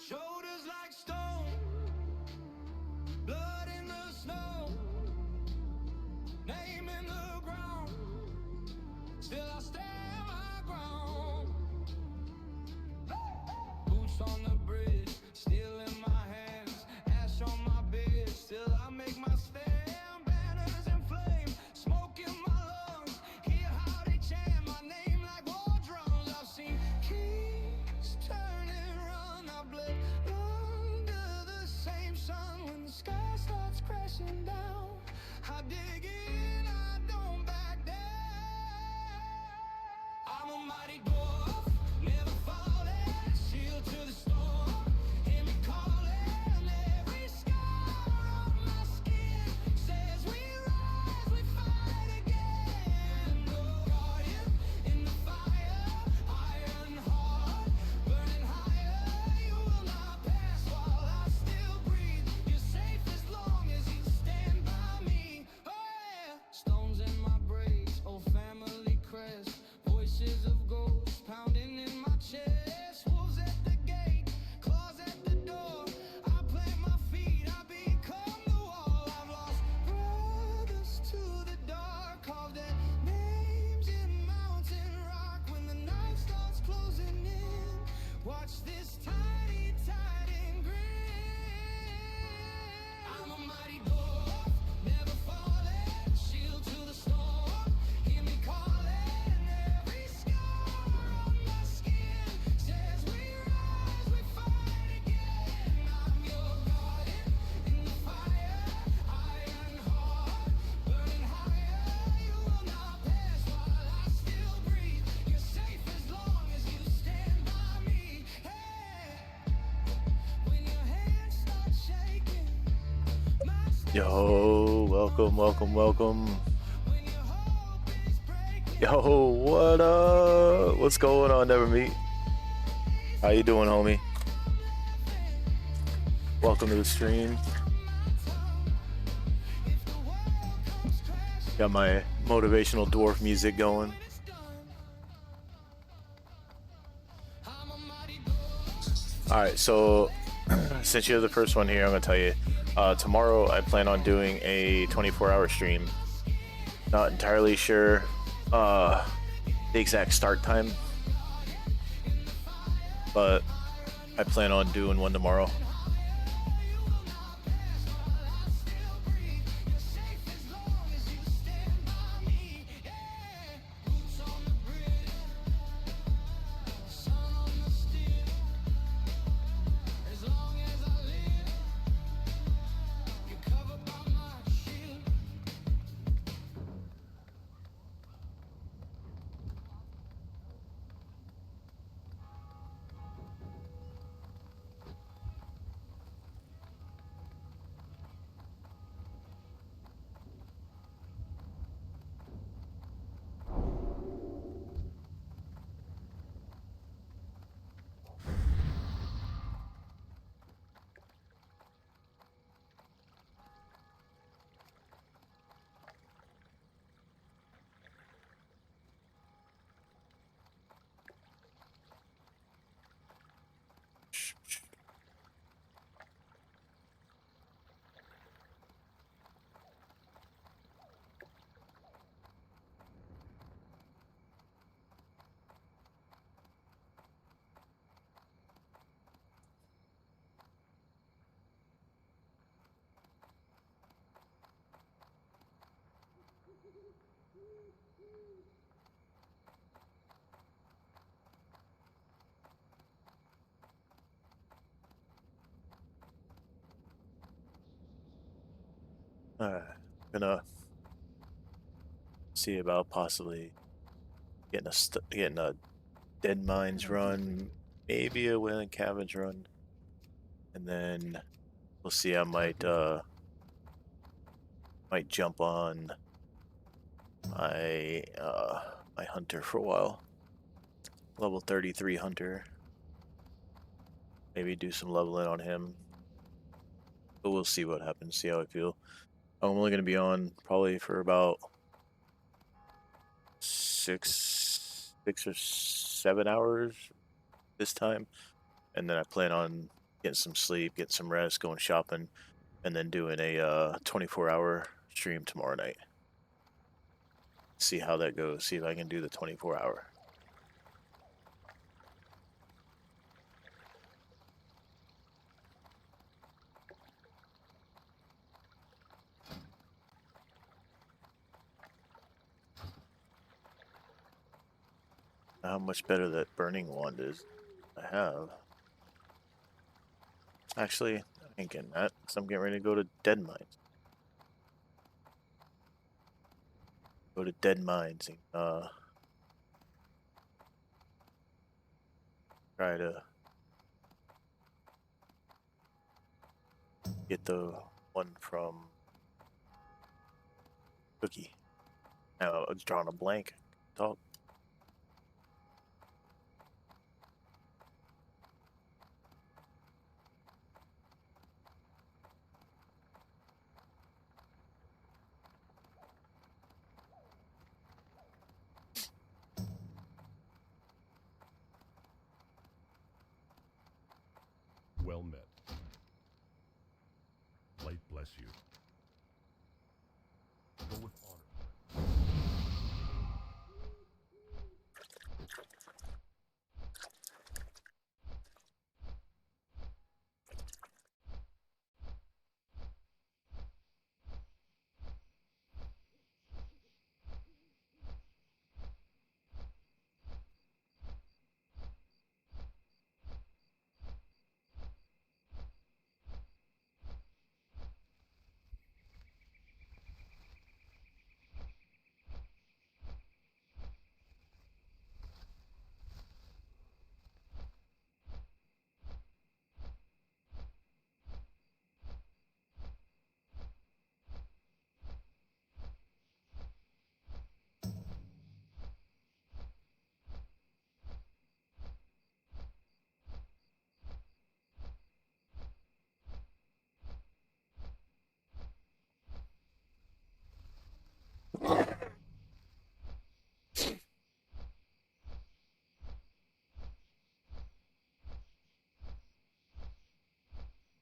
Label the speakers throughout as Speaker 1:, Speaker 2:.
Speaker 1: Shoulders like stone, blood in the snow, name in the ground, still I stand my ground. Boots on the bridge, steel in my hands, ash on my beard, still I make my stand. Banners in flame, smoke in my lungs, hear how they chant my name like war drums. I've seen kings turn and run, I bled under the same sun. When the sky starts crashing down, I dig in, I don't back down. I'm a mighty dwarf, never falling, shield to the storm, hear me calling. Every scar on my skin says we rise, we fight again. Oh, guardian in the fire, iron heart, burning higher. You will not pass while I still breathe. You're safe as long as you stand by me. Oh yeah, stones in my braids, old family crest, voices of ghosts pounding in my chest. Wolves at the gate, claws at the door. I plant my feet, I become the wall. I've lost brothers to the dark, carved their names in mountain rock. When the night starts closing in, watch this tiny tide and grin. I'm a mighty dwarf, never falling, shield to the storm, hear me calling. Every scar on my skin says we rise, we fight again. I'm your guardian in the fire, iron heart, burning higher. You will not pass while I still breathe. You're safe as long as you stand by me. Hey, when your hands start shaking, mine stays
Speaker 2: Yo, welcome.
Speaker 1: when your hope is breaking.
Speaker 2: Yo, what up? What's going on, Never Meet? How you doing, homie? Welcome to the stream. Got my motivational dwarf music going. Alright, so since you're the first one here, I'm gonna tell you. Tomorrow I plan on doing a 24-hour stream. Not entirely sure the exact start time, but I plan on doing one tomorrow. Gonna see about possibly getting a Dead Mines run, maybe a Wailing Caverns run, and then we'll see. I might jump on my my hunter for a while, level 33 hunter. Maybe do some leveling on him, but we'll see what happens. See how I feel. I'm only gonna be on probably for about 6 6 or 7 hours this time, and then I plan on getting some sleep, getting some rest, going shopping, and then doing a 24-hour stream tomorrow night. See how that goes. See if I can do the 24-hour. How much better that burning wand is. I have. Actually, I ain't getting that because I'm getting ready to go to Dead Mines. Go to Dead Mines and try to get the one from Cookie. Now I was drawing a blank. Talk.
Speaker 3: Well met. Light bless you. Go with honor.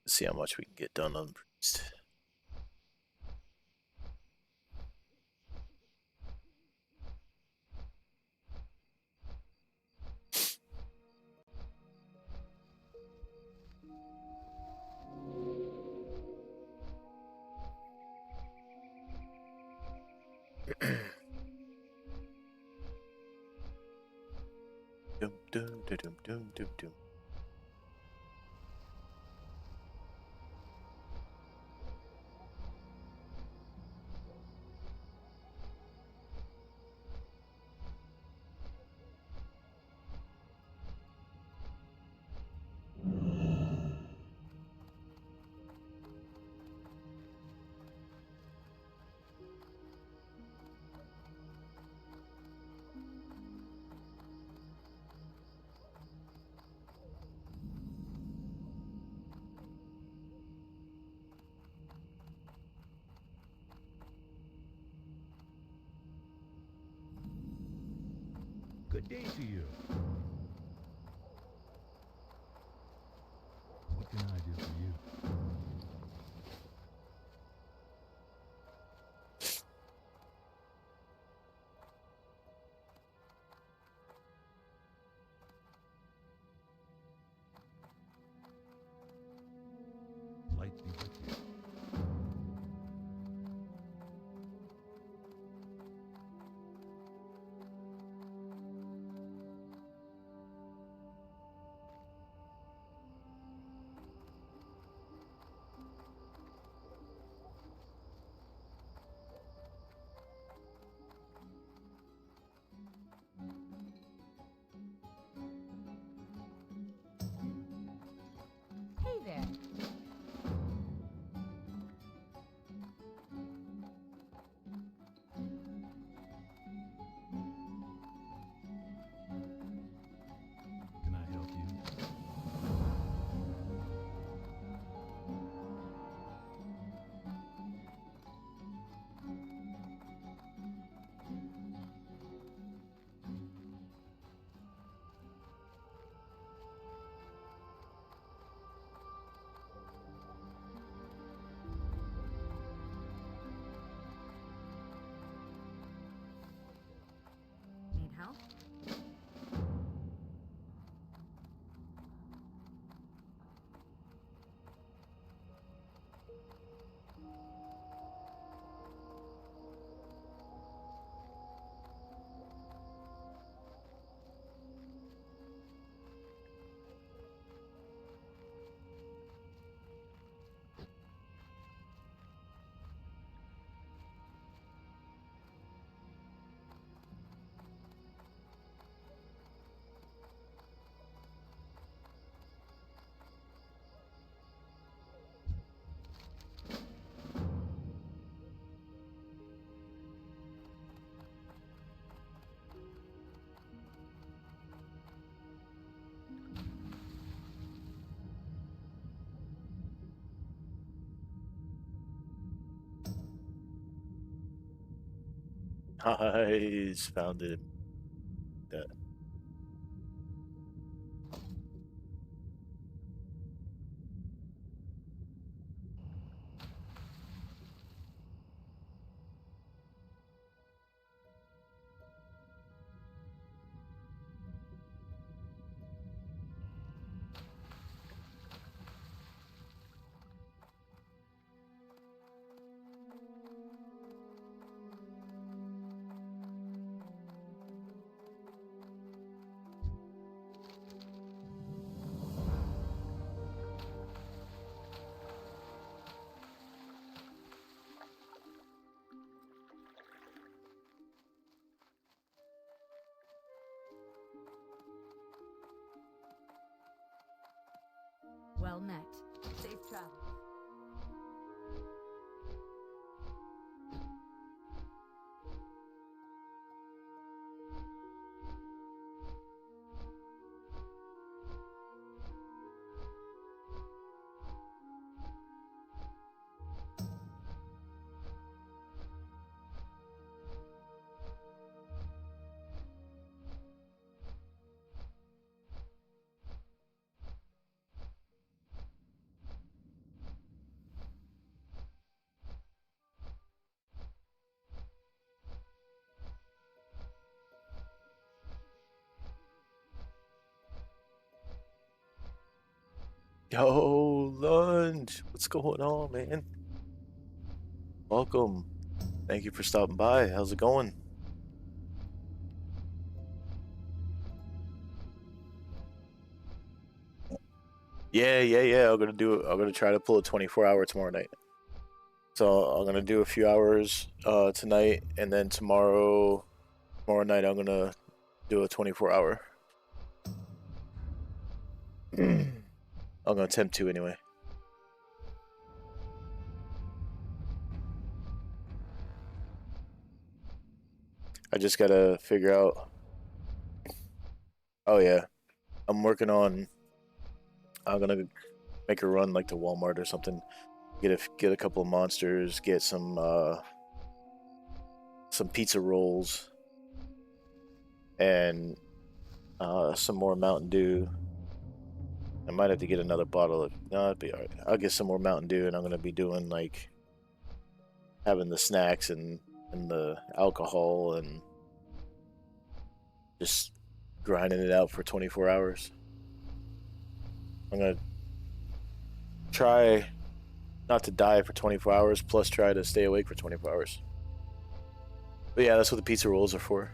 Speaker 2: Let's see how much we can get done on Priest. Dum dum dum dum dum dum dum.
Speaker 3: Good day to you. What can I do for you? Light be with you.
Speaker 4: Hey there.
Speaker 2: Nice, found it. That.
Speaker 4: Well met. Safe travel.
Speaker 2: Yo, lunch. What's going on, man? Welcome. Thank you for stopping by. How's it going? Yeah. I'm gonna try to pull a 24-hour tomorrow night. So I'm gonna do a few hours tonight, and then tomorrow night I'm gonna do a 24-hour. I'm gonna attempt to anyway. I just gotta figure out. Oh yeah, I'm working on. I'm gonna make a run like to Walmart or something. Get a couple of monsters. Get some pizza rolls and some more Mountain Dew. I might have to get another bottle of. No, it'd be alright. I'll get some more Mountain Dew, and I'm gonna be doing like having the snacks and the alcohol and just grinding it out for 24 hours. I'm gonna try not to die for 24 hours, plus try to stay awake for 24 hours. But yeah, that's what the pizza rolls are for.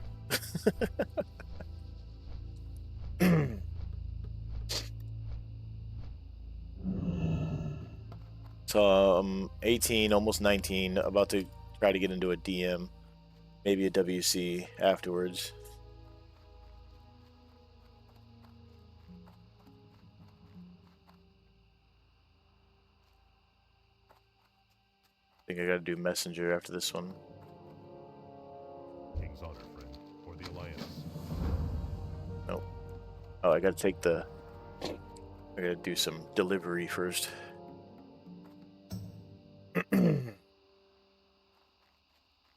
Speaker 2: So I'm 18, almost 19, about to try to get into a DM, maybe a WC afterwards. I think I gotta do Messenger after this one.
Speaker 3: King's honor, friend, for the Alliance.
Speaker 2: Nope. Oh, I gotta take the. I gotta do some delivery first.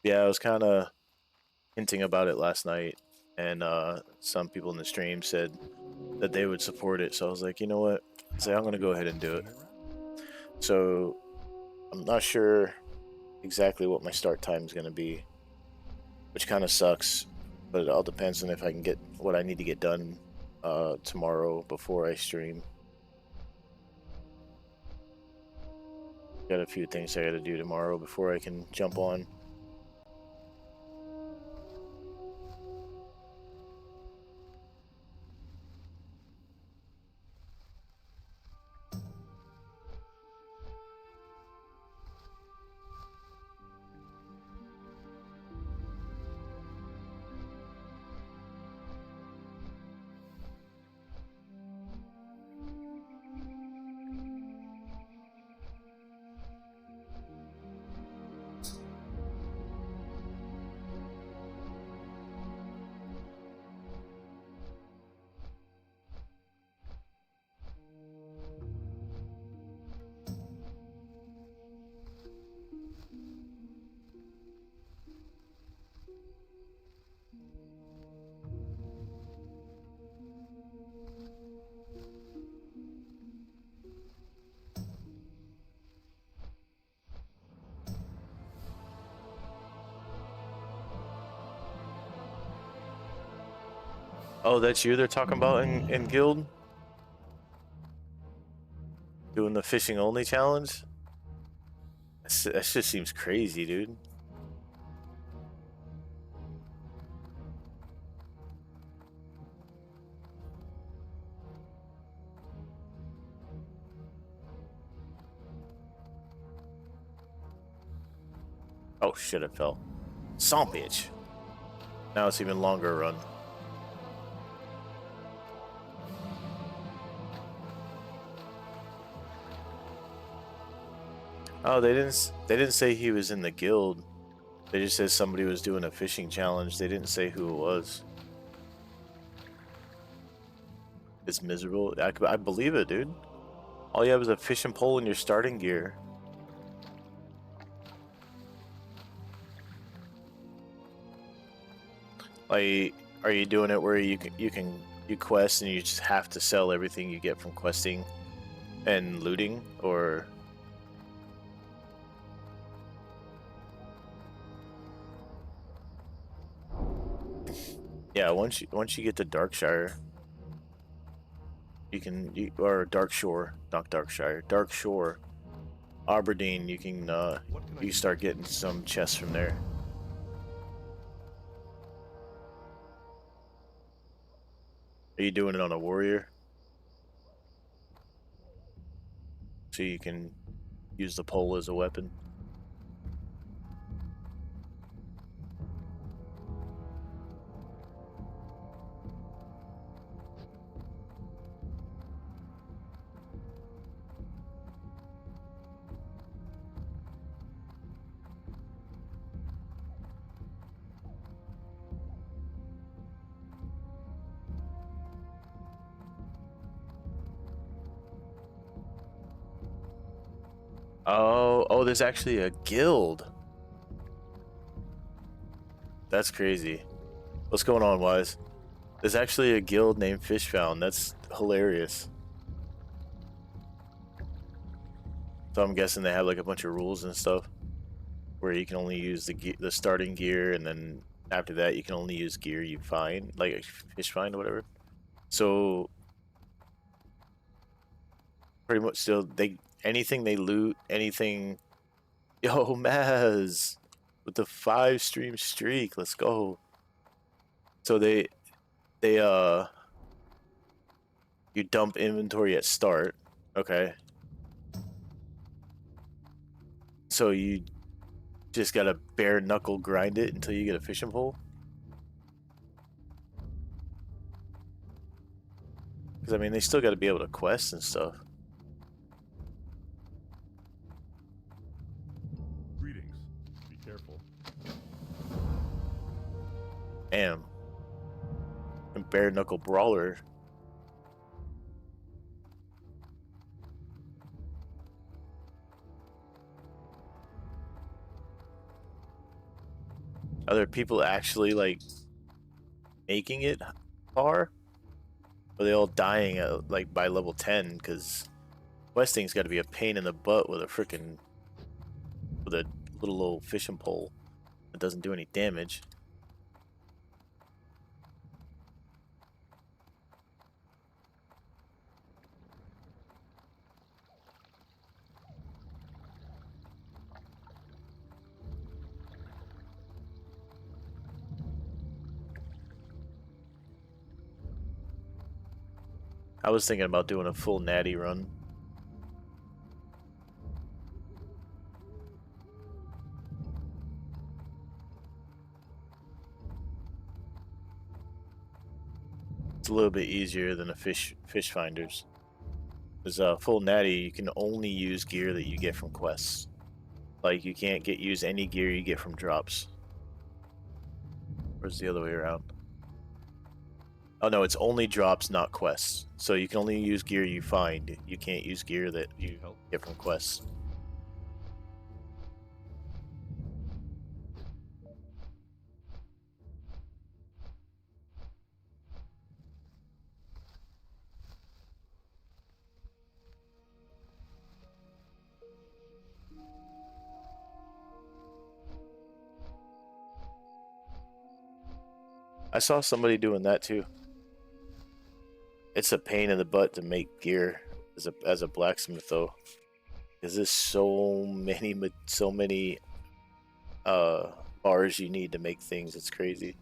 Speaker 2: Yeah, I was kind of hinting about it last night, and some people in the stream said that they would support it. So I was like, you know what? I'm gonna go ahead and do it. So I'm not sure exactly what my start time is gonna be, which kind of sucks. But it all depends on if I can get what I need to get done tomorrow before I stream. Got a few things I gotta do tomorrow before I can jump on. Oh, that's you they're talking about in guild? Doing the fishing only challenge? That just seems crazy, dude. Oh shit, it fell. Son bitch. Now it's even longer run. Oh, they didn't say he was in the guild. They just said somebody was doing a fishing challenge. They didn't say who it was. It's miserable. I believe it, dude. All you have is a fishing pole and your starting gear. Like, are you doing it where you quest and you just have to sell everything you get from questing and looting, or? Yeah, once you get to Darkshire, or Darkshore, not Darkshire, Darkshore, Aberdeen, you can start getting some chests from there. Are you doing it on a warrior? So you can use the pole as a weapon. Oh, there's actually a guild. That's crazy. What's going on, Wise? There's actually a guild named Fishfound. That's hilarious. So I'm guessing they have like a bunch of rules and stuff where you can only use the starting gear, and then after that you can only use gear you find, like a fish find or whatever. So pretty much still anything they loot, anything. Yo, Maz with the 5 stream streak. Let's go. So they you dump inventory at start. Okay. So you just gotta bare knuckle grind it until you get a fishing pole. Because I mean, they still got to be able to quest and stuff.
Speaker 3: Greetings. Be careful.
Speaker 2: Damn. And bare knuckle brawler. Are there people actually like making it far? Or are they all dying at like by level 10? Because questing's got to be a pain in the butt with a little old fishing pole that doesn't do any damage. I was thinking about doing a full natty run. It's a little bit easier than a fish finders. Because full natty, you can only use gear that you get from quests. Like you can't use any gear you get from drops. Where's the other way around? Oh no, it's only drops, not quests. So you can only use gear you find. You can't use gear that you get from quests. I saw somebody doing that too. It's a pain in the butt to make gear as a blacksmith though, because there's so many bars you need to make things. It's crazy.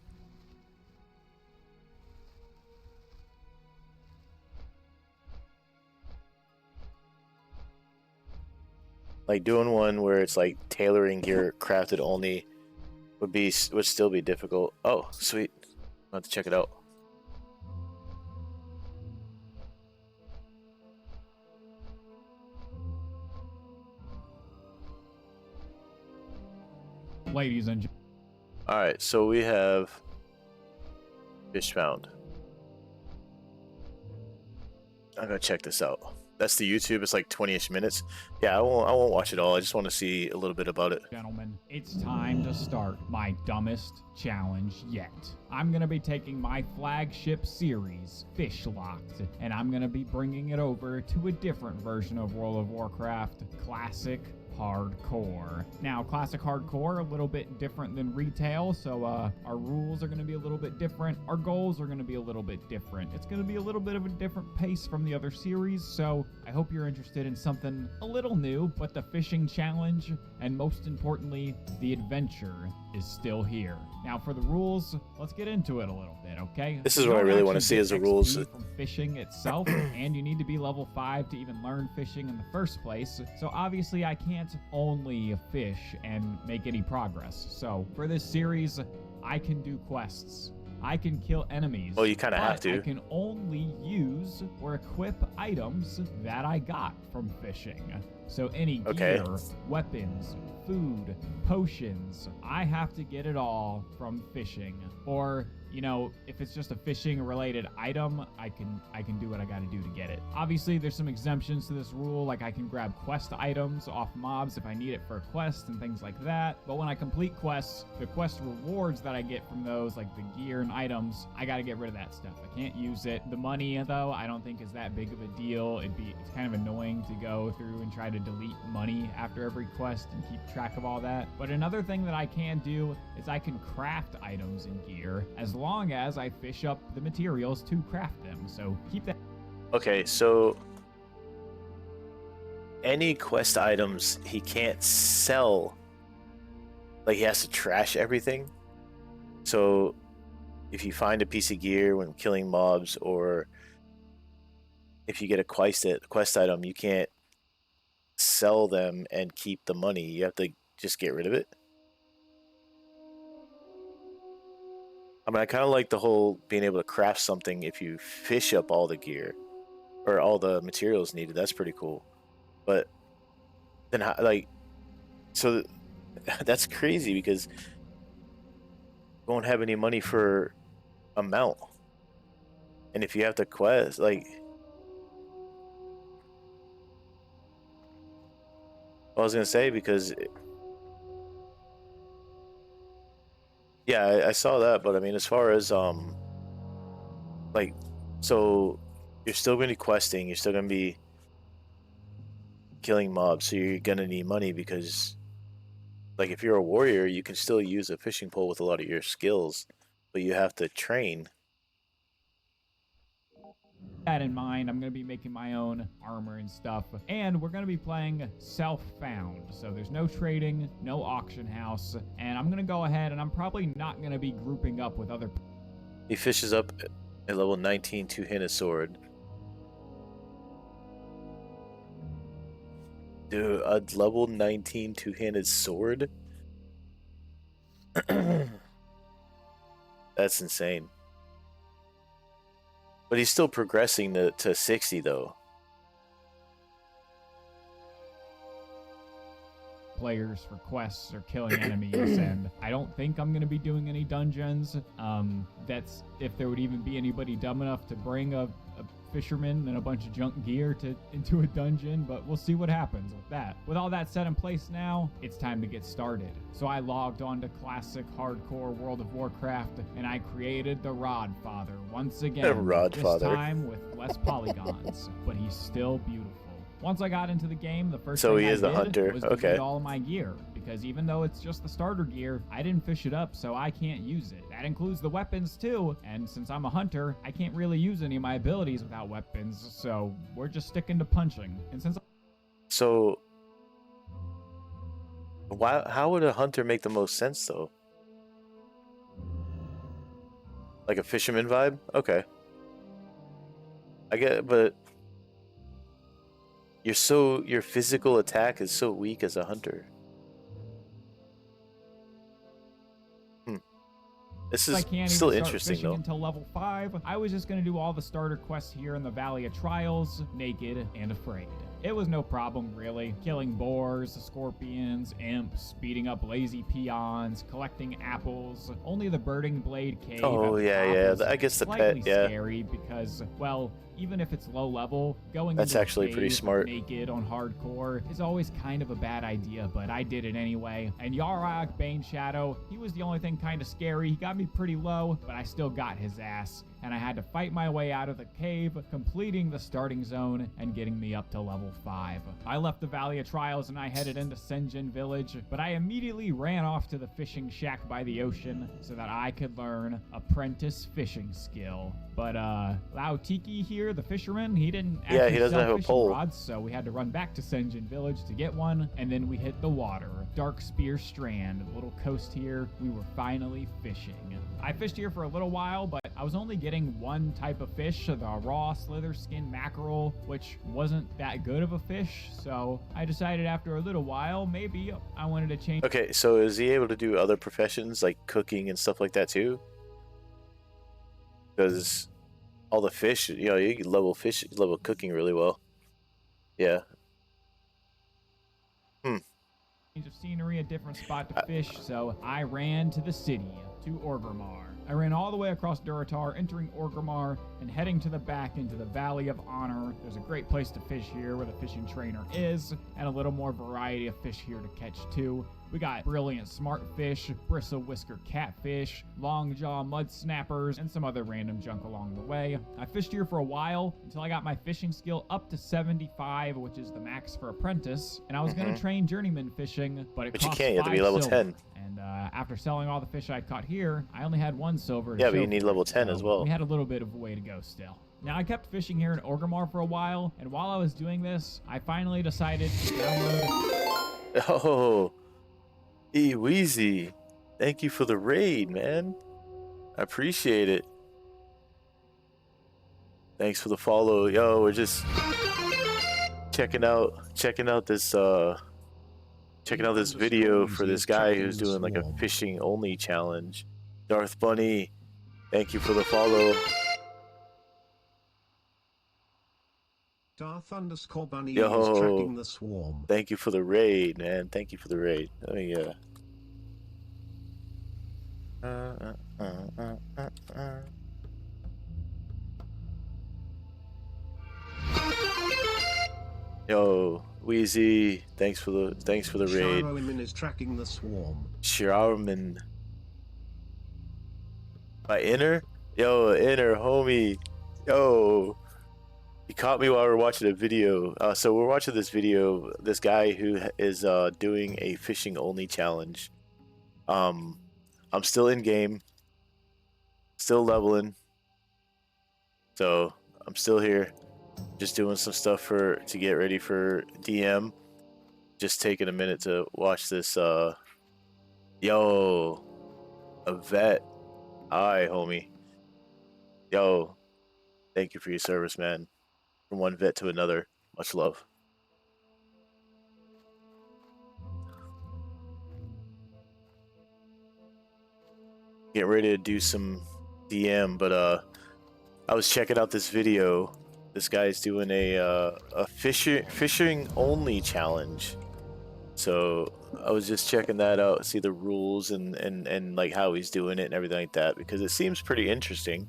Speaker 2: Like doing one where it's like tailoring gear crafted only would still be difficult. Oh, sweet. I'll have to check it out.
Speaker 5: Ladies and
Speaker 2: Alright, so we have fish found. I'm gonna check this out. That's the YouTube. It's like 20-ish minutes. Yeah, I won't watch it all. I just want to see a little bit about it.
Speaker 5: gentlemen, it's time to start my dumbest challenge yet. I'm gonna be taking my flagship series, Fish Locked, and I'm gonna be bringing it over to a different version of World of Warcraft, Classic Hardcore. Now, Classic Hardcore, a little bit different than retail, so our rules are going to be a little bit different. Our goals are going to be a little bit different. It's going to be a little bit of a different pace from the other series, so I hope you're interested in something a little new, but the fishing challenge, and most importantly, the adventure is still here. Now, for the rules, let's get into it a little bit, okay?
Speaker 2: This is what I really want to see as the rules.
Speaker 5: From fishing itself, and you need to be level 5 to even learn fishing in the first place. So obviously, I can't only fish and make any progress. So for this series, I can do quests. I can kill enemies.
Speaker 2: Well, you kind of have to.
Speaker 5: I can only use or equip items that I got from fishing. So any gear, weapons, food, potions, I have to get it all from fishing. Or, you know, if it's just a fishing related item, I can do what I got to do to get it. Obviously, there's some exemptions to this rule, like I can grab quest items off mobs if I need it for a quest and things like that. But when I complete quests, the quest rewards that I get from those, like the gear and items, I got to get rid of that stuff. I can't use it. The money, though, I don't think is that big of a deal. It's kind of annoying to go through and try to delete money after every quest and keep track of all that. But another thing that I can do is I can craft items and gear as long as I fish up the materials to craft them. So keep that.
Speaker 2: Okay, so any quest items he can't sell. Like he has to trash everything. So if you find a piece of gear when killing mobs, or if you get a quest item, you can't sell them and keep the money. You have to just get rid of it. I mean, I kind of like the whole being able to craft something if you fish up all the gear or all the materials needed. That's pretty cool. But then, like, so that's crazy because you won't have any money for a mount. And if you have to quest, like, I was gonna say, because yeah, I saw that, but I mean, as far as like, so you're still gonna be questing, you're still gonna be killing mobs, so you're gonna need money because, like, if you're a warrior, you can still use a fishing pole with a lot of your skills, but you have to train.
Speaker 5: That in mind, I'm going to be making my own armor and stuff, and we're going to be playing self-found, so there's no trading, no auction house, and I'm going to go ahead and I'm probably not going to be grouping up with other.
Speaker 2: He fishes up a level 19 two-handed sword. Dude, a level 19 two-handed sword? That's insane. But he's still progressing to 60, though.
Speaker 5: Players for quests or killing enemies, and I don't think I'm going to be doing any dungeons. That's if there would even be anybody dumb enough to bring a fisherman and a bunch of junk gear into a dungeon, but we'll see what happens with that. With all that set in place now, it's time to get started. So I logged on to Classic Hardcore World of Warcraft, and I created the Rodfather once again.
Speaker 2: The Rodfather.
Speaker 5: This time with less polygons, but he's still beautiful. Once I got into the game, the first
Speaker 2: So
Speaker 5: thing
Speaker 2: he is
Speaker 5: I
Speaker 2: the
Speaker 5: did
Speaker 2: hunter.
Speaker 5: was
Speaker 2: Okay.
Speaker 5: delete all of my gear, because even though it's just the starter gear, I didn't fish it up, so I can't use it. That includes the weapons too, and since I'm a hunter, I can't really use any of my abilities without weapons, so we're just sticking to punching. And since
Speaker 2: So, how would a hunter make the most sense though? Like a fisherman vibe? Okay. I get it, but your physical attack is so weak as a hunter. This is
Speaker 5: I can't
Speaker 2: still
Speaker 5: even start
Speaker 2: interesting
Speaker 5: fishing
Speaker 2: though.
Speaker 5: until level 5, I was just going to do all the starter quests here in the Valley of Trials, naked and afraid. It was no problem, really. Killing boars, scorpions, imps, beating up lazy peons, collecting apples. Only the Birding Blade Cave.
Speaker 2: Oh,
Speaker 5: at the
Speaker 2: yeah,
Speaker 5: top
Speaker 2: yeah.
Speaker 5: is
Speaker 2: I guess the
Speaker 5: slightly
Speaker 2: pet, yeah.
Speaker 5: scary because, well, even if it's low level, going
Speaker 2: That's
Speaker 5: into the
Speaker 2: actually pretty
Speaker 5: cave
Speaker 2: smart.
Speaker 5: naked on hardcore is always kind of a bad idea, but I did it anyway. And Yarok Bane Shadow, he was the only thing kind of scary. He got me pretty low, but I still got his ass. And I had to fight my way out of the cave, completing the starting zone and getting me up to level 5. I left the Valley of Trials and I headed into Senjin Village, but I immediately ran off to the fishing shack by the ocean so that I could learn apprentice fishing skill. But Lao Tiki here, the fisherman, he didn't actually
Speaker 2: he doesn't
Speaker 5: sell
Speaker 2: have a
Speaker 5: fishing
Speaker 2: pole.
Speaker 5: rods, so we had to run back to Senjin Village to get one, and then we hit the water. Dark Spear Strand, a little coast here. We were finally fishing. I fished here for a little while, but I was only getting one type of fish, the raw slither skin mackerel, which wasn't that good of a fish, so I decided after a little while, maybe I wanted to change.
Speaker 2: Okay, so is he able to do other professions like cooking and stuff like that too? Because all the fish, you can level cooking really well. Yeah.
Speaker 5: Change of scenery, a different spot to fish, so I ran to the city, to Orgrimmar. I ran all the way across Duratar, entering Orgrimmar, and heading to the back into the Valley of Honor. There's a great place to fish here where the fishing trainer is, and a little more variety of fish here to catch too. We got brilliant smartfish, bristle whisker catfish, long jaw mud snappers, and some other random junk along the way. I fished here for a while until I got my fishing skill up to 75, which is the max for apprentice, and I was going to train journeyman fishing, but
Speaker 2: But you
Speaker 5: cost
Speaker 2: can't, you have to be
Speaker 5: 5
Speaker 2: level
Speaker 5: silver.
Speaker 2: 10.
Speaker 5: And after selling all the fish I caught here, I only had 1 silver to
Speaker 2: Yeah, but
Speaker 5: show
Speaker 2: you need
Speaker 5: for
Speaker 2: level
Speaker 5: it,
Speaker 2: 10
Speaker 5: so
Speaker 2: as well.
Speaker 5: We had a little bit of a way to go still. Now, I kept fishing here in Orgrimmar for a while, and while I was doing this, I finally decided to download...
Speaker 2: Oh, Weezy, thank you for the raid, man. I appreciate it. Thanks for the follow. Yo, we're just checking out this video for this guy who's doing like a fishing only challenge. Darth Bunny, thank you for the follow.
Speaker 6: Darth_Bunny
Speaker 2: Yo,
Speaker 6: is tracking the swarm.
Speaker 2: Thank you for the raid, man. Thank you for the raid. Let me Yo, Wheezy, thanks for the raid.
Speaker 6: Sharoiman is tracking the swarm.
Speaker 2: Sharoiman. My inner? Yo, inner homie. Yo. He caught me while we were watching a video. So we're watching this video. This guy who is doing a fishing only challenge. I'm still in game. Still leveling. So I'm still here. Just doing some stuff to get ready for DM. Just taking a minute to watch this. Yo, a vet. Hi, homie. Yo, thank you for your service, man. From one vet to another. Much love. Get ready to do some DM, but I was checking out this video. This guy's doing a fishing only challenge. So I was just checking that out, see the rules and like how he's doing it and everything like that, because it seems pretty interesting.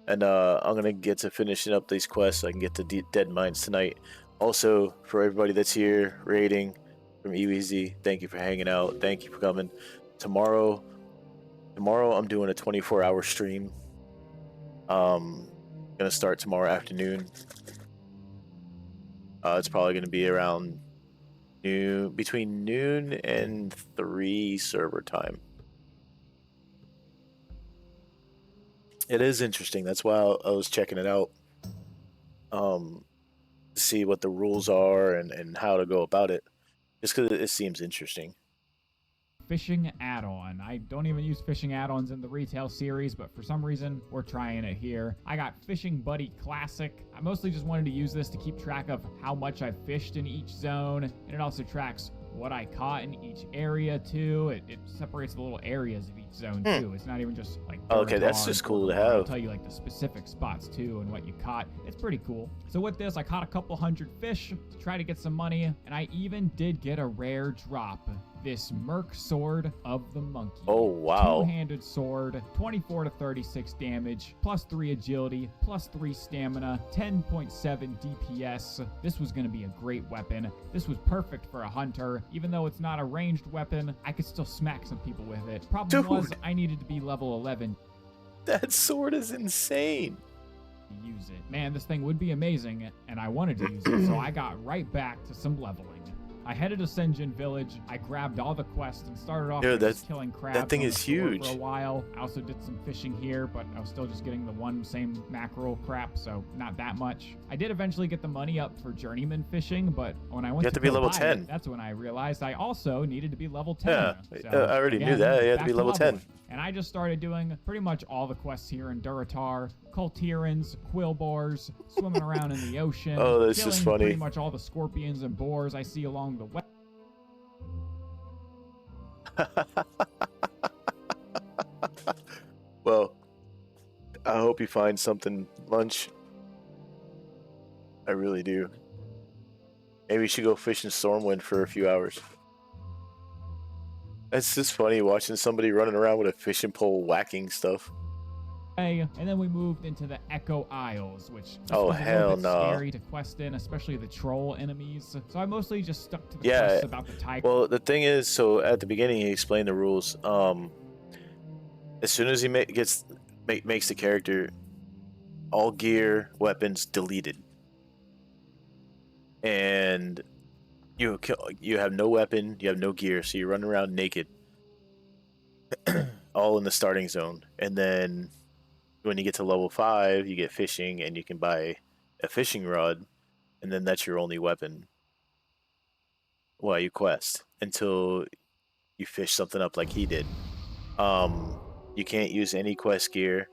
Speaker 2: And I'm gonna get to finishing up these quests so I can get to Dead Mines tonight. Also, for everybody that's here raiding from EWZ, thank you for hanging out. Thank you for coming. Tomorrow I'm doing a 24-hour stream. Gonna start tomorrow afternoon. It's probably gonna be around between noon and 3 server time. It is interesting. That's why I was checking it out. See what the rules are and how to go about it. Just because it seems interesting.
Speaker 5: Fishing add-on. I don't even use fishing add-ons in the retail series, but for some reason, we're trying it here. I got Fishing Buddy Classic. I mostly just wanted to use this to keep track of how much I fished in each zone, and it also tracks what I caught in each area too. It separates the little areas of each zone too. It's not even just like
Speaker 2: okay, that's just cool to have.
Speaker 5: It'll tell you like the specific spots too and what you caught. It's pretty cool. So with this, I caught a couple hundred fish to try to get some money, and I even did get a rare drop. This Merc Sword of the Monkey.
Speaker 2: Oh, wow.
Speaker 5: Two-handed sword, 24 to 36 damage, plus 3 agility, plus 3 stamina, 10.7 DPS. This was going to be a great weapon. This was perfect for a hunter. Even though it's not a ranged weapon, I could still smack some people with it. Problem was, I needed to be level 11.
Speaker 2: That sword is insane.
Speaker 5: To use it. Man, this thing would be amazing, and I wanted to use it, so I got right back to some leveling. I headed to Senjin Village. I grabbed all the quests and started off with just killing crabs.
Speaker 2: That thing
Speaker 5: on
Speaker 2: is
Speaker 5: the floor
Speaker 2: huge.
Speaker 5: For a while. I also did some fishing here, but I was still just getting the one same mackerel crap, so not that much. I did eventually get the money up for journeyman fishing, but when I went
Speaker 2: you have to be level 10.
Speaker 5: It, that's when I realized I also needed to be level 10.
Speaker 2: Yeah,
Speaker 5: so,
Speaker 2: I already
Speaker 5: again,
Speaker 2: knew that. You had to be level 10.
Speaker 5: And I just started doing pretty much all the quests here in Duratar. Cultirans, quillbores, swimming around in the ocean.
Speaker 2: Oh, that's just funny.
Speaker 5: Pretty much all the scorpions and boars I see along the way.
Speaker 2: Well, I hope you find something lunch. I really do. Maybe you should go fish in Stormwind for a few hours. It's just funny watching somebody running around with a fishing pole whacking stuff.
Speaker 5: And then we moved into the Echo Isles, which
Speaker 2: hell
Speaker 5: was a little bit
Speaker 2: no.
Speaker 5: scary to quest in, especially the troll enemies. So I mostly just stuck to the quests about the tiger.
Speaker 2: Well, the thing is, so at the beginning he explained the rules. As soon as he makes the character, all gear, weapons deleted, and you have no weapon, you have no gear, so you run around naked, all in the starting zone, and then when you get to level 5, you get fishing, and you can buy a fishing rod, and then that's your only weapon while you quest until you fish something up like he did. You can't use any quest gear.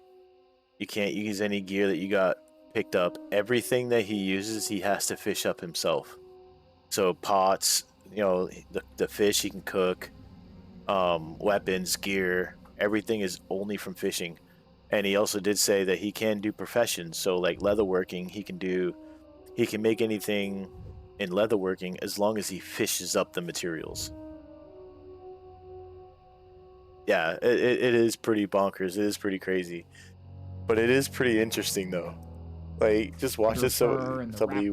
Speaker 2: You can't use any gear that you got picked up. Everything that he uses, he has to fish up himself. So pots, the fish he can cook, weapons, gear, everything is only from fishing. And he also did say that he can do professions. So like leatherworking, he can make anything in leatherworking as long as he fishes up the materials. Yeah, it is pretty bonkers. It is pretty crazy. But it is pretty interesting though. Like just watch this somebody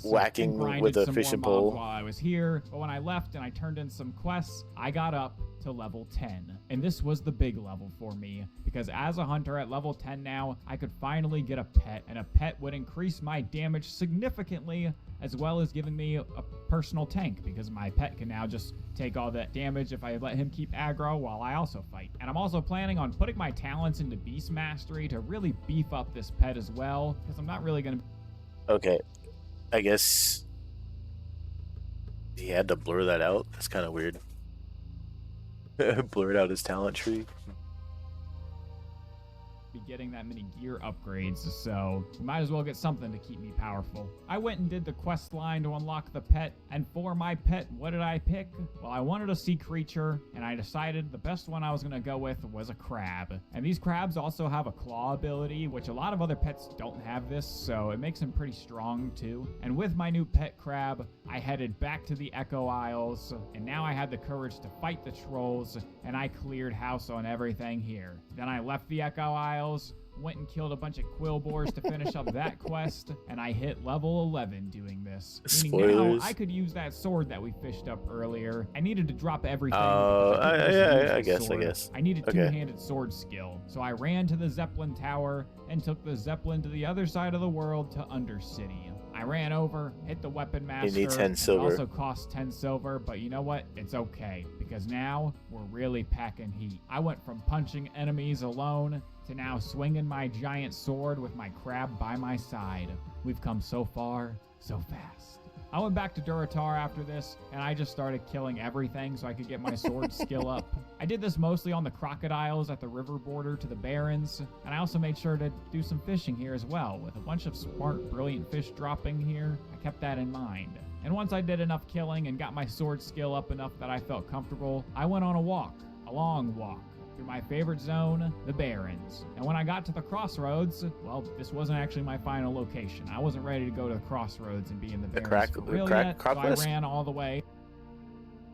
Speaker 2: whacking with a fishing pole.
Speaker 5: While I was here, but when I left and I turned in some quests, I got up to level 10. And this was the big level for me, because as a hunter at level 10 now, I could finally get a pet, and a pet would increase my damage significantly, as well as giving me a personal tank, because my pet can now just take all that damage if I let him keep aggro while I also fight. And I'm also planning on putting my talents into Beast Mastery to really beef up this pet as well, because I'm not really going to...
Speaker 2: Okay, I guess he had to blur that out. That's kind of weird. Blurred out his talent tree.
Speaker 5: Be getting that many gear upgrades, so we might as well get something to keep me powerful. I went and did the quest line to unlock the pet, and for my pet, what did I pick? Well, I wanted a sea creature, and I decided the best one I was going to go with was a crab. And these crabs also have a claw ability, which a lot of other pets don't have this, so it makes them pretty strong too. And with my new pet crab, I headed back to the Echo Isles, and now I had the courage to fight the trolls, and I cleared house on everything here. Then I left the Echo Isles, went and killed a bunch of quillbores to finish up that quest, and I hit level 11 doing this. Meaning now I could use that sword that we fished up earlier. I needed to drop everything.
Speaker 2: I guess.
Speaker 5: I needed two-handed sword skill, so I ran to the Zeppelin Tower and took the Zeppelin to the other side of the world to Undercity. I ran over, hit the weapon master.
Speaker 2: You need 10
Speaker 5: and
Speaker 2: silver.
Speaker 5: It also cost 10 silver, but you know what? It's okay, because now we're really packing heat. I went from punching enemies alone to now swinging my giant sword with my crab by my side. We've come so far, so fast. I went back to Duratar after this, and I just started killing everything so I could get my sword skill up. I did this mostly on the crocodiles at the river border to the Barrens, and I also made sure to do some fishing here as well. With a bunch of smart, brilliant fish dropping here, I kept that in mind. And once I did enough killing and got my sword skill up enough that I felt comfortable, I went on a long walk, through my favorite zone, the Barrens. And when I got to the crossroads, well, this wasn't actually my final location. I wasn't ready to go to the crossroads and be in the Barrens for real yet, so I ran all the way.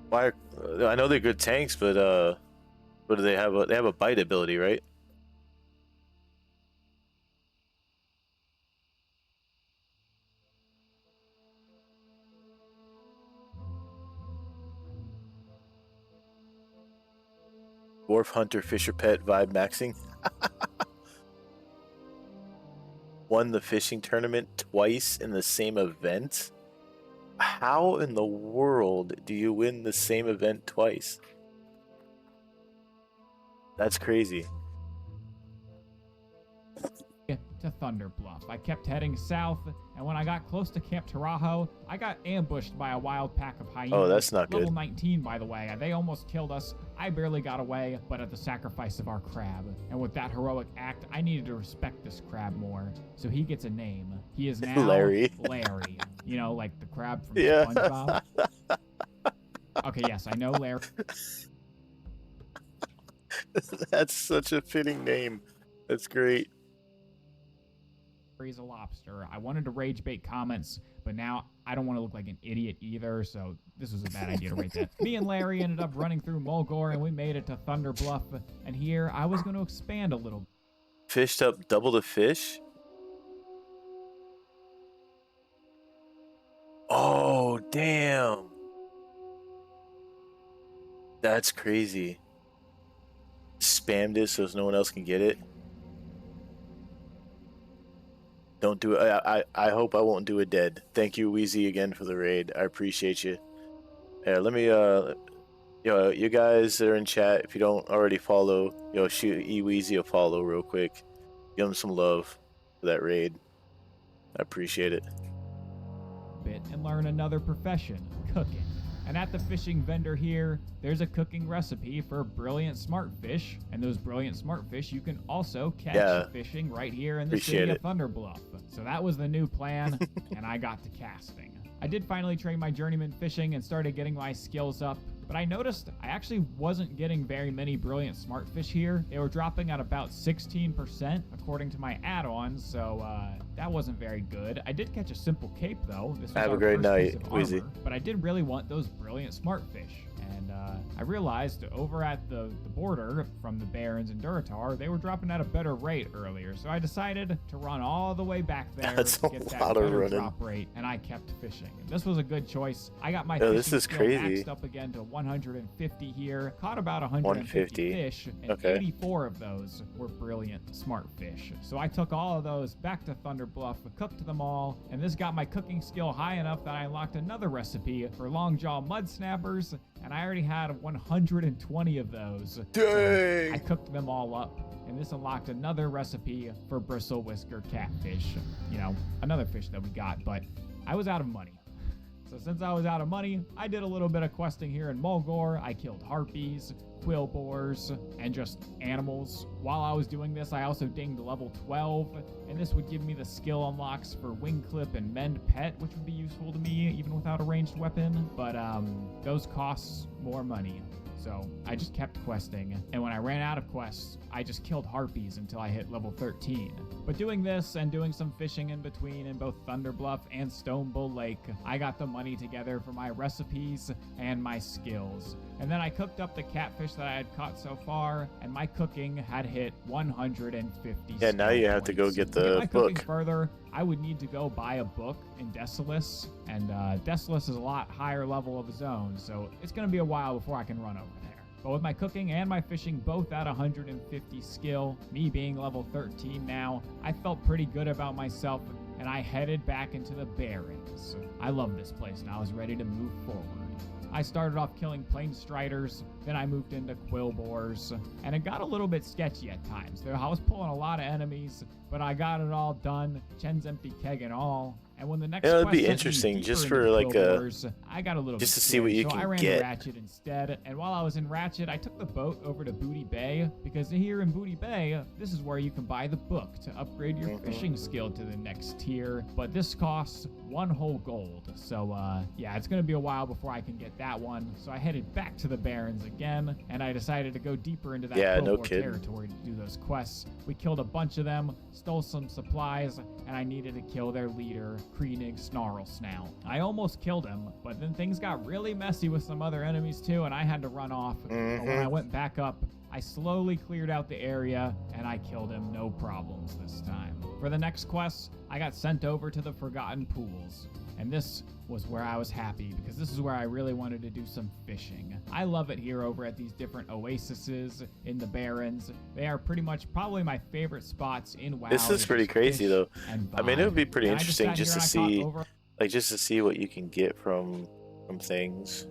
Speaker 2: Why? I know they're good tanks, but do they have a bite ability, right? Dwarf Hunter Fisher Pet vibe maxing. Won the fishing tournament twice in the same event? How in the world do you win the same event twice? That's crazy.
Speaker 5: To Thunder Bluff. I kept heading south, and when I got close to Camp Tarajo, I got ambushed by a wild pack of hyenas.
Speaker 2: Oh, that's not good.
Speaker 5: Level 19, by the way. They almost killed us. I barely got away, but at the sacrifice of our crab. And with that heroic act, I needed to respect this crab more, so he gets a name. He is now
Speaker 2: Larry.
Speaker 5: Larry. You know, like the crab from
Speaker 2: Yeah.
Speaker 5: SpongeBob. Okay, yes, I know Larry.
Speaker 2: That's such a fitting name. That's great.
Speaker 5: He's a lobster. I wanted to rage bait comments, but now I don't want to look like an idiot either, so this was a bad idea to rate that. Me and Larry ended up running through Mulgore, and we made it to Thunder Bluff, and here I was going to expand a little.
Speaker 2: Fished up double the fish? Oh, damn. That's crazy. Spammed it so no one else can get it. Don't do it. I hope I won't do it dead. Thank you, Wheezy, again for the raid. I appreciate you. Yeah, let me, you guys that are in chat, if you don't already follow, shoot Wheezy a follow real quick. Give him some love for that raid. I appreciate it.
Speaker 5: Bit and learn another profession, cooking. And at the fishing vendor here, there's a cooking recipe for brilliant smart fish, and those brilliant smart fish you can also catch fishing right here in the city of Thunder Bluff. So that was the new plan, and I got to casting. I did finally train my journeyman fishing and started getting my skills up, but I noticed I actually wasn't getting very many brilliant smart fish here. They were dropping at about 16% according to my add-ons, so that wasn't very good. I did catch a simple cape though. This was
Speaker 2: Have a
Speaker 5: our
Speaker 2: great
Speaker 5: first
Speaker 2: night,
Speaker 5: piece of
Speaker 2: Wheezy.
Speaker 5: armor, but I did really want those brilliant smart fish. And I realized over at the border from the Barrens and Duratar, they were dropping at a better rate earlier. So I decided to run all the way back there
Speaker 2: That's
Speaker 5: to
Speaker 2: a
Speaker 5: get that
Speaker 2: lot of
Speaker 5: better
Speaker 2: running.
Speaker 5: drop rate, and I kept fishing. And this was a good choice. I got my
Speaker 2: This
Speaker 5: fishing
Speaker 2: is
Speaker 5: skill
Speaker 2: crazy.
Speaker 5: maxed up again to 150 here. Caught about 150
Speaker 2: 150.
Speaker 5: fish, and
Speaker 2: Okay.
Speaker 5: 84 of those were brilliant smart fish. So I took all of those back to Thunder Bluff, cooked them all, and this got my cooking skill high enough that I unlocked another recipe for longjaw mud snappers, and I already had 120 of those.
Speaker 2: Dang!
Speaker 5: So I cooked them all up, and this unlocked another recipe for bristle whisker catfish. You know, another fish that we got, but I was out of money. So since I was out of money, I did a little bit of questing here in Mulgore. I killed harpies, quill boars, and just animals. While I was doing this, I also dinged level 12, and this would give me the skill unlocks for wing clip and mend pet, which would be useful to me even without a ranged weapon, but those cost more money. So I just kept questing, and when I ran out of quests, I just killed harpies until I hit level 13. But doing this and doing some fishing in between in both Thunder Bluff and Stone Bull Lake, I got the money together for my recipes and my skills. And then I cooked up the catfish that I had caught so far, and my cooking had hit 150
Speaker 2: Yeah, now
Speaker 5: skill
Speaker 2: you have to go
Speaker 5: points.
Speaker 2: get
Speaker 5: To
Speaker 2: the
Speaker 5: my cooking
Speaker 2: book.
Speaker 5: further, I would need to go buy a book in Decilis, and Decilis is a lot higher level of a zone, so it's going to be a while before I can run over there. But with my cooking and my fishing both at 150 skill, me being level 13 now, I felt pretty good about myself, and I headed back into the Barrens. I love this place and I was ready to move forward. I started off killing plain striders, then I moved into quill boars, and it got a little bit sketchy at times. I was pulling a lot of enemies, but I got it all done, Chen's empty keg and all. And when the next
Speaker 2: Yeah, it'd
Speaker 5: quest
Speaker 2: be
Speaker 5: sent me
Speaker 2: interesting
Speaker 5: deeper
Speaker 2: just
Speaker 5: into
Speaker 2: for
Speaker 5: the
Speaker 2: like
Speaker 5: quill
Speaker 2: a
Speaker 5: boars, I got a little
Speaker 2: just
Speaker 5: bit
Speaker 2: to see what
Speaker 5: scared,
Speaker 2: you
Speaker 5: so I
Speaker 2: can
Speaker 5: ran
Speaker 2: get.
Speaker 5: to Ratchet instead. And while I was in Ratchet, I took the boat over to Booty Bay, because here in Booty Bay, this is where you can buy the book to upgrade your fishing skill to the next tier. But this costs 1 whole gold. So yeah, it's gonna be a while before I can get that one. So I headed back to the Barrens again, and I decided to go deeper into that
Speaker 2: Yeah,
Speaker 5: quill
Speaker 2: no
Speaker 5: boar
Speaker 2: kidding.
Speaker 5: territory to do those quests. We killed a bunch of them, stole some supplies, and I needed to kill their leader, Kreenig Snarlsnout. I almost killed him, but then things got really messy with some other enemies too, and I had to run off. But when I went back up, I slowly cleared out the area, and I killed him no problems this time. For the next quest, I got sent over to the Forgotten Pools, and this was where I was happy, because this is where I really wanted to do some fishing. I love it here over at these different oases in the Barrens. They are pretty much probably my favorite spots in WoW.
Speaker 2: This is
Speaker 5: to
Speaker 2: pretty
Speaker 5: just
Speaker 2: crazy
Speaker 5: fish
Speaker 2: though.
Speaker 5: and
Speaker 2: I mean, it would be
Speaker 5: vibe.
Speaker 2: pretty
Speaker 5: And I
Speaker 2: interesting
Speaker 5: sat
Speaker 2: just to
Speaker 5: here and I
Speaker 2: see,
Speaker 5: caught over
Speaker 2: just to see what you can get from things.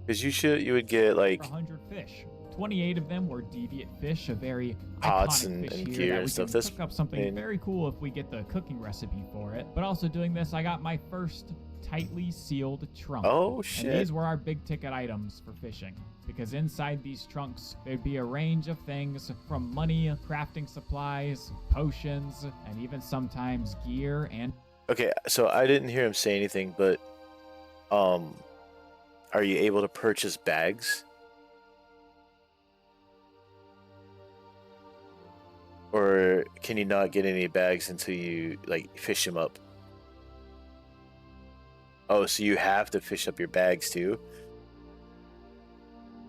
Speaker 2: Because you would get like
Speaker 5: 100 fish. 28 of them were deviant fish, a very
Speaker 2: pots
Speaker 5: iconic
Speaker 2: and
Speaker 5: fish here
Speaker 2: gear
Speaker 5: that
Speaker 2: and
Speaker 5: we
Speaker 2: stuff.
Speaker 5: can
Speaker 2: That's
Speaker 5: cook up something
Speaker 2: and-
Speaker 5: very cool if we get the cooking recipe for it. But also doing this, I got my first tightly sealed trunk.
Speaker 2: Oh
Speaker 5: And
Speaker 2: shit!
Speaker 5: these were our big ticket items for fishing, because inside these trunks there'd be a range of things from money, crafting supplies, potions, and even sometimes gear and
Speaker 2: Okay, so I didn't hear him say anything, but are you able to purchase bags? Or can you not get any bags until you like fish them up? Oh, so you have to fish up your bags too?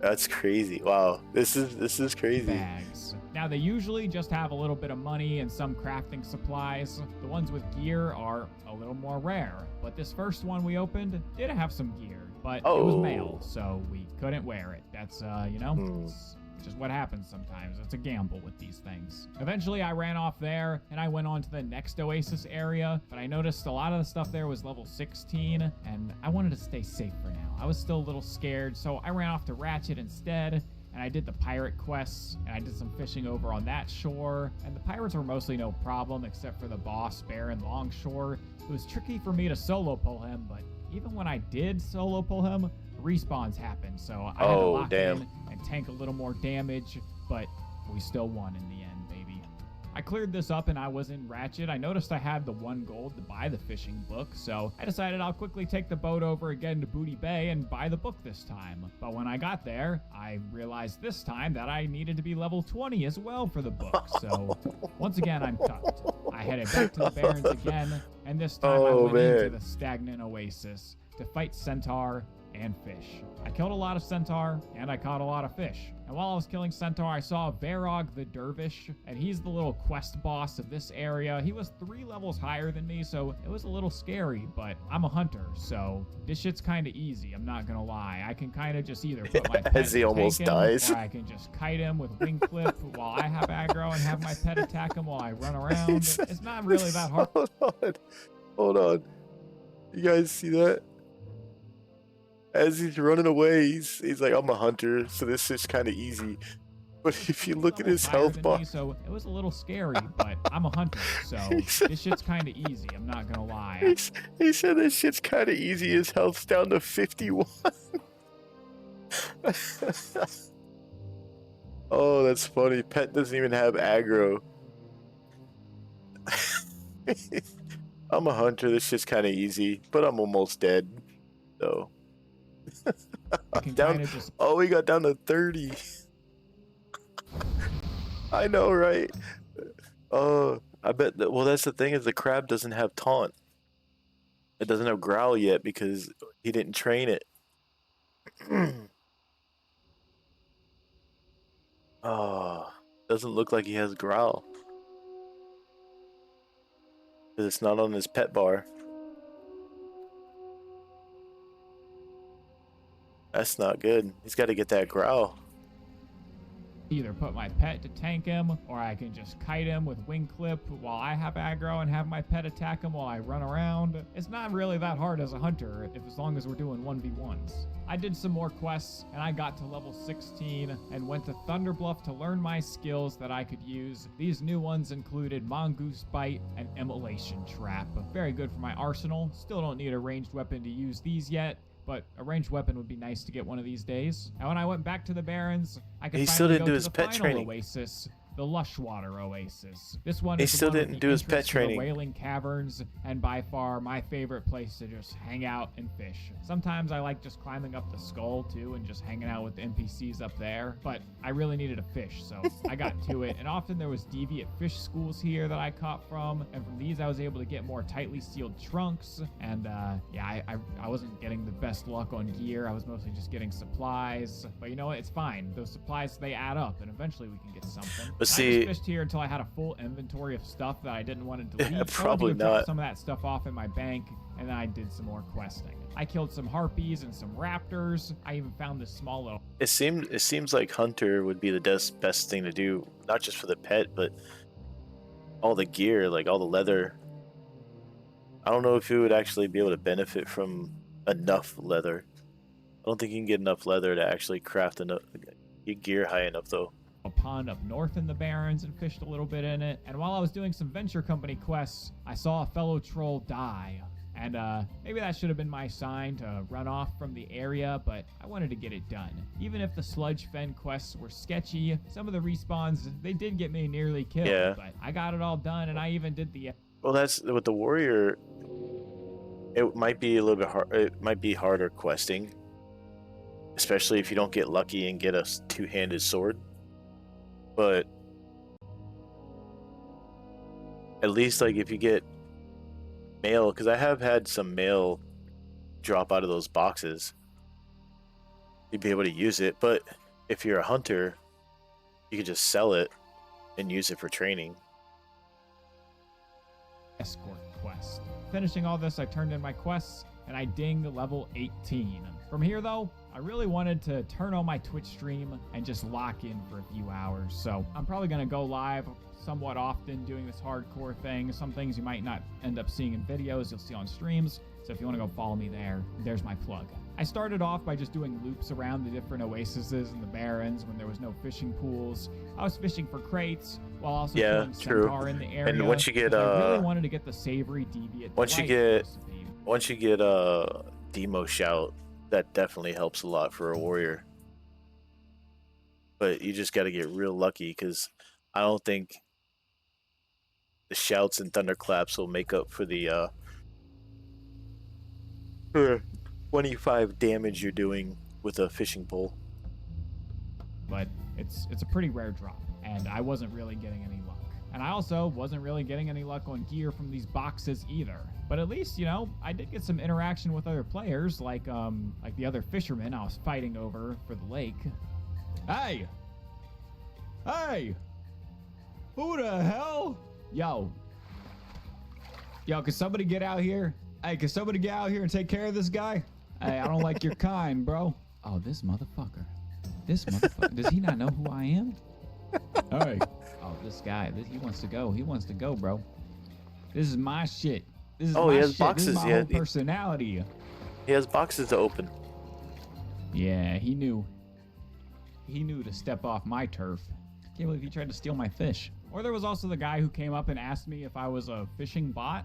Speaker 2: That's crazy. Wow. This is crazy.
Speaker 5: bags. Now they usually just have a little bit of money and some crafting supplies. The ones with gear are a little more rare, but this first one we opened did have some gear, but it was
Speaker 2: Oh.
Speaker 5: mailed, so we couldn't wear it. That's you know, it's just what happens sometimes. It's a gamble with these things. Eventually I ran off there and I went on to the next oasis area, but I noticed a lot of the stuff there was level 16 and I wanted to stay safe for now. I was still a little scared, so I ran off to Ratchet instead. And I did the pirate quests, and I did some fishing over on that shore. And the pirates were mostly no problem, except for the boss, Baron Longshore. It was tricky for me to solo pull him, but even when I did solo pull him, respawns happened. So I had to lock
Speaker 2: damn.
Speaker 5: in and tank a little more damage, but we still won in the end, baby. I cleared this up and I was in Ratchet. I noticed I had the 1 gold to buy the fishing book, so I decided I'll quickly take the boat over again to Booty Bay and buy the book this time. But when I got there, I realized this time that I needed to be level 20 as well for the book. So once again, I'm cucked. I headed back to the Barrens again, and this time I went into the stagnant oasis to fight Centaur and fish. I killed a lot of Centaur, and I caught a lot of fish. And while I was killing Centaur, I saw Varog the Dervish, and he's the little quest boss of this area. He was 3 levels higher than me, so it was a little scary, but I'm a hunter, so this shit's kind of easy, I'm not gonna lie. I can kind of just either put my pet
Speaker 2: As he
Speaker 5: to
Speaker 2: almost
Speaker 5: tank him,
Speaker 2: dies.
Speaker 5: or I can just kite him with wing clip while I have aggro and have my pet attack him while I run around. It's not really that hard.
Speaker 2: Hold on. You guys see that? As he's running away, he's like, I'm a hunter, so this is kind of easy. But if you look at his
Speaker 5: higher
Speaker 2: health
Speaker 5: than
Speaker 2: bar,
Speaker 5: me, so it was a little scary, but I'm a hunter, so this shit's kind of easy, I'm not gonna lie.
Speaker 2: he said this shit's kind of easy. His health's down to 51. Oh, that's funny. Pet doesn't even have aggro. I'm a hunter. This shit's kind of easy, but I'm almost dead. So.
Speaker 5: I can
Speaker 2: Down,
Speaker 5: kind of just
Speaker 2: oh, we got down to 30. I know, right? Oh, I bet that. Well, that's the thing, is the crab doesn't have taunt. It doesn't have growl yet because he didn't train it. Oh, doesn't look like he has growl. Because it's not on his pet bar. That's not good. He's got to get that growl.
Speaker 5: Either put my pet to tank him, or I can just kite him with wing clip while I have aggro and have my pet attack him while I run around. It's not really that hard as a hunter, as long as we're doing 1v1s. I did some more quests, and I got to level 16 and went to Thunderbluff to learn my skills that I could use. These new ones included Mongoose Bite and Immolation Trap. Very good for my arsenal. Still don't need a ranged weapon to use these yet, but a ranged weapon would be nice to get one of these days. And when I went back to the Barrens, I could finally go to the final oasis, the Lushwater Oasis. This one is the one with the entrance to the Wailing Caverns, and by far my favorite place to just hang out and fish. Sometimes I like just climbing up the skull too and just hanging out with the NPCs up there, but I really needed a fish, so I got to it. And often there was deviant fish schools here that I caught from, and from these I was able to get more tightly sealed trunks. And yeah, I wasn't getting the best luck on gear. I was mostly just getting supplies, but you know what? It's fine. Those supplies, they add up, and eventually we can get something.
Speaker 2: But see,
Speaker 5: I just fished here until I had a full inventory of stuff that I didn't want to delete.
Speaker 2: Yeah, probably
Speaker 5: I
Speaker 2: not.
Speaker 5: some of that stuff off in my bank, and then I did some more questing. I killed some harpies and some raptors. I even found this small little...
Speaker 2: It seems like hunter would be the best thing to do, not just for the pet, but all the gear, like all the leather. I don't know if you would actually be able to benefit from enough leather. I don't think you can get enough leather to actually craft enough get gear high enough, though.
Speaker 5: A pond up north in the Barrens and fished a little bit in it. And while I was doing some Venture Company quests, I saw a fellow troll die. And maybe that should have been my sign to run off from the area, but I wanted to get it done. Even if the Sludge Fen quests were sketchy, some of the respawns, they did get me nearly killed.
Speaker 2: Yeah.
Speaker 5: But I got it all done, and I even did the...
Speaker 2: Well, that's with the warrior. It might be a little bit hard. It might be harder questing, especially if you don't get lucky and get a two-handed sword. But at least, like, if you get mail, because I have had some mail drop out of those boxes, you'd be able to use it. But if you're a hunter, you could just sell it and use it for training.
Speaker 5: Escort quest. Finishing all this, I turned in my quests, and I dinged level 18. From here, though, I really wanted to turn on my Twitch stream and just lock in for a few hours. So I'm probably going to go live somewhat often doing this hardcore thing. Some things you might not end up seeing in videos, you'll see on streams. So if you want to go follow me there's my plug. I started off by just doing loops around the different oases in the Barrens when there was no fishing pools. I was fishing for crates while also killing centaur in the area.
Speaker 2: And once you get
Speaker 5: I really wanted to get the savory deviant
Speaker 2: once you get demo shout, that definitely helps a lot for a warrior. But you just got to get real lucky, because I don't think the shouts and thunderclaps will make up for the 25 damage you're doing with a fishing pole.
Speaker 5: But it's a pretty rare drop, and I wasn't really getting any luck. And I also wasn't really getting any luck on gear from these boxes either. But at least, you know, I did get some interaction with other players, like the other fishermen I was fighting over for the lake. Hey! Hey! Who the hell? Yo, can somebody get out here? Hey, can somebody get out here and take care of this guy? Hey, I don't like your kind, bro. Oh, this motherfucker. Does he not know who I am? Hey. Oh, this guy. He wants to go. He wants to go, bro. This is my shit. This is my
Speaker 2: he has
Speaker 5: shit.
Speaker 2: boxes.
Speaker 5: This is my whole personality.
Speaker 2: He has boxes to open.
Speaker 5: Yeah, he knew. He knew to step off my turf. Can't believe he tried to steal my fish. Or there was also the guy who came up and asked me if I was a fishing bot.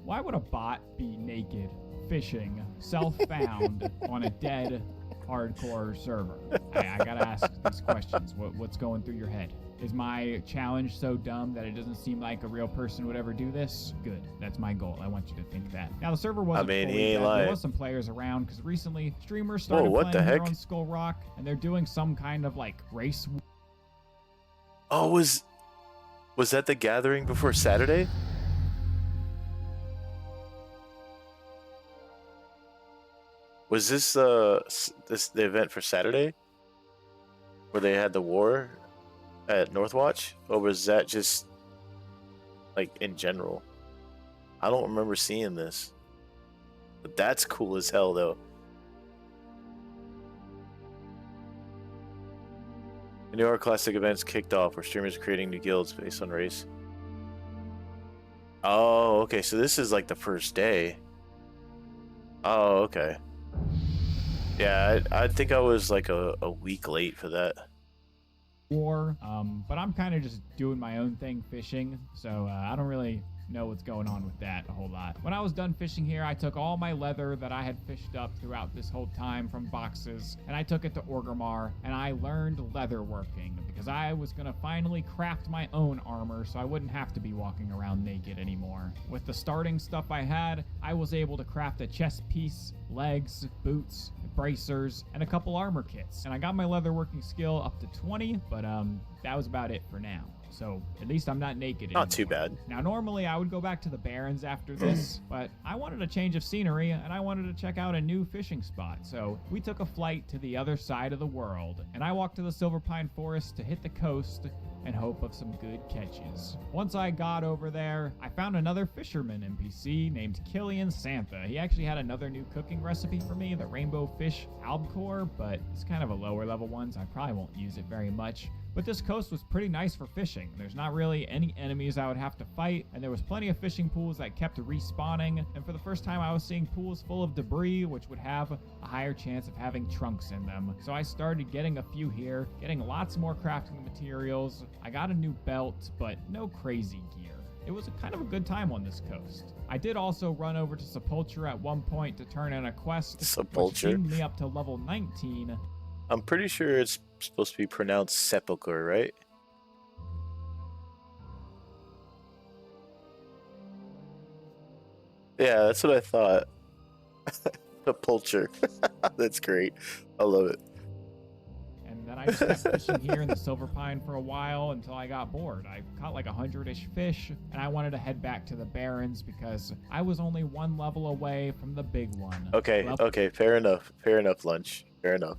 Speaker 5: Why would a bot be naked, fishing, self-found on a dead hardcore server? I gotta ask these questions. What's going through your head? Is my challenge so dumb that it doesn't seem like a real person would ever do this? Good. That's my goal. I want you to think that. Now, the server wasn't fully
Speaker 2: he ain't
Speaker 5: dead.
Speaker 2: lying.
Speaker 5: There was some players around, because recently streamers started
Speaker 2: what the
Speaker 5: playing here
Speaker 2: heck?
Speaker 5: on Skull Rock, and they're doing some kind of, like, race.
Speaker 2: Oh, was that the gathering before Saturday? Was this the event for Saturday, where they had the war at Northwatch, or was that just like in general? I don't remember seeing this, but that's cool as hell, though. New York Classic events kicked off where streamers are creating new guilds based on race. Oh, okay. So this is like the first day. Oh, okay. Yeah, I think I was like a week late for that.
Speaker 5: But I'm kind of just doing my own thing fishing, so I don't really know what's going on with that a whole lot. When I was done fishing here, I took all my leather that I had fished up throughout this whole time from boxes, and I took it to Orgrimmar, and I learned leather working because I was going to finally craft my own armor so I wouldn't have to be walking around naked anymore. With the starting stuff I had, I was able to craft a chest piece, legs, boots, bracers, and a couple armor kits. And I got my leather working skill up to 20, but that was about it for now. So at least I'm not naked anymore.
Speaker 2: Not too bad.
Speaker 5: Now, normally I would go back to the Barrens after this, but I wanted a change of scenery and I wanted to check out a new fishing spot. So we took a flight to the other side of the world, and I walked to the Silver Pine Forest to hit the coast and hope of some good catches. Once I got over there, I found another fisherman NPC named Killian Santha. He actually had another new cooking recipe for me, the rainbow fish albacore, but it's kind of a lower level one, so I probably won't use it very much. But this coast was pretty nice for fishing. There's not really any enemies I would have to fight, and there was plenty of fishing pools that kept respawning, and for the first time I was seeing pools full of debris, which would have a higher chance of having trunks in them. So I started getting a few here, getting lots more crafting materials. I got a new belt, but no crazy gear. It was kind of a good time on this coast. I did also run over to Sepultura at one point to turn in a quest, which teamed me up to level 19.
Speaker 2: I'm pretty sure it's supposed to be pronounced sepulchre, right? Yeah, that's what I thought. Sepulchre. That's great. I love it.
Speaker 5: And then I just kept fishing here in the Silver Pine for a while until I got bored. I caught like 100-ish fish, and I wanted to head back to the Barrens because I was only one level away from the big one.
Speaker 2: Okay, okay, fair enough. Fair enough, Lunch. Fair enough.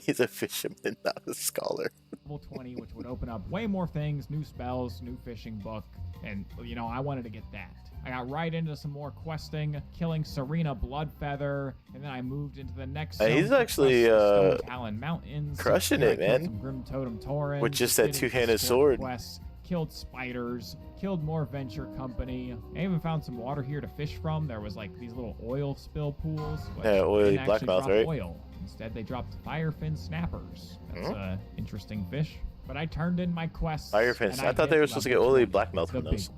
Speaker 2: He's a fisherman, not a scholar.
Speaker 5: Level 20, which would open up way more things, new spells, new fishing book, and, you know, I wanted to get that. I got right into some more questing, killing Serena Bloodfeather, and then I moved into the next zone.
Speaker 2: He's actually
Speaker 5: Stone Talon Mountains,
Speaker 2: crushing it, man.
Speaker 5: Some Grim Totem Torrens,
Speaker 2: with just that two-handed sword.
Speaker 5: Quests, killed spiders, killed more venture company. I even found some water here to fish from. There was like these little oil spill pools.
Speaker 2: Yeah, oily
Speaker 5: blackmouth,
Speaker 2: blackmouth, right?
Speaker 5: Oil. Instead, they dropped firefin snappers. That's an interesting fish. But I turned in my quests.
Speaker 2: Firefins. I thought they were supposed to get oily blackmouth from those.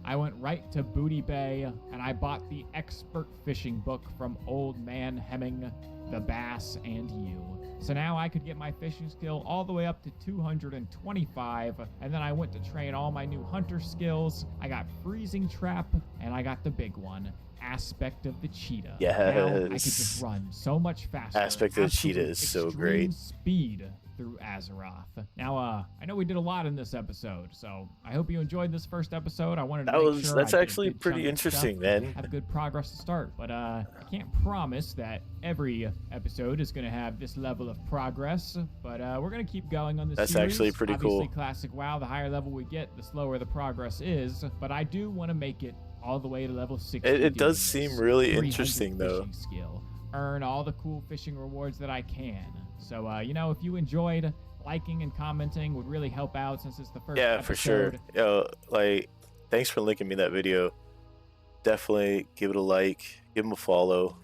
Speaker 5: I went right to Booty Bay, and I bought the expert fishing book from Old Man Hemming, the Bass, and you. So now I could get my fishing skill all the way up to 225, and then I went to train all my new hunter skills. I got Freezing Trap, and I got the big one, Aspect of the Cheetah.
Speaker 2: Yes.
Speaker 5: Now I could just run so much faster.
Speaker 2: Aspect of the Cheetah is so great.
Speaker 5: Speed through Azeroth. Now, I know we did a lot in this episode, so I hope you enjoyed this first episode. I wanted to make sure
Speaker 2: that's
Speaker 5: I did a
Speaker 2: actually
Speaker 5: good
Speaker 2: pretty
Speaker 5: chunk of
Speaker 2: interesting,
Speaker 5: stuff,
Speaker 2: man.
Speaker 5: have good progress to start, but I can't promise that every episode is going to have this level of progress, but we're going to keep going on this
Speaker 2: That's
Speaker 5: series.
Speaker 2: actually pretty
Speaker 5: Obviously,
Speaker 2: cool.
Speaker 5: Classic WoW, the higher level we get, the slower the progress is, but I do want to make it all the way to level 60.
Speaker 2: It does
Speaker 5: doing
Speaker 2: seem
Speaker 5: this.
Speaker 2: really
Speaker 5: 300
Speaker 2: interesting, though.
Speaker 5: fishing skill, earn all the cool fishing rewards that I can. So, you know, if you enjoyed, liking and commenting would really help out since it's the first episode.
Speaker 2: For sure. Yo, like, thanks for linking me that video. Definitely give it a like, give him a follow.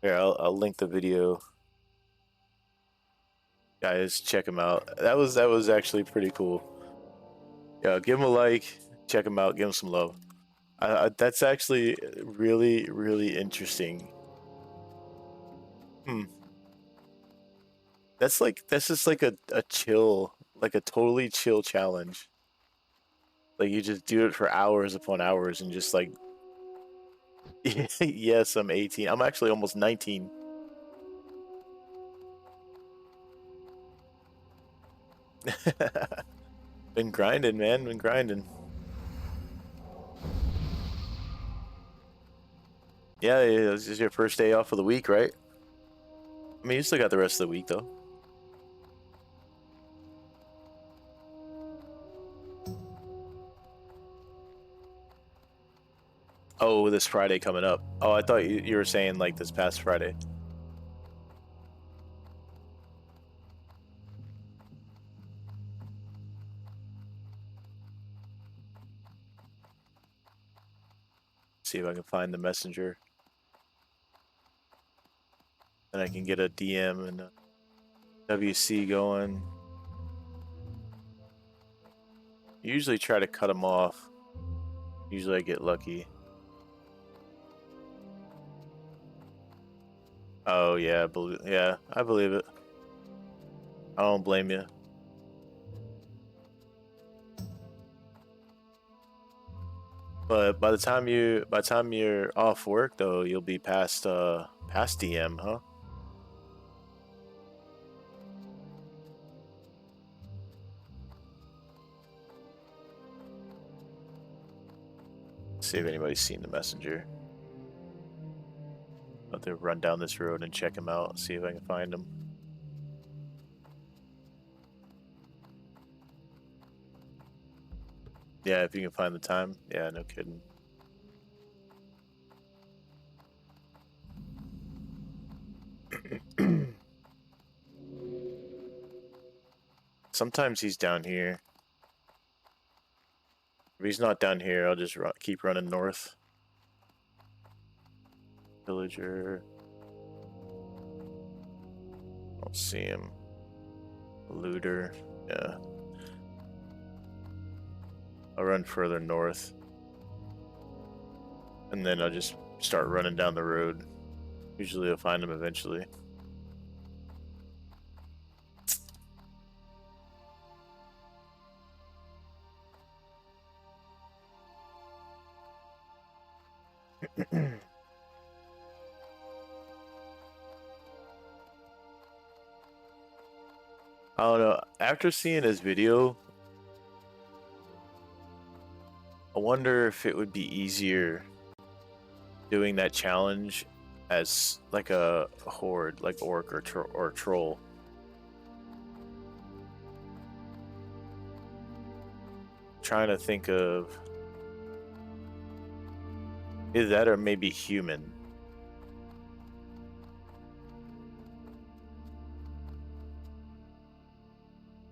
Speaker 2: Here, I'll link the video. Guys, check him out. That was actually pretty cool. Yeah, give him a like, check him out, give him some love. That's actually really, really interesting. That's just like a chill, like a totally chill challenge. Like you just do it for hours upon hours and just like, yes, I'm 18. I'm actually almost 19. Been grinding, man. Been grinding. Yeah, this is your first day off of the week, right? I mean, you still got the rest of the week, though. Oh, this Friday coming up. Oh, I thought you were saying like this past Friday. See if I can find the messenger. And I can get a DM and a WC going. Usually try to cut them off. Usually I get lucky. Oh yeah, I believe it. I don't blame you. But by the time you're off work though, you'll be past DM, huh? See if anybody's seen the messenger. I'll have to run down this road and check him out, see if I can find him. Yeah, if you can find the time. Yeah, no kidding. Sometimes he's down here. If he's not down here, I'll just keep running north. Villager. I don't see him. Looter. Yeah. I'll run further north. And then I'll just start running down the road. Usually I'll find him eventually. I don't know. After seeing his video, I wonder if it would be easier doing that challenge as like a horde, like orc or troll. Trying to think of either that or maybe human.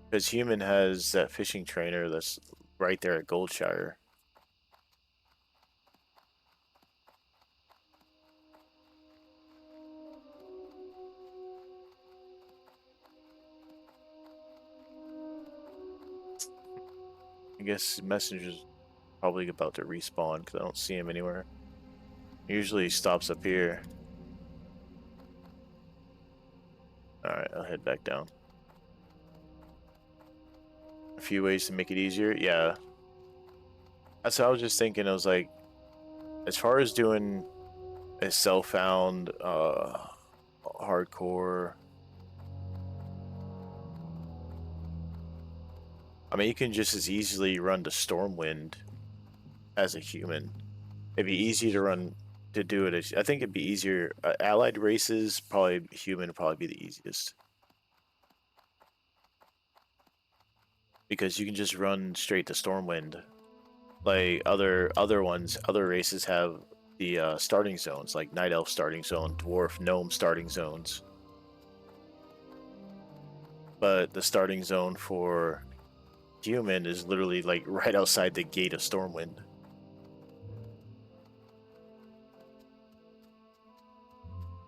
Speaker 2: Because human has that fishing trainer that's right there at Goldshire. I guess Messenger's probably about to respawn because I don't see him anywhere. Usually he stops up here. Alright, I'll head back down. A few ways to make it easier, yeah. That's what I was just thinking. I was like, as far as doing a self-found hardcore, I mean, you can just as easily run to Stormwind as a human. It'd be easy to run to do it. I think it'd be easier. Allied races, probably human would probably be the easiest. Because you can just run straight to Stormwind. Like other races have the starting zones, like Night Elf starting zone, Dwarf, Gnome starting zones. But the starting zone for human is literally like right outside the gate of Stormwind.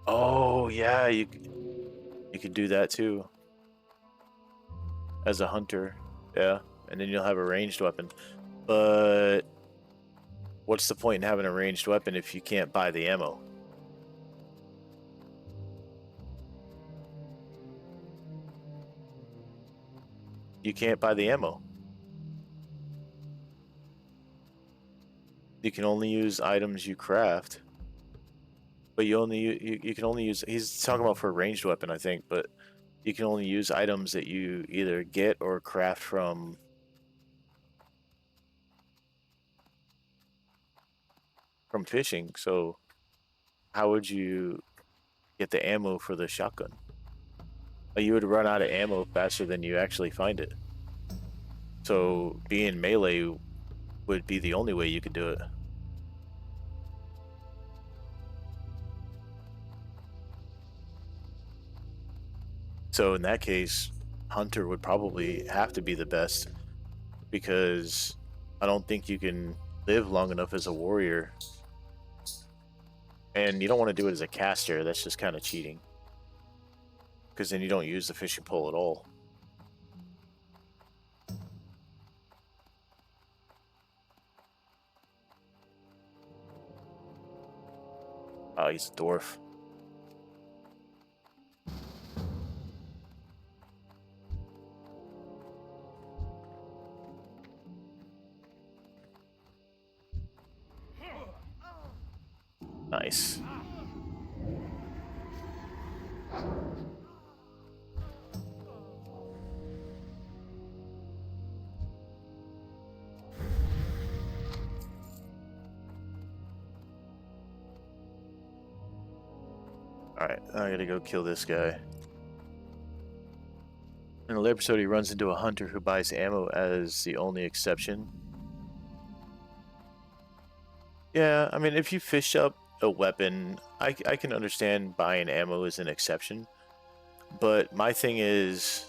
Speaker 2: Oh yeah, you could do that too. As a hunter, yeah, and then you'll have a ranged weapon. But what's the point in having a ranged weapon if you can't buy the ammo? You can't buy the ammo. You can only use items you craft. But you can only use, he's talking about for a ranged weapon, I think, but you can only use items that you either get or craft from fishing. So how would you get the ammo for the shotgun? You would run out of ammo faster than you actually find it. So being melee would be the only way you could do it. So in that case, Hunter would probably have to be the best, because I don't think you can live long enough as a warrior And you don't want to do it as a caster. That's just kind of cheating. Because then you don't use the fishing pole at all. Oh, he's a dwarf. Nice. Alright, I gotta go kill this guy. In the episode, he runs into a hunter who buys ammo as the only exception. Yeah, I mean, if you fish up a weapon, I can understand buying ammo as an exception. But my thing is,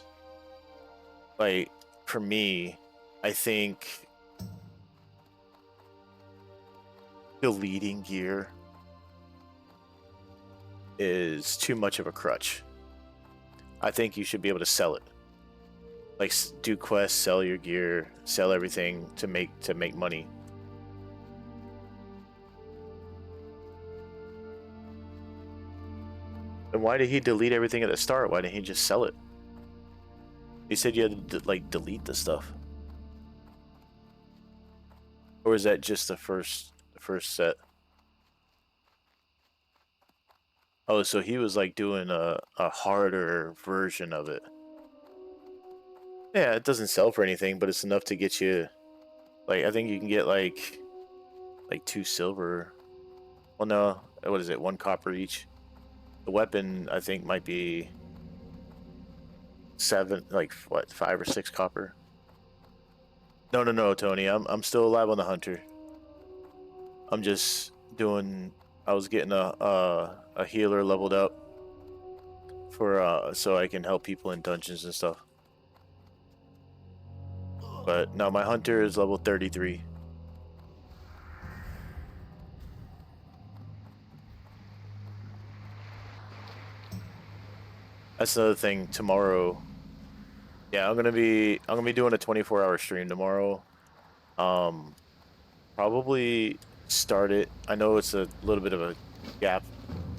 Speaker 2: like, for me, I think deleting gear is too much of a crutch. I think you should be able to sell it. Like, do quests, sell your gear, sell everything to make money. And why did he delete everything at the start? Why didn't he just sell it? He said you had to like delete the stuff. Or is that just the first set? Oh, so he was like doing a harder version of it. Yeah, it doesn't sell for anything, but it's enough to get you, like, I think you can get like 2 silver. Well, no, what is it? 1 copper each. The weapon, I think, might be 7, like what, 5 or 6 copper. No, Tony. I'm still alive on the hunter. I'm just doing. I was getting a healer leveled up for so I can help people in dungeons and stuff. But no, my hunter is level 33. That's another thing. Tomorrow, yeah, I'm gonna be doing a 24-hour stream tomorrow. Probably start it. I know it's a little bit of a gap,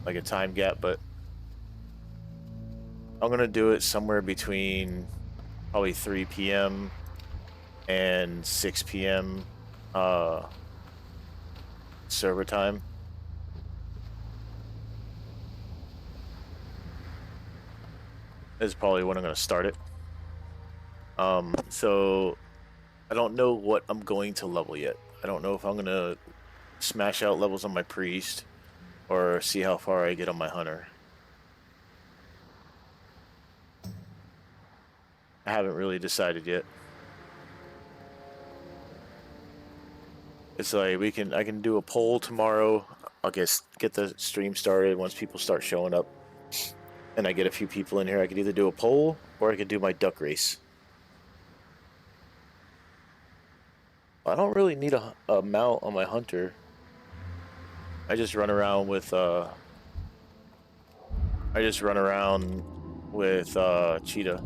Speaker 2: like a time gap, but I'm gonna do it somewhere between probably 3 p.m. and 6 p.m. Server time. Is probably when I'm gonna start it. So I don't know what I'm going to level yet. I don't know if I'm gonna smash out levels on my priest or see how far I get on my hunter. I haven't really decided yet. It's like I can do a poll tomorrow. I'll get the stream started once people start showing up. And I get a few people in here. I could either do a poll or I could do my duck race. I don't really need a mount on my hunter. I just run around with cheetah.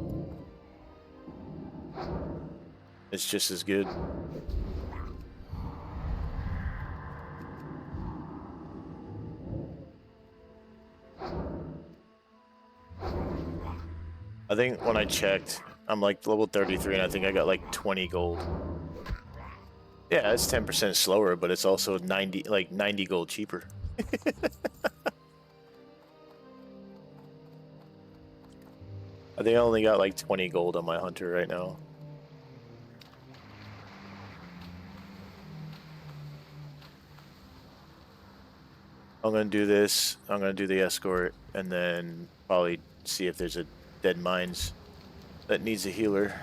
Speaker 2: It's just as good. I think when I checked, I'm like level 33 and I think I got like 20 gold. Yeah, it's 10% slower, but it's also 90 gold cheaper. I think I only got like 20 gold on my hunter right now. I'm gonna do this. I'm gonna do the escort, and then probably see if there's a dead mines that needs a healer.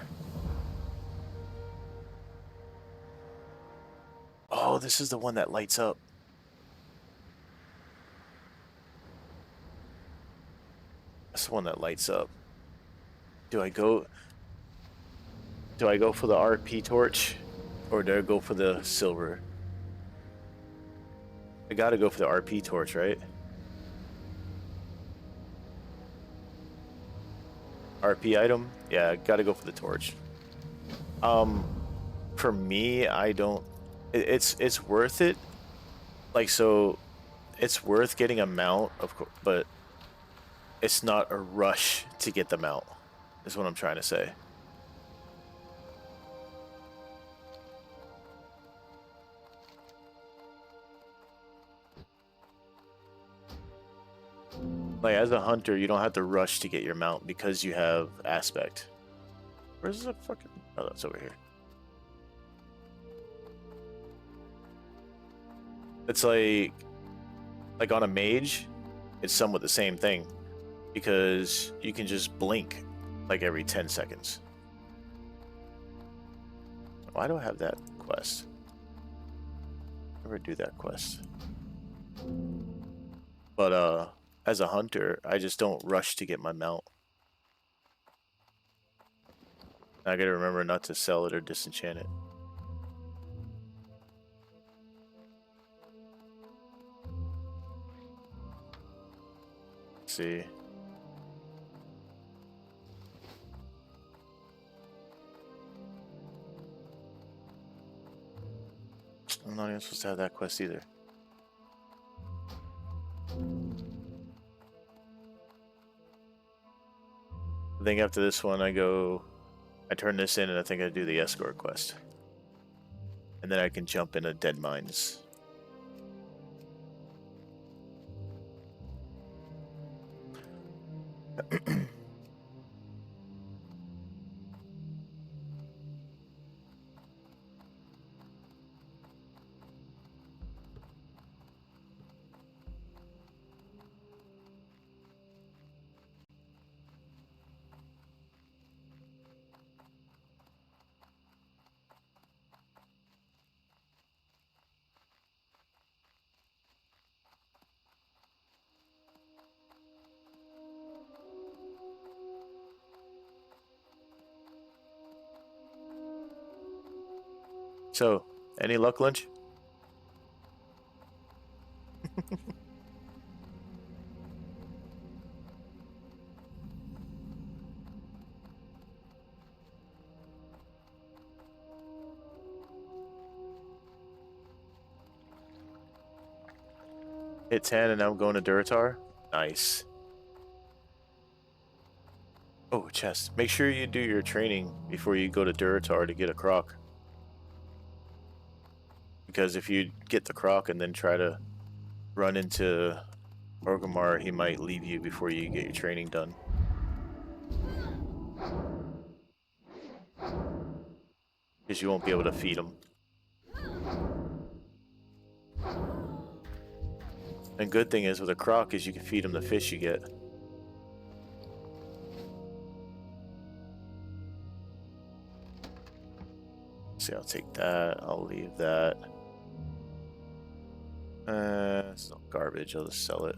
Speaker 2: Oh, this is the one that lights up. That's the one that lights up. Do I go for the RP torch or do I go for the silver? I gotta go for the RP torch, right? RP item? Yeah, I gotta go for the torch. For me, I don't. It's worth it. Like, so, it's worth getting a mount, of course, but it's not a rush to get the mount. Is what I'm trying to say. Like, as a hunter, you don't have to rush to get your mount because you have aspect. Where's the fucking... Oh, that's over here. It's like on a mage, it's somewhat the same thing because you can just blink like every 10 seconds. Why do I have that quest? Never do that quest. But as a hunter, I just don't rush to get my mount. I gotta remember not to sell it or disenchant it. Let's see. I'm not even supposed to have that quest either. I think after this one, I turn this in and I think I do the escort quest. And then I can jump into Dead Mines. So, any luck, Lynch? Hit 10 and now I'm going to Duratar. Nice. Oh, chest. Make sure you do your training before you go to Duratar to get a croc. Because if you get the croc and then try to run into Orgrimmar, he might leave you before you get your training done. Because you won't be able to feed him. And good thing is with a croc is you can feed him the fish you get. See, I'll take that. I'll leave that. It's not garbage. I'll just sell it.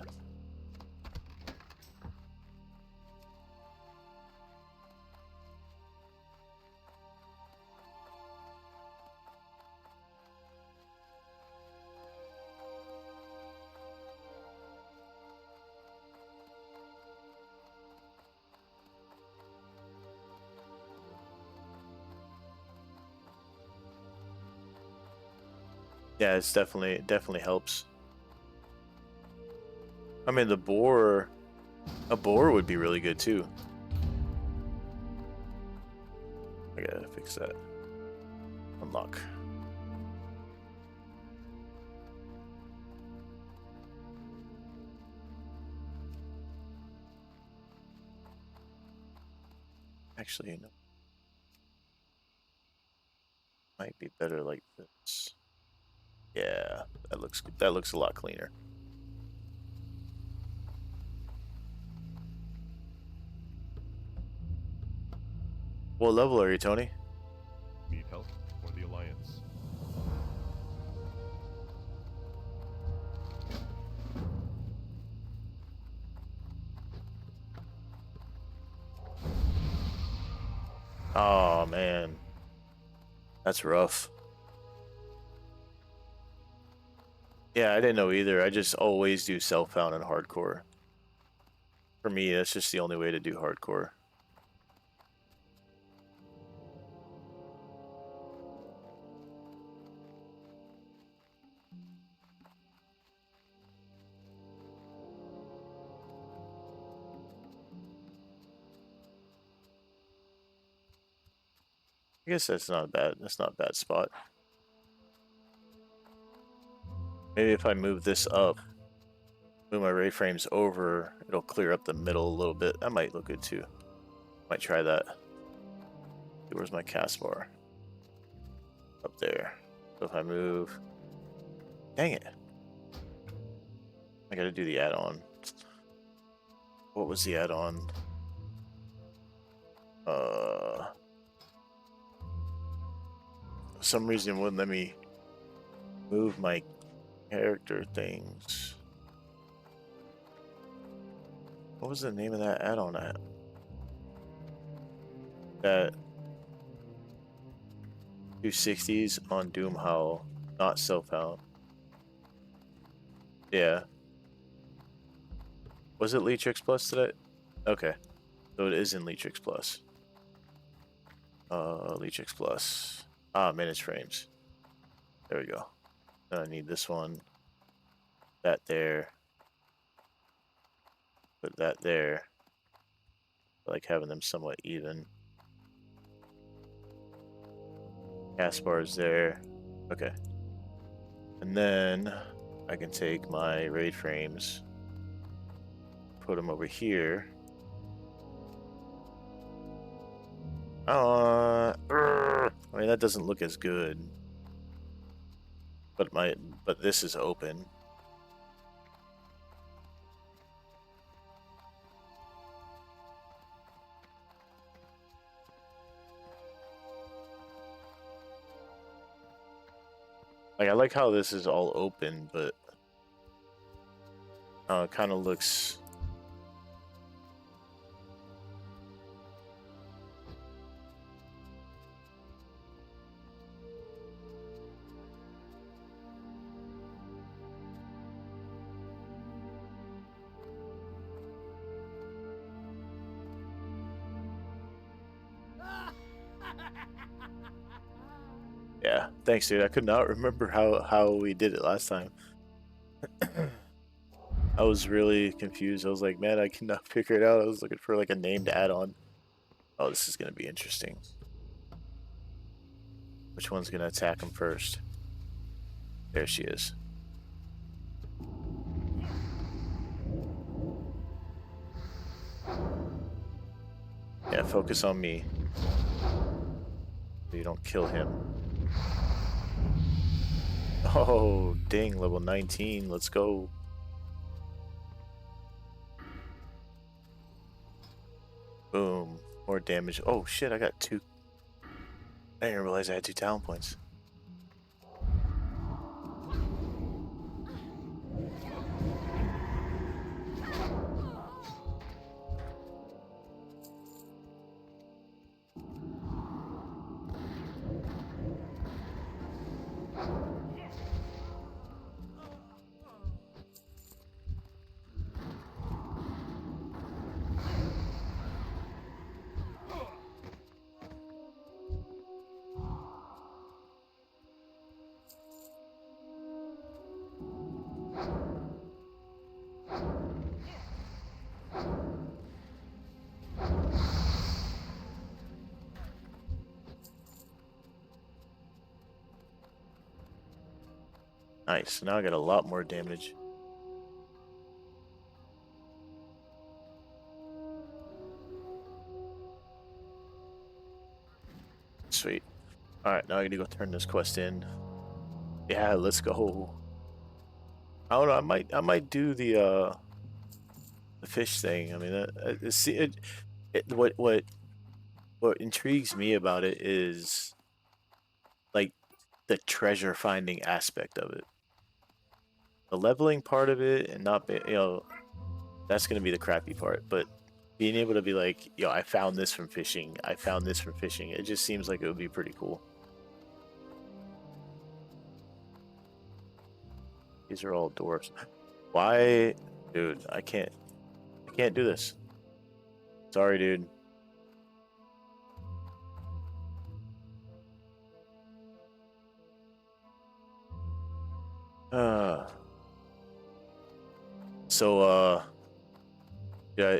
Speaker 2: Yeah, it's definitely helps. I mean, a boar would be really good too. I gotta fix that. Unlock. Actually, no. Might be better like this. Yeah, that looks good. That looks a lot cleaner. What level are you, Tony?
Speaker 3: Need help for the Alliance.
Speaker 2: Oh man, that's rough. Yeah, I didn't know either. I just always do self-found and hardcore. For me, that's just the only way to do hardcore. I guess that's not bad. That's not a bad spot. Maybe if I move this up, move my ray frames over, it'll clear up the middle a little bit. That might look good too. Might try that. Where's my cast bar? Up there. So if I move... Dang it. I gotta do the add-on. What was the add-on? For some reason it wouldn't let me move my character things. What was the name of that add-on at? That 260s on Doom Howl, not self-howl. Yeah. Was it Leechix Plus today? Okay. So it is in Leechix Plus. Leechix Plus. Ah, manage frames. There we go. Then I need this one. That there. Put that there. I like having them somewhat even. Cast bars there. Okay. And then I can take my raid frames, put them over here. I mean, that doesn't look as good. But this is open. Like, I like how this is all open, but it kind of looks... Yeah, thanks, dude. I could not remember how we did it last time. I was really confused. I was like, man, I cannot figure it out. I was looking for like a named add-on. Oh, this is gonna be interesting. Which one's gonna attack him first? There she is. Yeah, focus on me. So you don't kill him. Oh, dang, level 19. Let's go. Boom. More damage. Oh, shit, I got 2. I didn't realize I had 2 talent points. Nice. Now I got a lot more damage. Sweet. Alright, now I gotta go turn this quest in. Yeah, let's go. I don't know, I might do the fish thing. I mean, what intrigues me about it is like the treasure finding aspect of it. The leveling part of it and not be, that's gonna be the crappy part, but being able to be like, yo, I found this from fishing, I found this from fishing, it just seems like it would be pretty cool. These are all dwarfs. Why, dude? I can't do this. Sorry, dude. So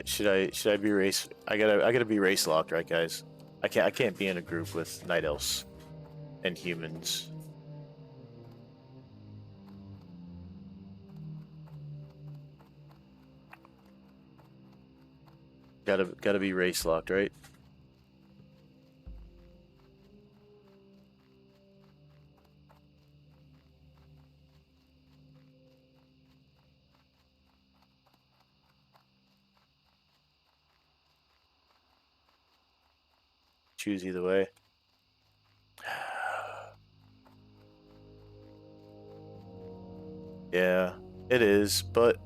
Speaker 2: should I be race? I gotta be race locked, right, guys? I can't be in a group with night elves and humans. Gotta be race locked, right? Choose either way. Yeah, it is, but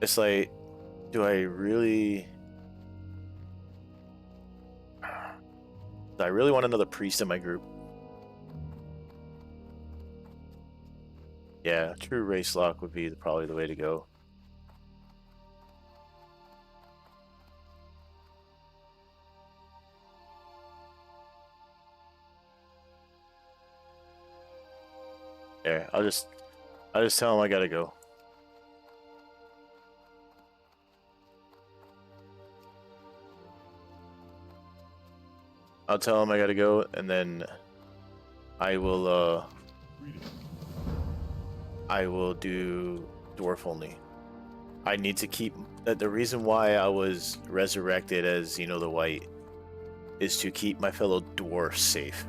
Speaker 2: it's like, do I really want another priest in my group? Yeah, true race lock would be probably the way to go. There, I'll just tell him I gotta go. I'll tell him I gotta go, and then I will do dwarf only. I need to keep the reason why I was resurrected as, you know, the white is to keep my fellow dwarfs safe.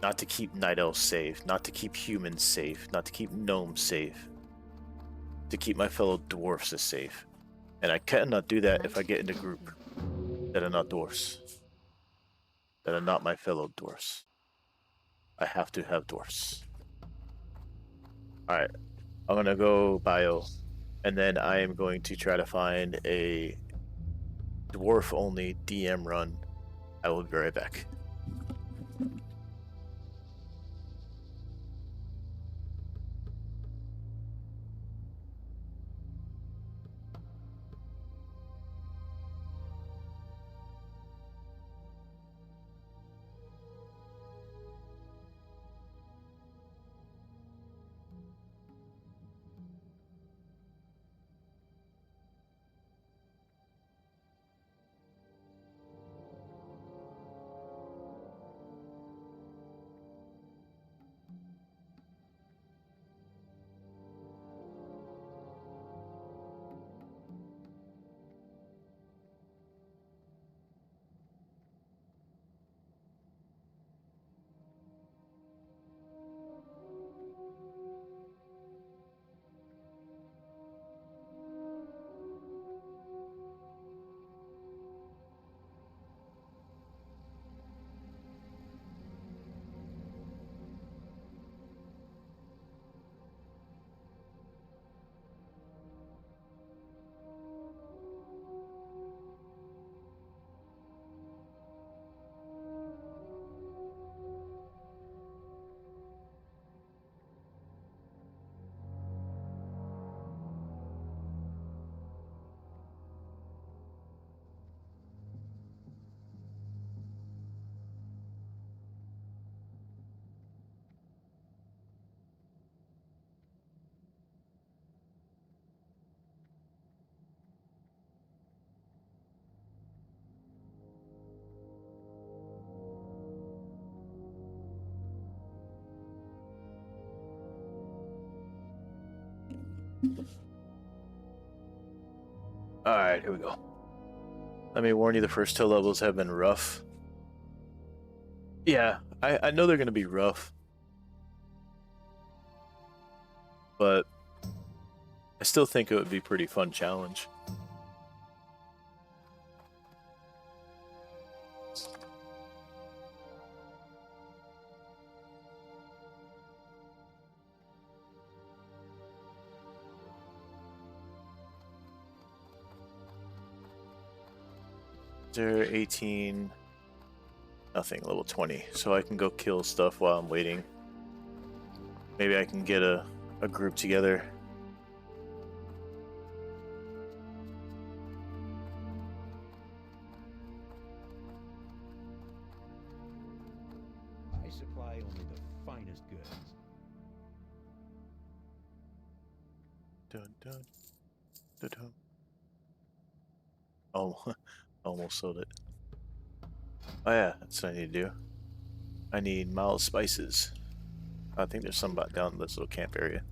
Speaker 2: Not to keep night elves safe, not to keep humans safe, not to keep gnomes safe. To keep my fellow dwarfs as safe. And I cannot do that if I get in a group that are not dwarfs. That are not my fellow dwarfs. I have to have dwarfs. Alright, I'm gonna go bio, and then I am going to try to find a dwarf only DM run. I will be right back. Alright, here we go. Let me warn you, the first 2 levels have been rough. Yeah, I know they're gonna be rough. But I still think it would be a pretty fun challenge. They're 18, nothing, level 20. So I can go kill stuff while I'm waiting. Maybe I can get a a group together.
Speaker 7: I supply only the finest goods.
Speaker 2: Dun, dun, dun, dun. Oh, almost sold it. Oh yeah, that's what I need to do. I need mild spices. I think there's some about down this little camp area.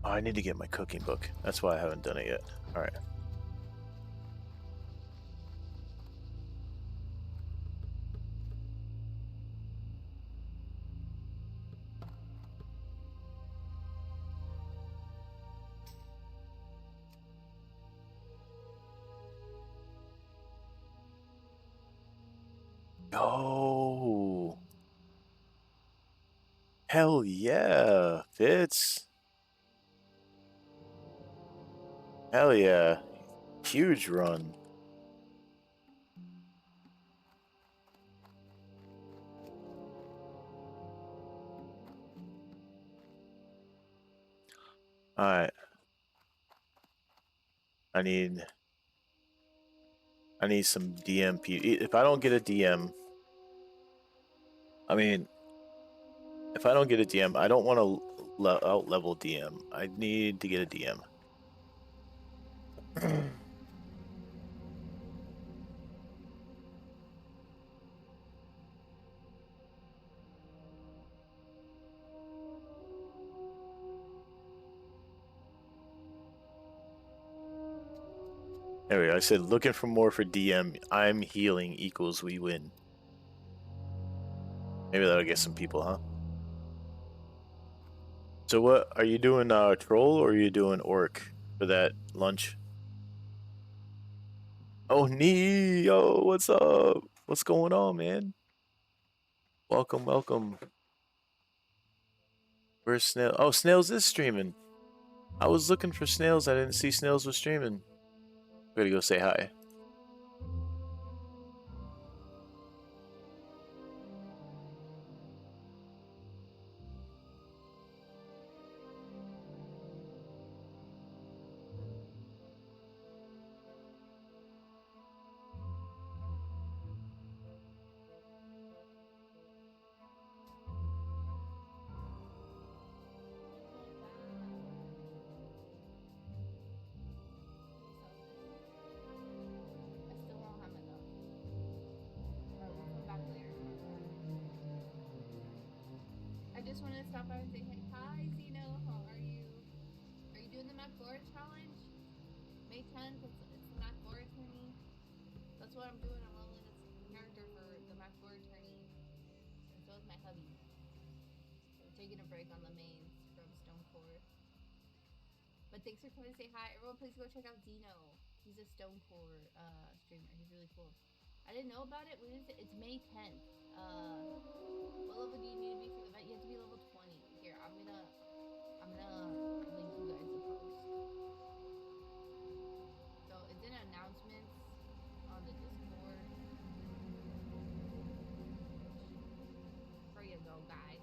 Speaker 2: Oh, I need to get my cooking book. That's why I haven't done it yet. All right. Oh, hell yeah, Fitz. Hell yeah, huge run. All right. I need some DMP. If I don't get a DM, I mean, if I don't get a DM, I don't want to out level DM. I need to get a DM. There we go. I said looking for more for DM. I'm healing equals we win. Maybe that'll get some people, huh? So what are you doing? Troll or are you doing orc for that lunch? Oh, Neo, what's up? What's going on, man? Welcome, welcome. Where's Snail? Oh, Snails is streaming. I was looking for Snails. I didn't see Snails was streaming. Gotta go say hi.
Speaker 8: I still don't have enough. Alright, we'll come back later. I just wanted to stop by and say, hey, hi, Zeno, how are you? Are you doing the MacBoard challenge? May 10th, it's the MacBoard tourney. That's what I'm doing. I'm leveling this character for the MacBoard tourney. And so is my hubby. So we're taking a break on the mains from Stonecore. But thanks for coming to say hi. Everyone, please go check out Zeno. He's a Stonecore streamer. He's really cool. I didn't know about it. When is it? It's May 10th. What level do you need to be for the event? You have to be level 20. Here, I'm gonna link you guys the post. So it's in announcements on the Discord. There you go, guys.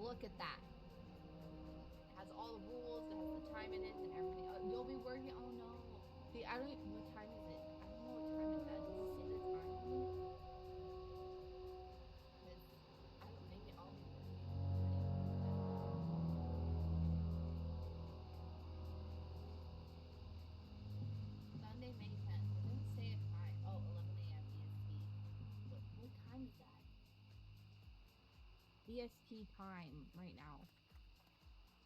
Speaker 8: Look at that. It has all the rules. It has the time in it and everything. You'll be working. Oh no. I don't. What time is it? I don't know what time it's at. Does it say the time? I don't. Maybe I'll be working. Sunday, May 10th. It doesn't say a time. Oh, 11 a.m. EST. What time is that? EST time right now.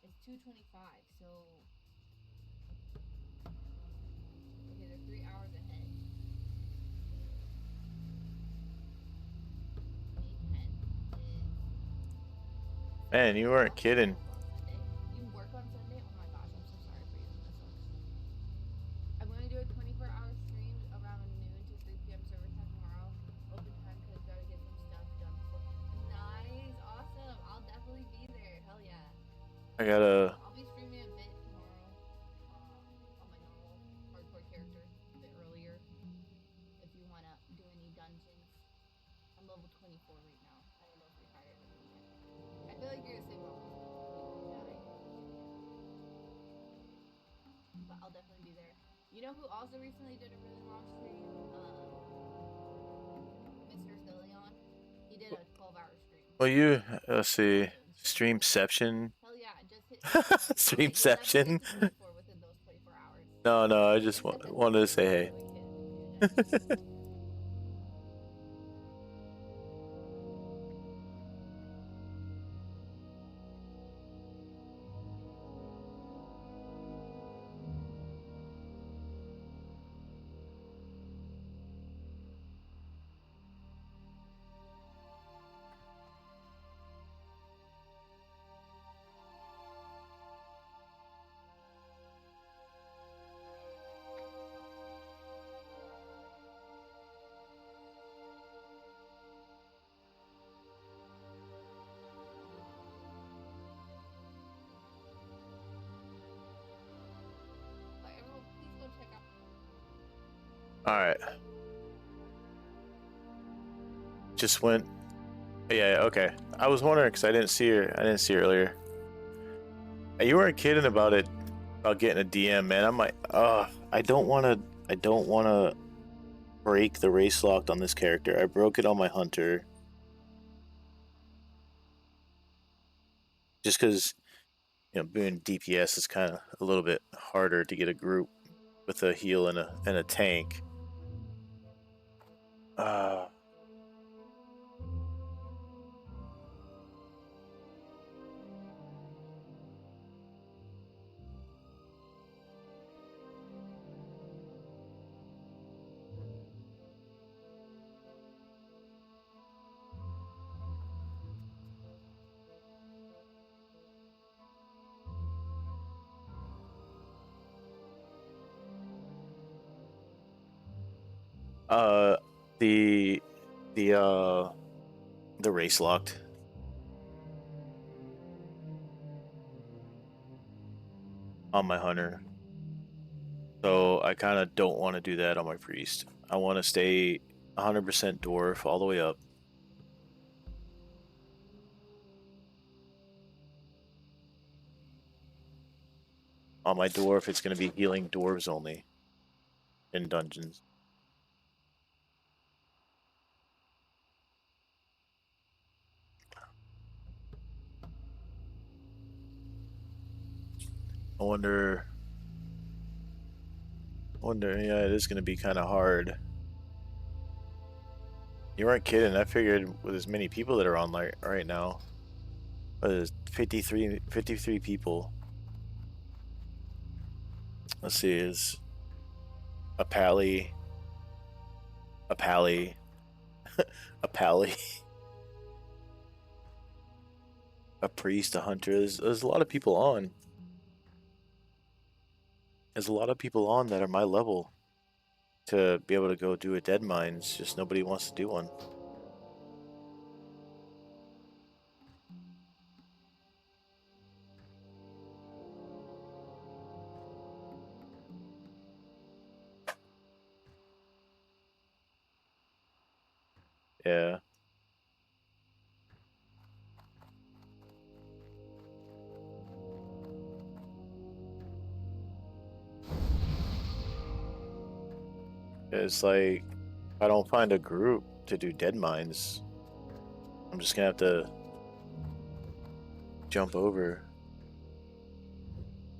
Speaker 8: It's 2:25. So. Okay, they're 3 hours ahead. May 10th is.
Speaker 2: Man, you weren't kidding.
Speaker 8: You work on Sunday? Oh my gosh, I'm so sorry for you. That sucks. I'm going to do a 24-hour stream around noon to 3 p.m. server time tomorrow. Open time because gotta get some stuff done before. Nice, awesome. I'll definitely be there. Hell yeah.
Speaker 2: I gotta.
Speaker 8: I'll be streaming a bit tomorrow on my normal hardcore character a bit earlier. If you want to do any dungeons. I'm level 24 right now. I don't know if you're higher than me yet. I feel like you're the same level as me. definitely be there. You know who also recently did a really long stream? Mr. Philion. He did a 12-hour stream.
Speaker 2: Well, you let's see,
Speaker 8: It was pretty cool.
Speaker 2: Streamception.
Speaker 8: Hell yeah, just hit 24. Yeah, you don't have to
Speaker 2: Streamception.
Speaker 8: get to 24 within those 24 hours.
Speaker 2: No, no, I just wanted to say hey.
Speaker 8: But everyone, please go check out.
Speaker 2: All right. Just went. Yeah, okay. I was wondering because I didn't see her. I didn't see her earlier. You weren't kidding about it, about getting a DM, man. I'm like, I don't want to. I don't want to break the race locked on this character. I broke it on my hunter. Just because, being DPS is kind of a little bit harder to get a group with a heal and a tank. Uh, the the uh the race locked. On my hunter. So I kind of don't want to do that on my priest. I want to stay 100% dwarf all the way up. On my dwarf, it's going to be healing dwarves only in dungeons. I wonder, yeah, it is going to be kind of hard. You weren't kidding. I figured with as many people that are on right now, there's 53 people. Let's see, is a pally, a pally, a pally, a priest, a hunter. There's a lot of people on. There's a lot of people on that are my level to be able to go do a dead mines. Just nobody wants to do one. Yeah. It's like, if I don't find a group to do dead mines, I'm just gonna have to jump over.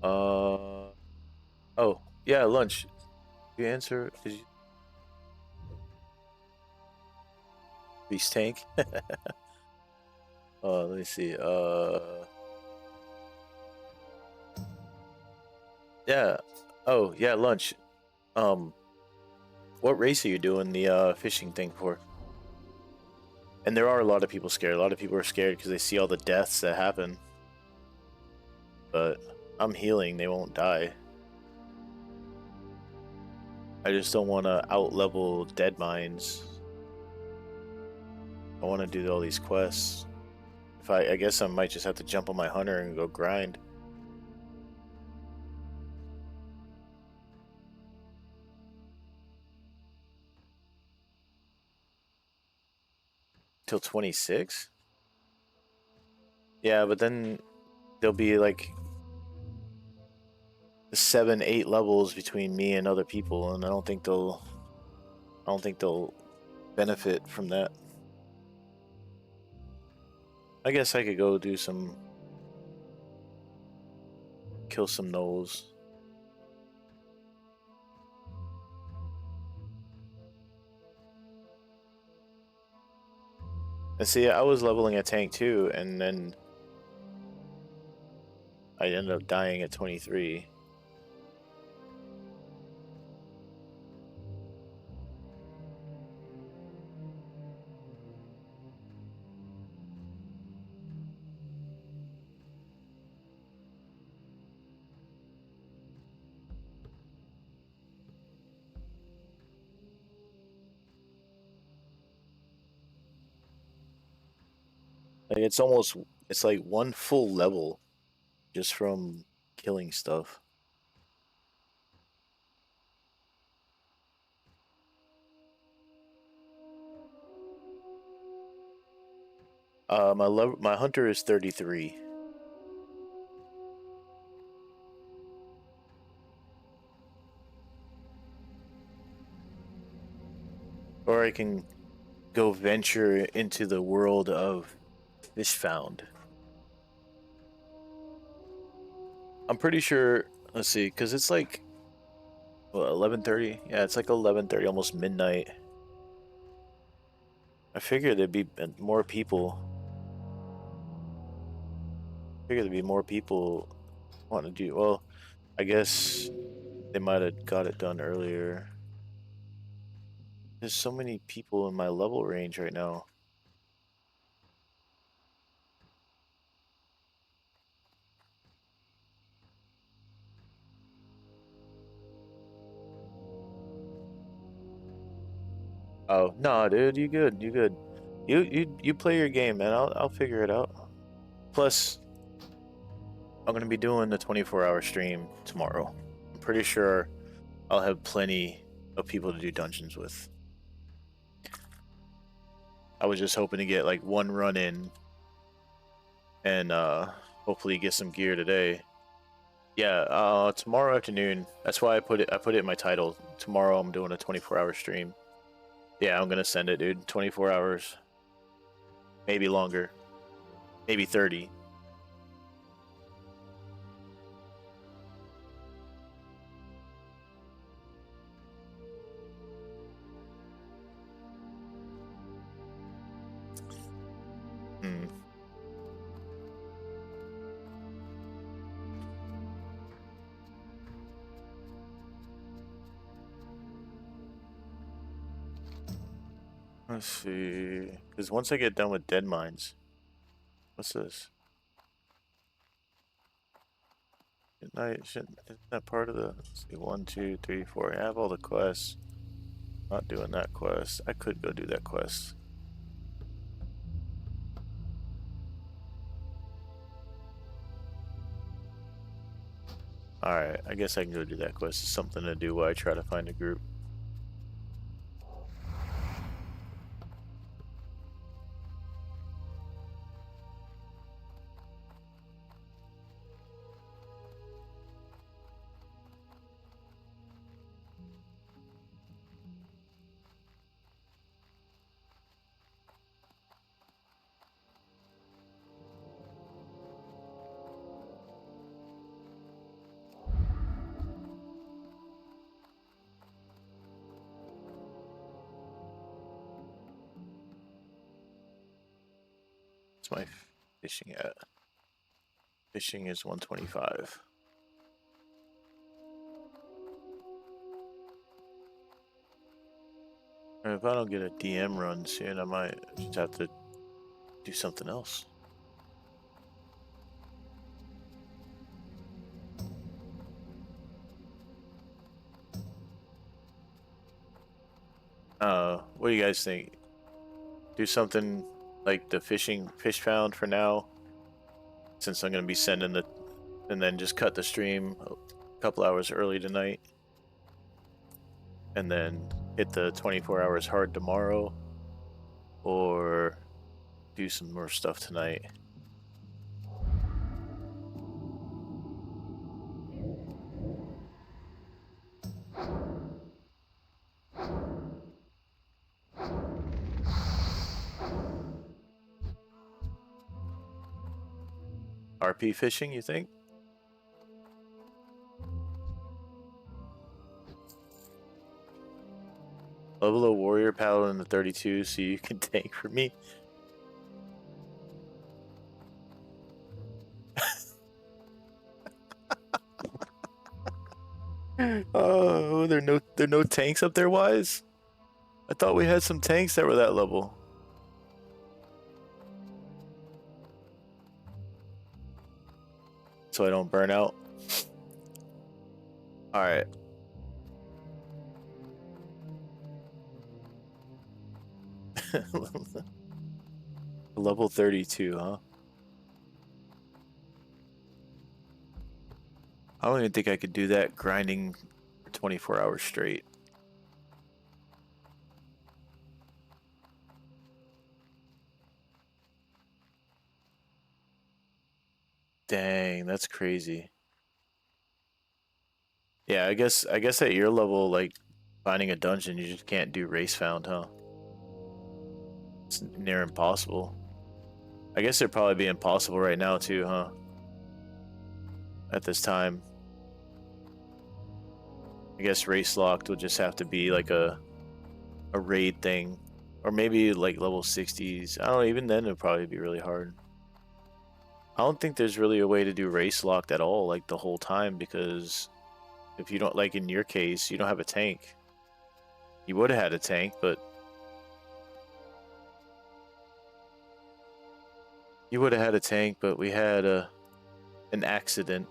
Speaker 2: Oh, yeah, lunch. Did you answer? Did you? Beast tank? Let me see. Yeah. Oh, yeah, lunch. What race are you doing the fishing thing for? And there are a lot of people scared. A lot of people are scared because they see all the deaths that happen. But I'm healing, they won't die. I just don't want to out-level dead mines. I want to do all these quests. I guess I might just have to jump on my hunter and go grind. Till 26? Yeah, but then there'll be like 7, 8 levels between me and other people, and I don't think they'll benefit from that. I guess I could go do kill some gnolls. And see, I was leveling a tank too, and then I ended up dying at 23. Like it's like one full level just from killing stuff. My hunter is 33. Or I can go venture into the world of fish found. I'm pretty sure, let's see, because it's like, what, 11:30? Yeah, it's like 11:30, almost midnight. I figured there'd be more people. Wanting to do, well, I guess they might have got it done earlier. There's so many people in my level range right now. Oh, no, dude, you good. You play your game, man. I'll figure it out. Plus, I'm gonna be doing the 24-hour stream tomorrow. I'm pretty sure I'll have plenty of people to do dungeons with. I was just hoping to get like one run in and hopefully get some gear today. Yeah, tomorrow afternoon. That's why I put it in my title. Tomorrow I'm doing a 24-hour stream. Yeah, I'm gonna send it, dude. 24 hours. Maybe longer. Maybe 30. Hmm. Let's see. Because once I get done with dead mines, what's this? Isn't that part of the? Let's see, 1, 2, 3, 4. I have all the quests. Not doing that quest. I could go do that quest. Alright, I guess I can go do that quest. It's something to do while I try to find a group. What's my fishing at? Fishing is 125. If I don't get a DM run soon, I might just have to do something else. What do you guys think? Do something like the fish found for now, since I'm gonna be sending the, and then just cut the stream a couple hours early tonight, and then hit the 24 hours hard tomorrow, or do some more stuff tonight. RP fishing, you think? Level a warrior paladin in the 32 so you can tank for me. Oh, there are no tanks up there, Wise? I thought we had some tanks that were that level. So I don't burn out. Alright. Level 32, huh? I don't even think I could do that grinding for 24 hours straight. Dang, that's crazy. Yeah, I guess at your level, like finding a dungeon, you just can't do race found, huh? It's near impossible. I guess it'd probably be impossible right now too, huh? At this time. I guess race locked will just have to be like a raid thing. Or maybe like level 60s. I don't know, even then it'd probably be really hard. I don't think there's really a way to do race locked at all, like the whole time, because if you don't, like in your case, you don't have a tank. You would have had a tank, but we had an accident.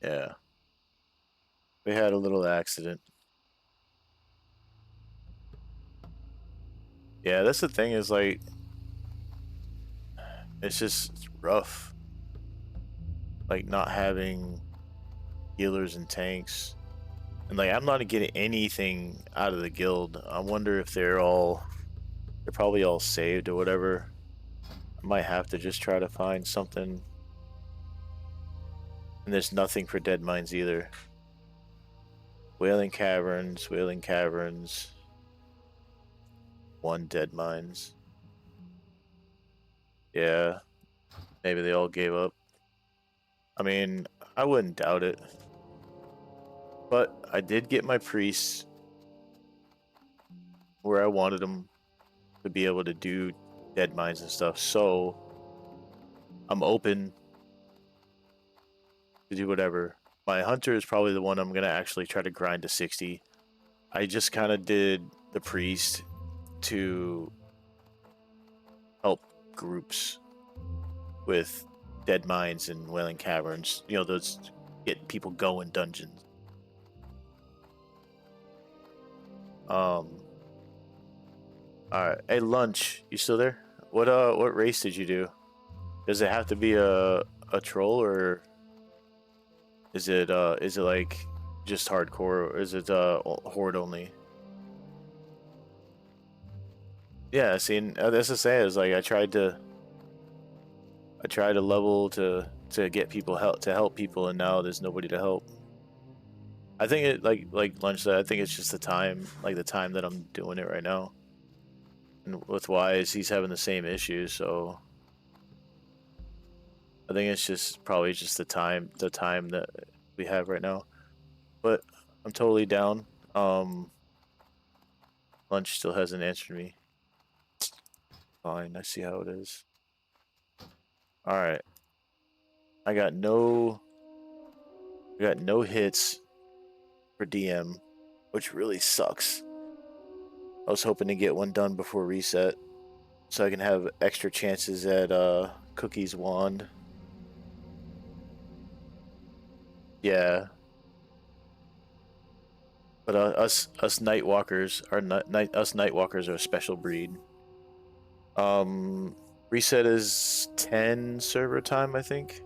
Speaker 2: Yeah. We had a little accident. Yeah, that's the thing is like, it's rough. Like not having healers and tanks. And like, I'm not getting anything out of the guild. I wonder if they're probably all saved or whatever. I might have to just try to find something. And there's nothing for dead mines either. Wailing Caverns. 1 dead mines. Yeah. Maybe they all gave up. I mean, I wouldn't doubt it. But I did get my priests where I wanted them to be able to do dead mines and stuff. So I'm open to do whatever. My hunter is probably the one I'm going to actually try to grind to 60. I just kind of did the priest to help groups with dead mines and wailing caverns. You know, those get people going dungeons. Alright. Hey, Lunch, you still there? What race did you do? Does it have to be a troll, or is it like just hardcore, or is it horde only? Yeah, see, that's the same. Is like I tried to level to get people help people, and now there's nobody to help. I think it like Lunch said, I think it's just the time that I'm doing it right now. And with Wise, he's having the same issue, so I think it's just probably just the time that we have right now. But I'm totally down. Lunch still hasn't answered me. Fine, I see how it is. Alright. I got no hits for DM, which really sucks. I was hoping to get one done before reset, so I can have extra chances at Cookie's wand. Yeah. But us Nightwalkers are a special breed. Reset is 10 server time, I think.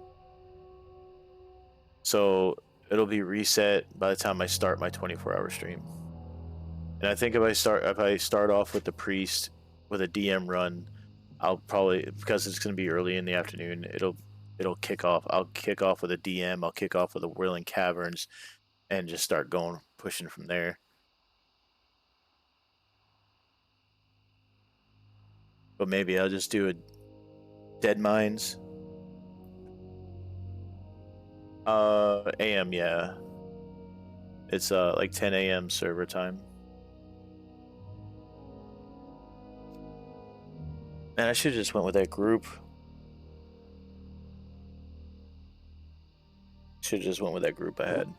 Speaker 2: So it'll be reset by the time I start my 24-hour stream. And I think if I start off with the priest with a DM run, I'll probably, because it's going to be early in the afternoon, it'll kick off. I'll kick off with a DM. I'll kick off with the Whirling Caverns, and just start going pushing from there. But maybe I'll just do a Dead Mines. AM, yeah. It's like 10 a.m. server time. Man, I should have just went with that group. Should have just went with that group I had.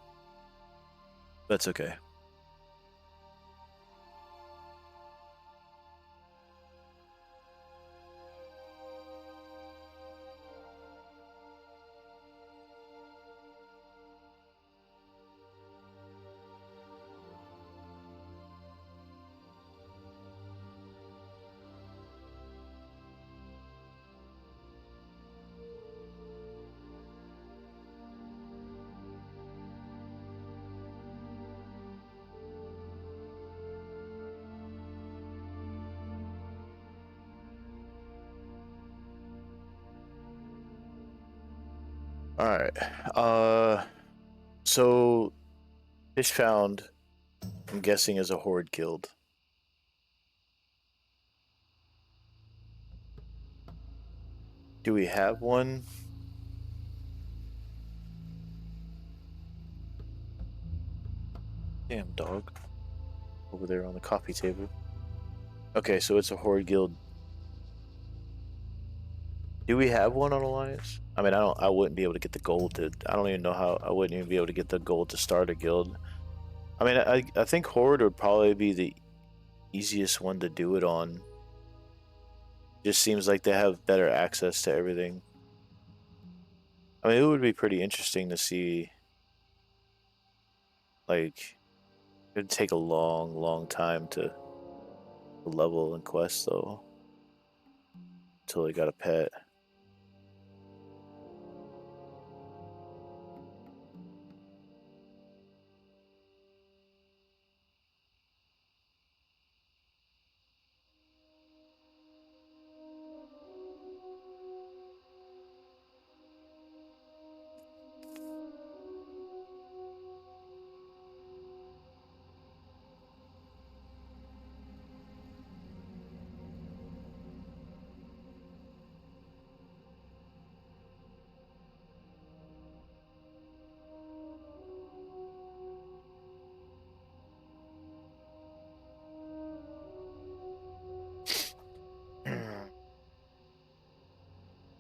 Speaker 2: That's okay. All right. So Fish Found, I'm guessing, is a horde guild. Do we have one? Damn dog. Over there on the coffee table. Okay, so it's a horde guild. Do we have one on Alliance? I mean, I wouldn't be able to get the gold to, I don't even know how, I wouldn't even be able to get the gold to start a guild. I mean, I think horde would probably be the easiest one to do it on. Just seems like they have better access to everything. I mean, it would be pretty interesting to see. Like, it'd take a long time to level and quest though, until they got a pet.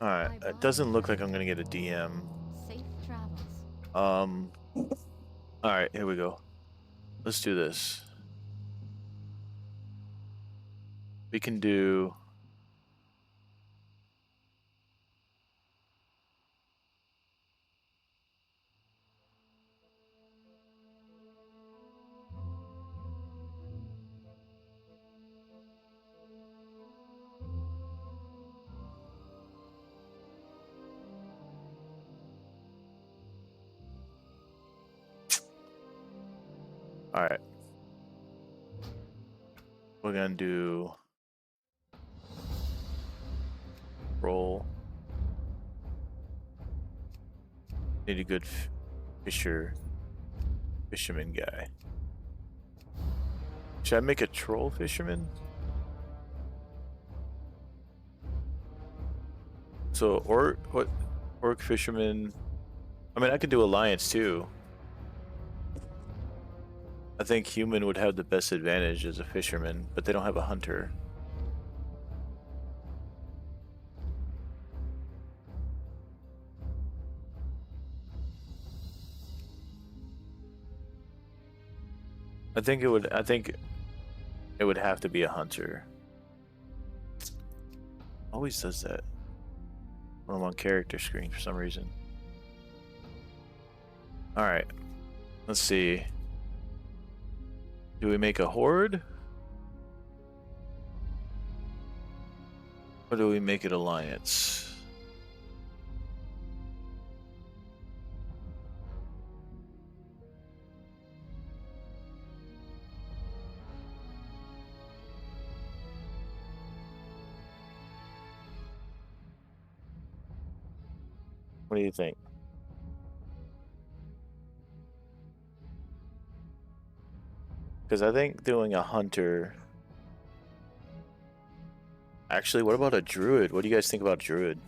Speaker 2: Alright, it doesn't look like I'm gonna get a DM.
Speaker 4: Safe travels.
Speaker 2: Alright, here we go. Let's do this. We can do... Alright. We're gonna do... Roll. Need a good fisherman guy. Should I make a troll fisherman? So orc fisherman. I mean, I could do alliance too. I think human would have the best advantage as a fisherman, but they don't have a hunter. I think it would have to be a hunter. Always does that when I'm on character screen for some reason. Alright. Let's see. Do we make a horde? Or do we make it alliance? What do you think? Because I think doing a hunter. Actually, what about a druid? What do you guys think about druid?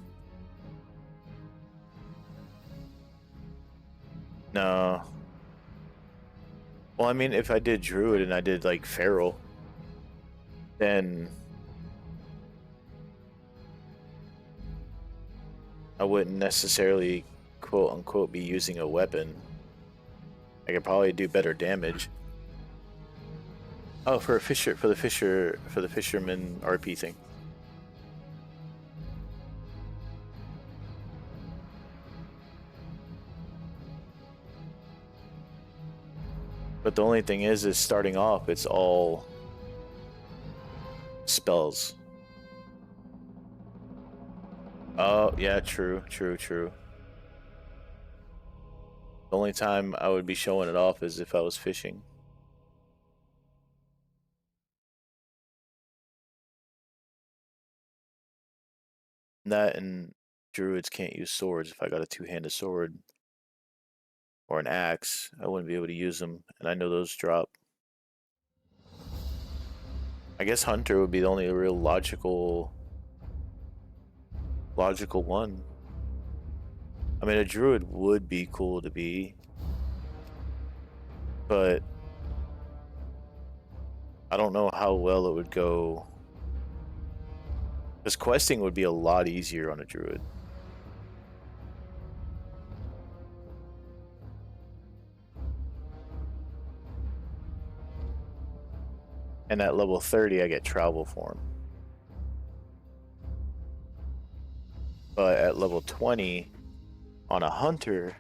Speaker 2: No. Well, I mean, if I did druid and I did like feral, then I wouldn't necessarily quote unquote be using a weapon. I could probably do better damage. Oh, for the fisherman RP thing. But the only thing is starting off, it's all spells. Oh, yeah, true. The only time I would be showing it off is if I was fishing. That and druids can't use swords. If I got a two-handed sword or an axe, I wouldn't be able to use them, and I know those drop. I guess hunter would be the only real logical one. I mean, a druid would be cool to be, but I don't know how well it would go. Because questing would be a lot easier on a druid. And at level 30, I get travel form. But at level 20, on a hunter,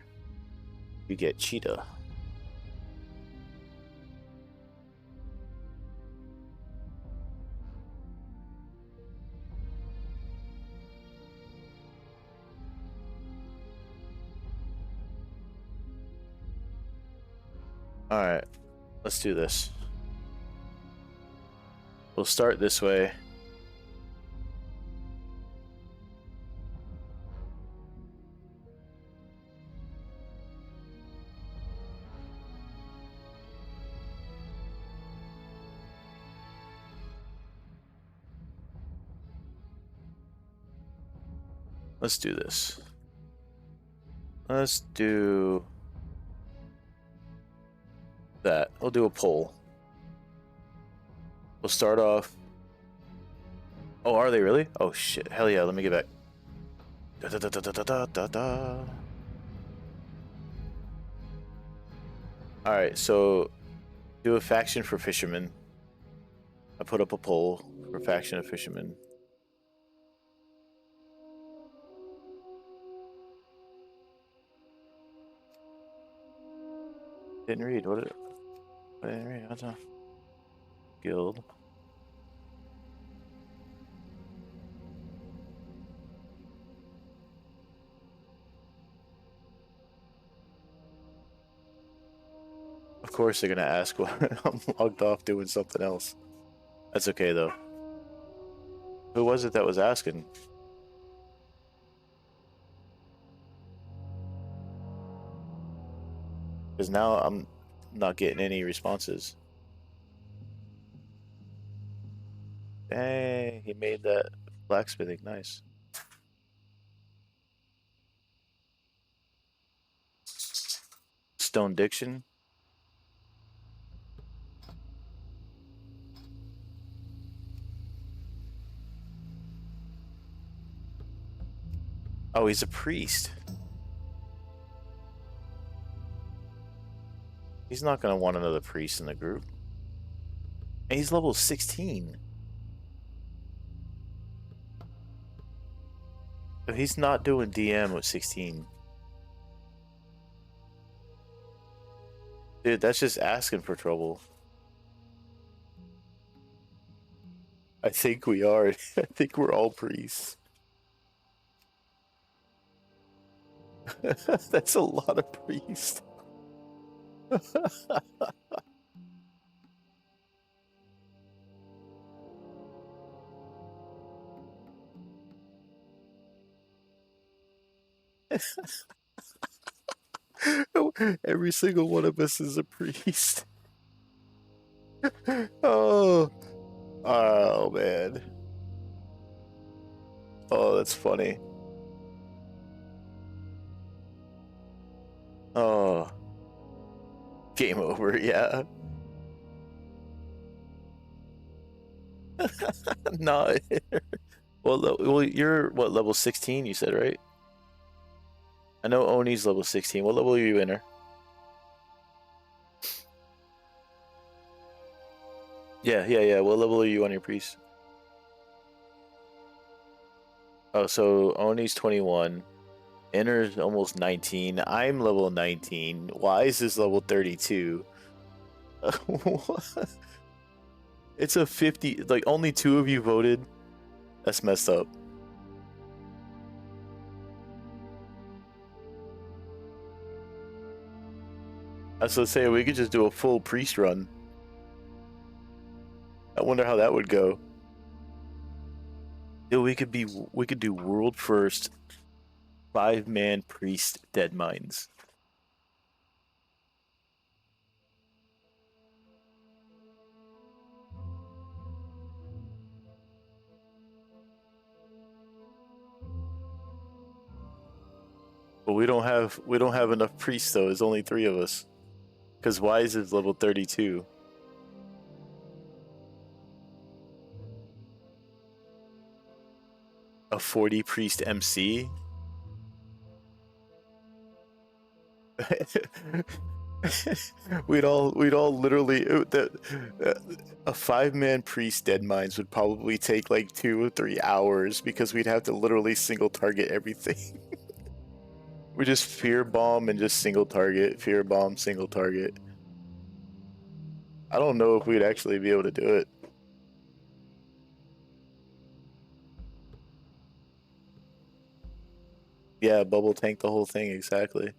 Speaker 2: you get cheetah. Alright, let's do this. We'll start this way. Let's do this. Let's do that. We'll do a poll. We'll start off. Oh, are they really? Oh shit! Hell yeah! Let me get back. Da, da, da, da, da, da, da, da. All right, so do a faction for fishermen. I put up a poll for faction of fishermen. Didn't read. What did it? I didn't read. What's that? Guild. Of course they're gonna ask why I'm logged off doing something else. That's okay though. Who was it that was asking? Because now I'm not getting any responses. Dang, he made that blacksmithing nice. Stone Diction. Oh, he's a priest. He's not gonna want another priest in the group. And he's level 16. But he's not doing DM with 16. Dude, that's just asking for trouble. I think we are. I think we're all priests. That's a lot of priests. Every single one of us is a priest. Oh, oh man. Oh, that's funny. Oh, game over. Yeah. No. Well, you're what, level 16? You said, right? I know Oni's level 16. What level are you in her? Yeah. What level are you on your priest? Oh, so Oni's 21. Inner's almost 19. I'm level 19. Wise is level 32. It's a 50. Like, only 2 of you voted. That's messed up. I was gonna say, we could just do a full priest run. I wonder how that would go. Dude, we could do world first 5-man priest dead mines. But we don't have enough priests though. There's only 3 of us. Because Wise is level 32. A 40 priest MC? we'd all literally a 5-man priest dead mines would probably take like 2 or 3 hours because we'd have to literally single target everything. We just fear bomb and just single target, fear bomb, single target. I don't know if we'd actually be able to do it. Yeah, bubble tank the whole thing, exactly.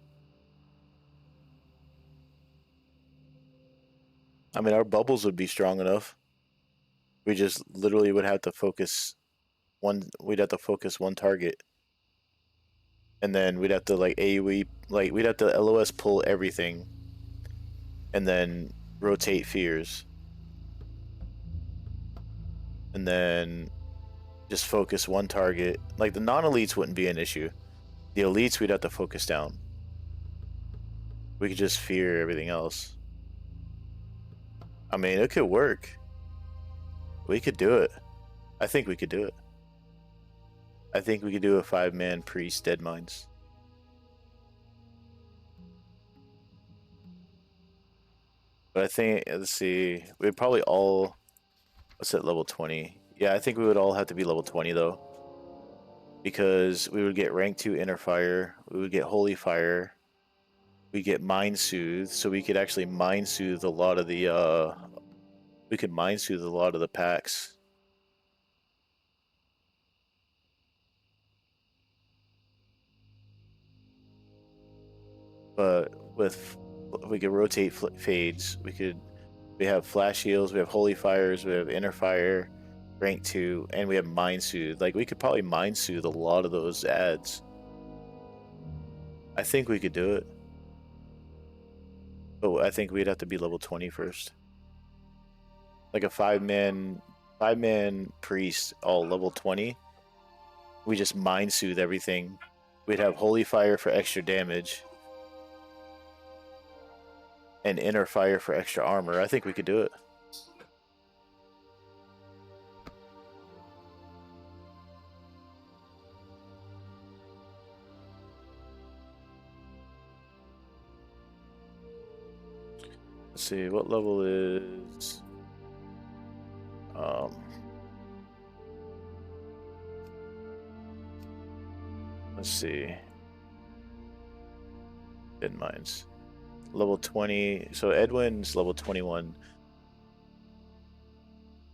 Speaker 2: I mean, our bubbles would be strong enough. We just literally would have to focus we'd have to focus one target. And then we'd have to like AoE, like we'd have to LOS pull everything. And then rotate fears. And then just focus one target. Like the non-elites wouldn't be an issue. The elites we'd have to focus down. We could just fear everything else. I mean, it could work. We could do it. I think we could do it. I think we could do a 5-man priest dead mines. But I think, let's see, we'd probably all, what's at level 20? Yeah, I think we would all have to be level 20 though. Because we would get rank 2 inner fire, we would get holy fire, we get mind soothe, so we could actually mind soothe a lot of the we could mind soothe a lot of the packs. But with we could rotate fades, we have flash heals, we have holy fires, we have inner fire, rank 2, and we have mind soothe. Like we could probably mind soothe a lot of those ads. I think we could do it. But I think we'd have to be level 20 first. Like a 5-man priest, all level 20. We just mind soothe everything. We'd have holy fire for extra damage. And inner fire for extra armor. I think we could do it. Let's see, what level is let's see. Dead mines. Level 20. So Edwin's level 21.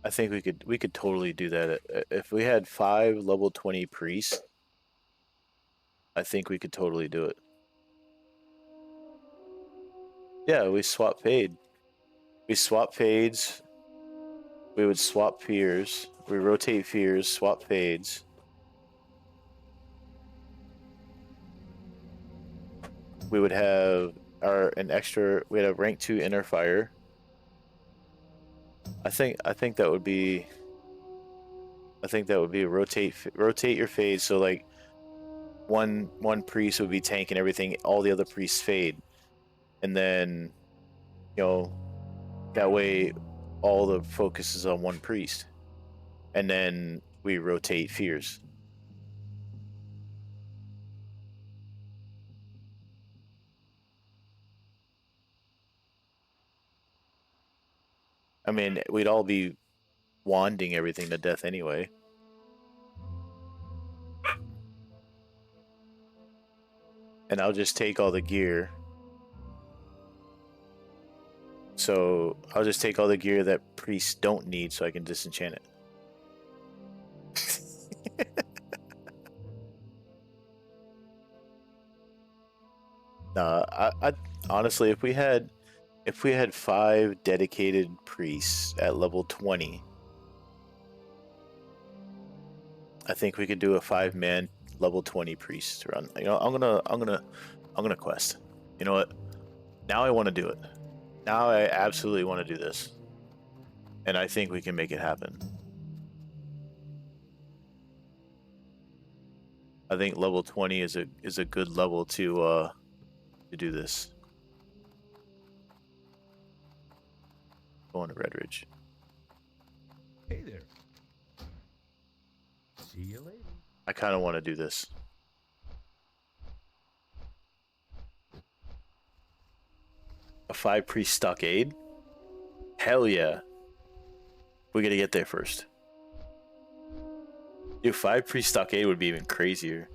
Speaker 2: I think we could totally do that. If we had 5 level 20 priests, I think we could totally do it. Yeah, we swap fade. We swap fades. We would swap fears. We rotate fears, swap fades. we would have an extra. We had a rank 2 inner fire. I think that would be. I think that would be rotate your phase. So like one priest would be tanking everything. All the other priests fade, and then that way all the focus is on one priest, and then we rotate fears. I mean, we'd all be wanding everything to death anyway. And I'll just take all the gear. So I'll just take all the gear that priests don't need so I can disenchant it. Nah, I honestly, if we had 5 dedicated priests at level 20, I think we could do a 5-man level 20 priest run. I'm gonna quest. You know what? Now I want to do it. Now I absolutely want to do this, and I think we can make it happen. I think level 20 is a good level to do this. Going to Redridge.
Speaker 7: Hey there. See you later.
Speaker 2: I kind of want to do this. A 5 priest stockade? Hell yeah. We gotta get there first. Dude, 5 priest stockade would be even crazier.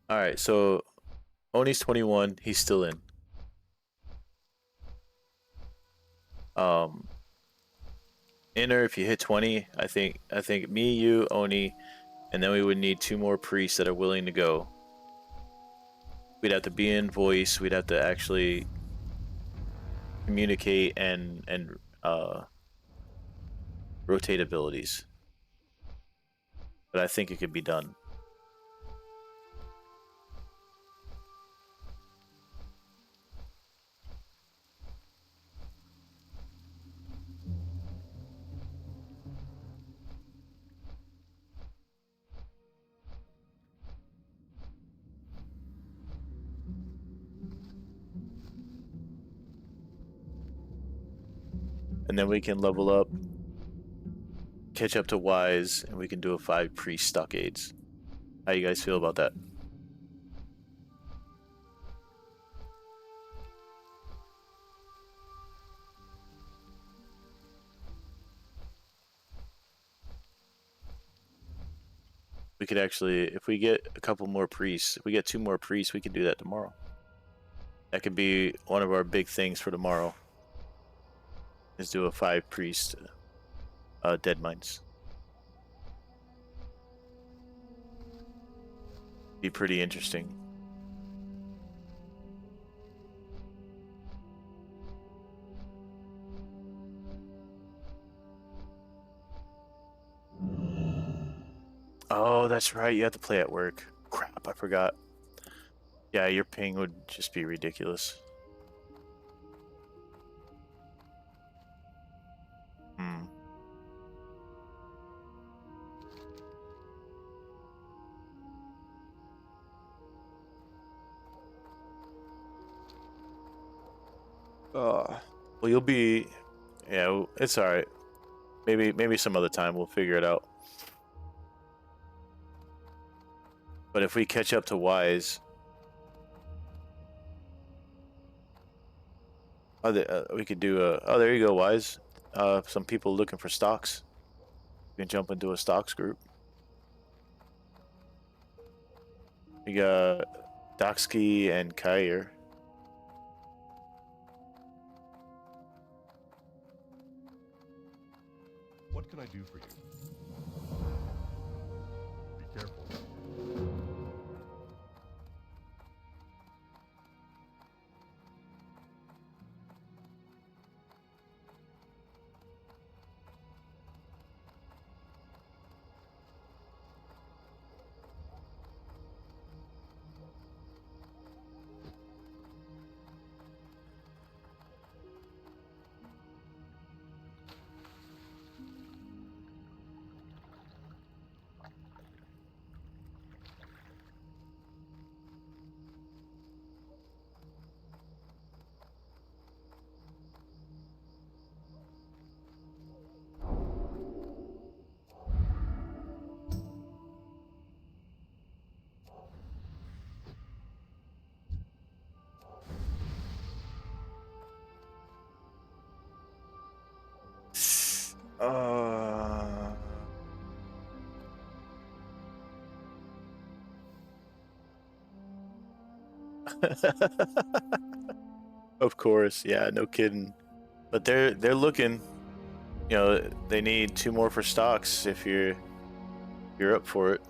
Speaker 2: Alright, so Oni's 21, he's still in. Inner, if you hit 20, I think me, you, Oni, and then we would need 2 more priests that are willing to go. We'd have to be in voice, we'd have to actually communicate and rotate abilities. But I think it could be done. And then we can level up, catch up to Wise, and we can do a 5 priest stockades. How you guys feel about that? We could actually, if we get a couple more priests, if we get 2 more priests, we could do that tomorrow. That could be one of our big things for tomorrow. Is do a 5 priest dead mines. Be pretty interesting. Oh, that's right. You have to play at work. Crap, I forgot. Yeah, your ping would just be ridiculous. Well, you'll be, yeah, it's all right. Maybe some other time we'll figure it out. But if we catch up to Wise, we could do a. Oh, there you go, Wise. Some people looking for stocks. You can jump into a stocks group. We got Doxky and Kair.
Speaker 3: What can I do for you? Be careful.
Speaker 2: Uh, of course, yeah, no kidding. But they're looking. You know, they need 2 more for stocks if you're up for it.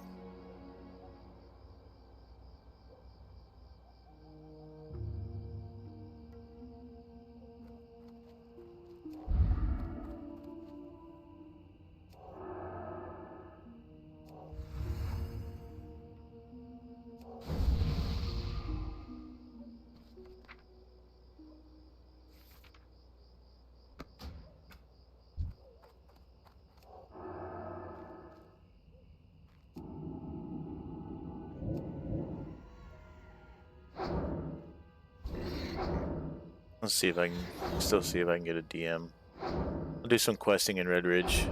Speaker 2: Let's see if I can still see if I can get a DM. I'll do some questing in Red Ridge.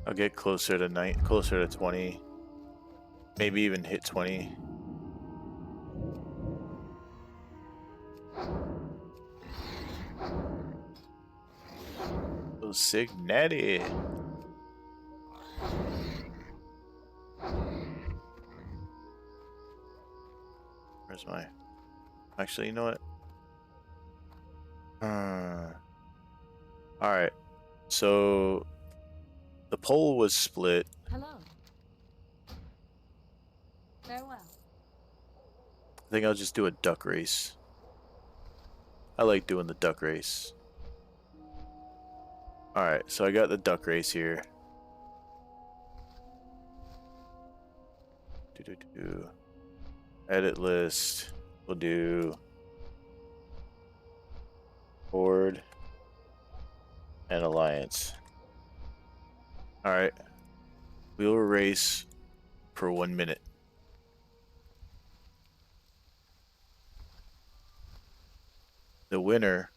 Speaker 2: I'll get closer to closer to 20. Maybe even hit 20. Oh, Signetty. Where's my... Actually, you know what? Alright. So... The poll was split.
Speaker 4: Hello. Farewell.
Speaker 2: I think I'll just do a duck race. I like doing the duck race. Alright, so I got the duck race here. Edit list. We'll do Horde and Alliance. Alright. We will race for 1 minute. The winner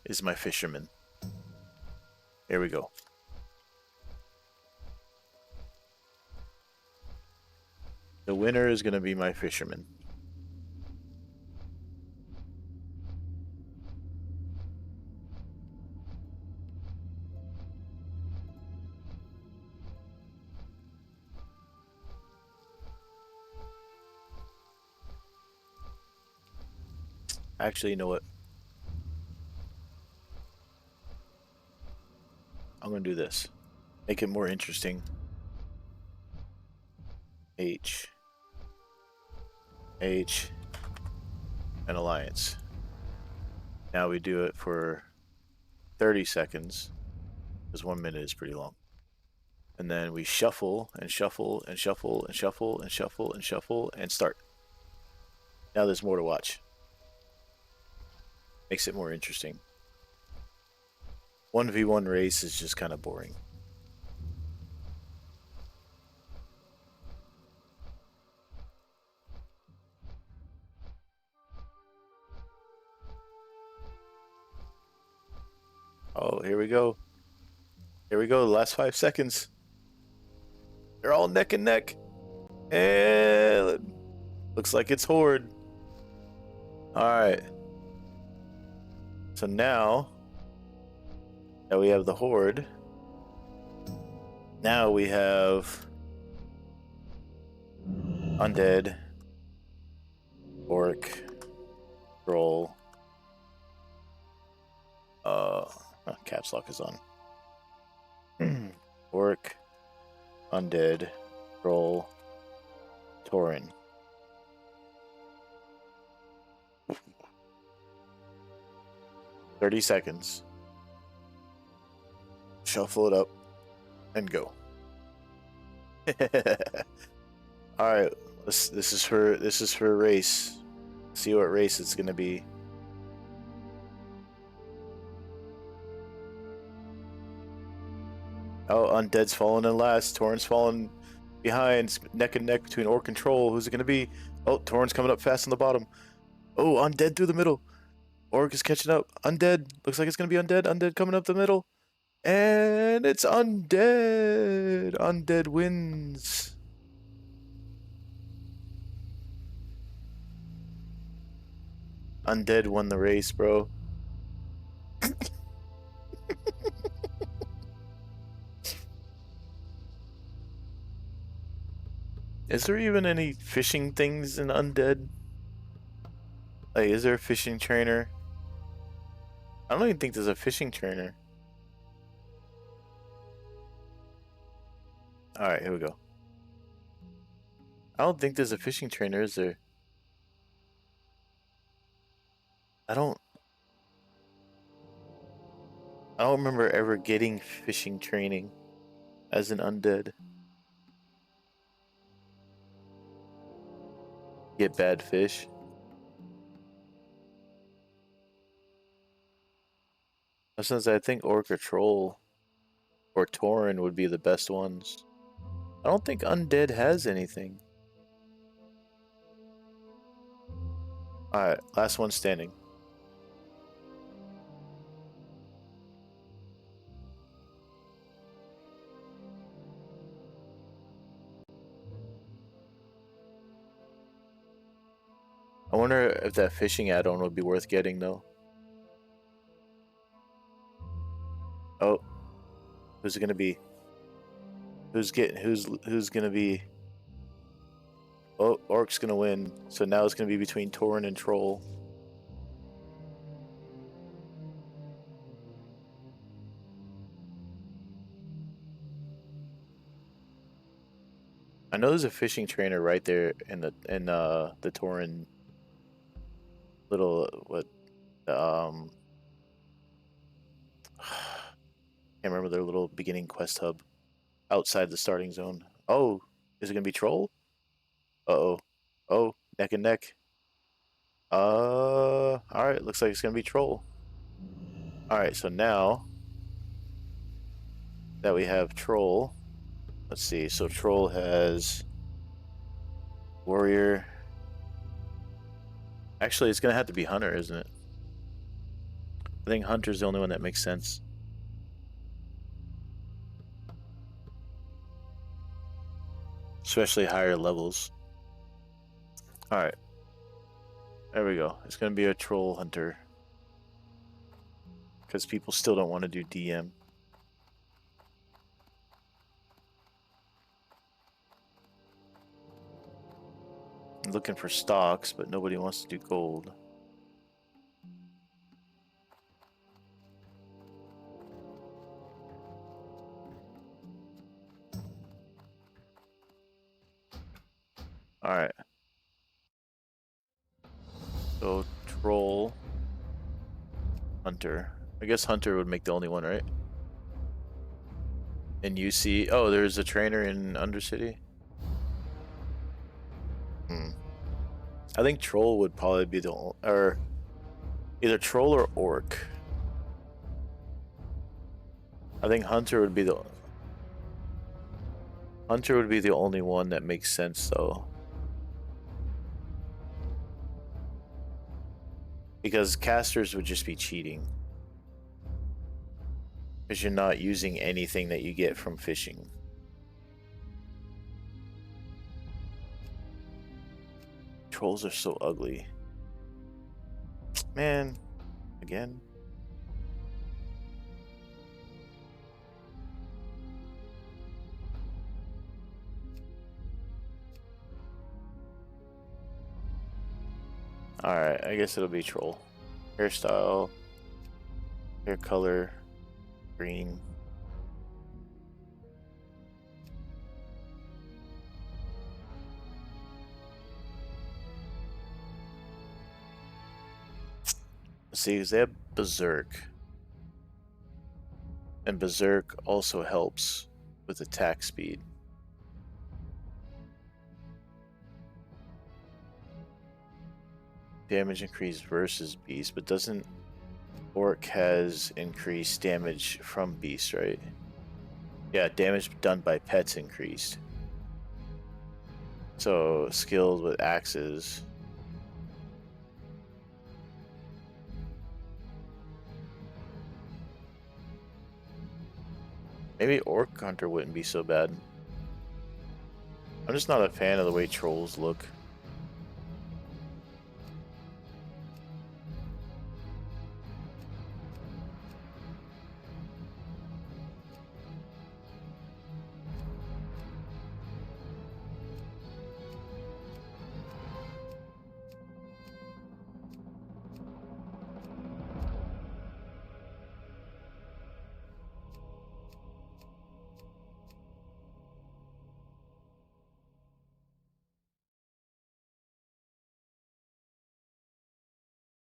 Speaker 2: is my fisherman. Here we go. The winner is going to be my fisherman. Actually, you know what? I'm going to do this. Make it more interesting. H, and Alliance. Now we do it for 30 seconds, because 1 minute is pretty long. And then we shuffle and shuffle and shuffle and shuffle and shuffle and shuffle and start. Now there's more to watch. Makes it more interesting. 1v1 race is just kind of boring. Oh, here we go. Here we go, the last 5 seconds. They're all neck and neck. And looks like it's Horde. Alright. So now that we have the Horde, now we have Undead, Orc, Troll, caps lock is on. Orc, Undead, Troll, Tauren. "30 seconds. Shuffle it up and go." All right, this is for a race. See what race it's gonna be. Oh, Undead's falling in last. Tauren's falling behind. It's neck and neck between Orc and Troll. Who's it gonna be? Oh, Tauren's coming up fast on the bottom. Oh, undead through the middle. Orc is catching up. Undead. Looks like it's gonna be undead. Undead coming up the middle. And it's undead. Undead wins. Undead won the race, bro. Is there even any fishing things in Undead? Like, is there a fishing trainer? I don't even think there's a fishing trainer. Alright, here we go. I don't think there's a fishing trainer, is there? I don't remember ever getting fishing training as an undead. Get bad fish. Since I think Orc or Troll or Tauren would be the best ones. I don't think Undead has anything. Alright, last one standing. I wonder if that fishing add-on would be worth getting though. Oh, who's it gonna be? Who's gonna be? Oh, Orc's gonna win. So now it's gonna be between Tauren and Troll. I know there's a fishing trainer right there in the Tauren little can't remember their little beginning quest hub outside the starting zone. Oh, is it gonna be Troll? Uh-oh. Oh, neck and neck. Alright, looks like it's gonna be Troll. Alright, so now that we have Troll, let's see, so Troll has Warrior. Actually, it's gonna have to be Hunter, isn't it? I think Hunter's the only one that makes sense. Especially higher levels. Alright. There we go. It's gonna be a Troll Hunter. Because people still don't want to do DM. I'm looking for stocks, but nobody wants to do gold. Alright. So, Troll. Hunter. I guess Hunter would make the only one, right? And you see... Oh, there's a trainer in Undercity? I think Troll would probably be the only... Or... Either Troll or Orc. I think Hunter would be the... Hunter would be the only one that makes sense, though. Because casters would just be cheating. Because you're not using anything that you get from fishing. Trolls are so ugly. Man, again. Alright, I guess it'll be Troll. Hairstyle, hair color, green. Let's see, they have Berserk. And Berserk also helps with attack speed. Damage increase versus beast, but doesn't Orc has increased damage from beast, right? Yeah, damage done by pets increased. So skilled with axes. Maybe Orc Hunter wouldn't be so bad. I'm just not a fan of the way trolls look.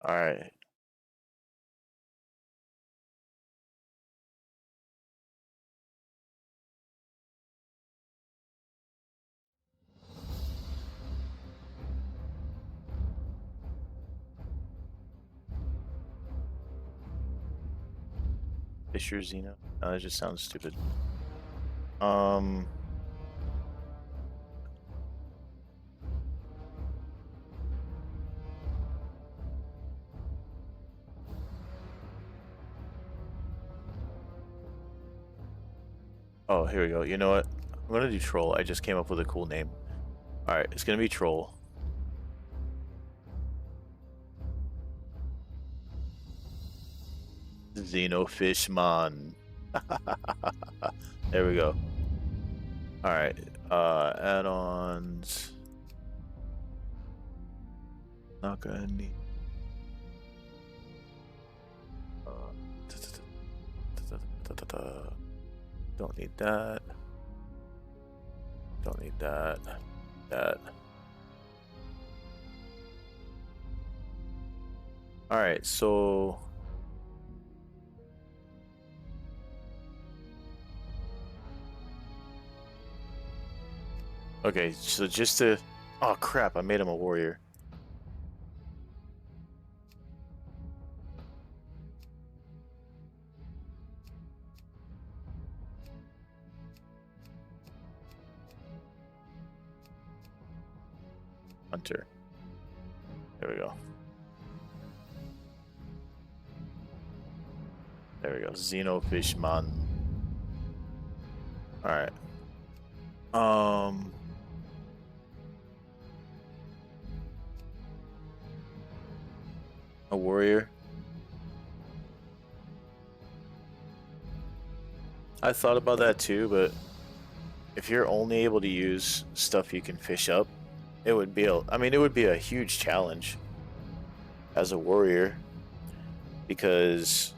Speaker 2: All right. Fisher Xeno. No, that just sounds stupid. Oh, here we go. You know what? I'm gonna do Troll. I just came up with a cool name. Alright, it's gonna be Troll. Xenofishmon. There we go. Alright. Add-ons. Not gonna need. Don't need that. Don't need that. That. Alright, so okay, so just to oh crap, I made him a warrior. Hunter. There we go. There we go. Xenofishmon. Alright. A warrior. I thought about that too, but if you're only able to use stuff you can fish up, it would be it would be a huge challenge as a warrior because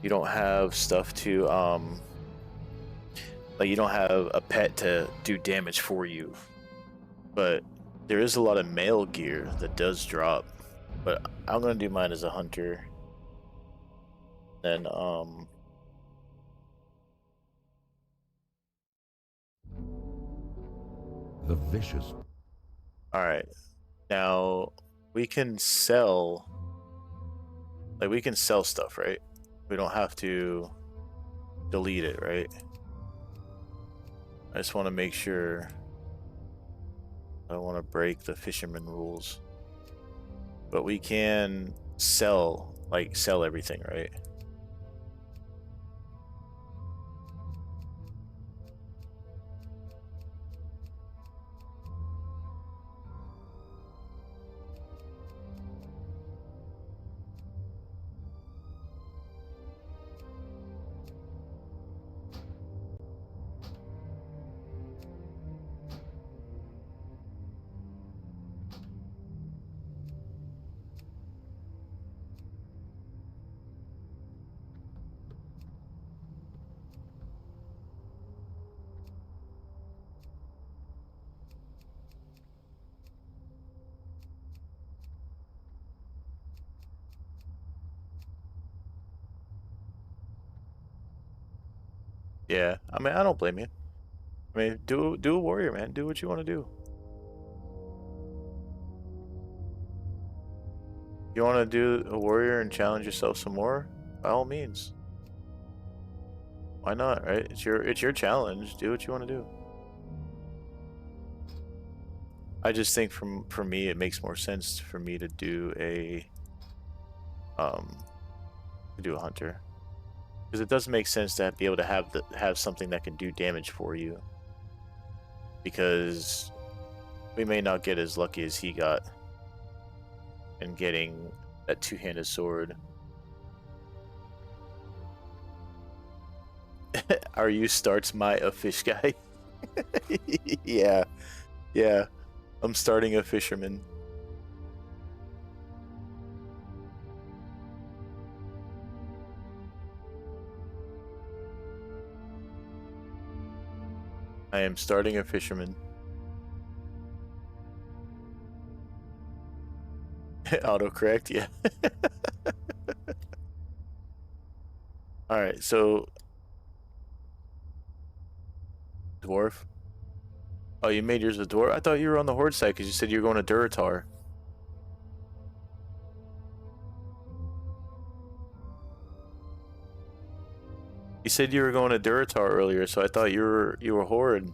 Speaker 2: you don't have stuff to like you don't have a pet to do damage for you. But there is a lot of male gear that does drop. But I'm gonna do mine as a hunter. Then
Speaker 3: The vicious.
Speaker 2: alright. Now we can sell stuff, right? We don't have to delete it, right? I just want to make sure I don't want to break the fisherman rules. But we can sell everything, right? Yeah, I don't blame you. Do a warrior, man. Do what you want to do. You want to do a warrior and challenge yourself some more? By all means. Why not, right? It's your challenge. Do what you want to do. I just think for me it makes more sense for me to do a hunter. Because it does make sense to be able to have something that can do damage for you. Because we may not get as lucky as he got in getting that two-handed sword. Are you starts my a fish guy? Yeah, yeah. I'm starting a fisherman. I am starting a fisherman. Autocorrect, yeah. Alright, so dwarf. Oh, you made yours a dwarf? I thought you were on the horde side because you said you were going to Duratar. You said you were going to Duratar earlier, so I thought you were horde.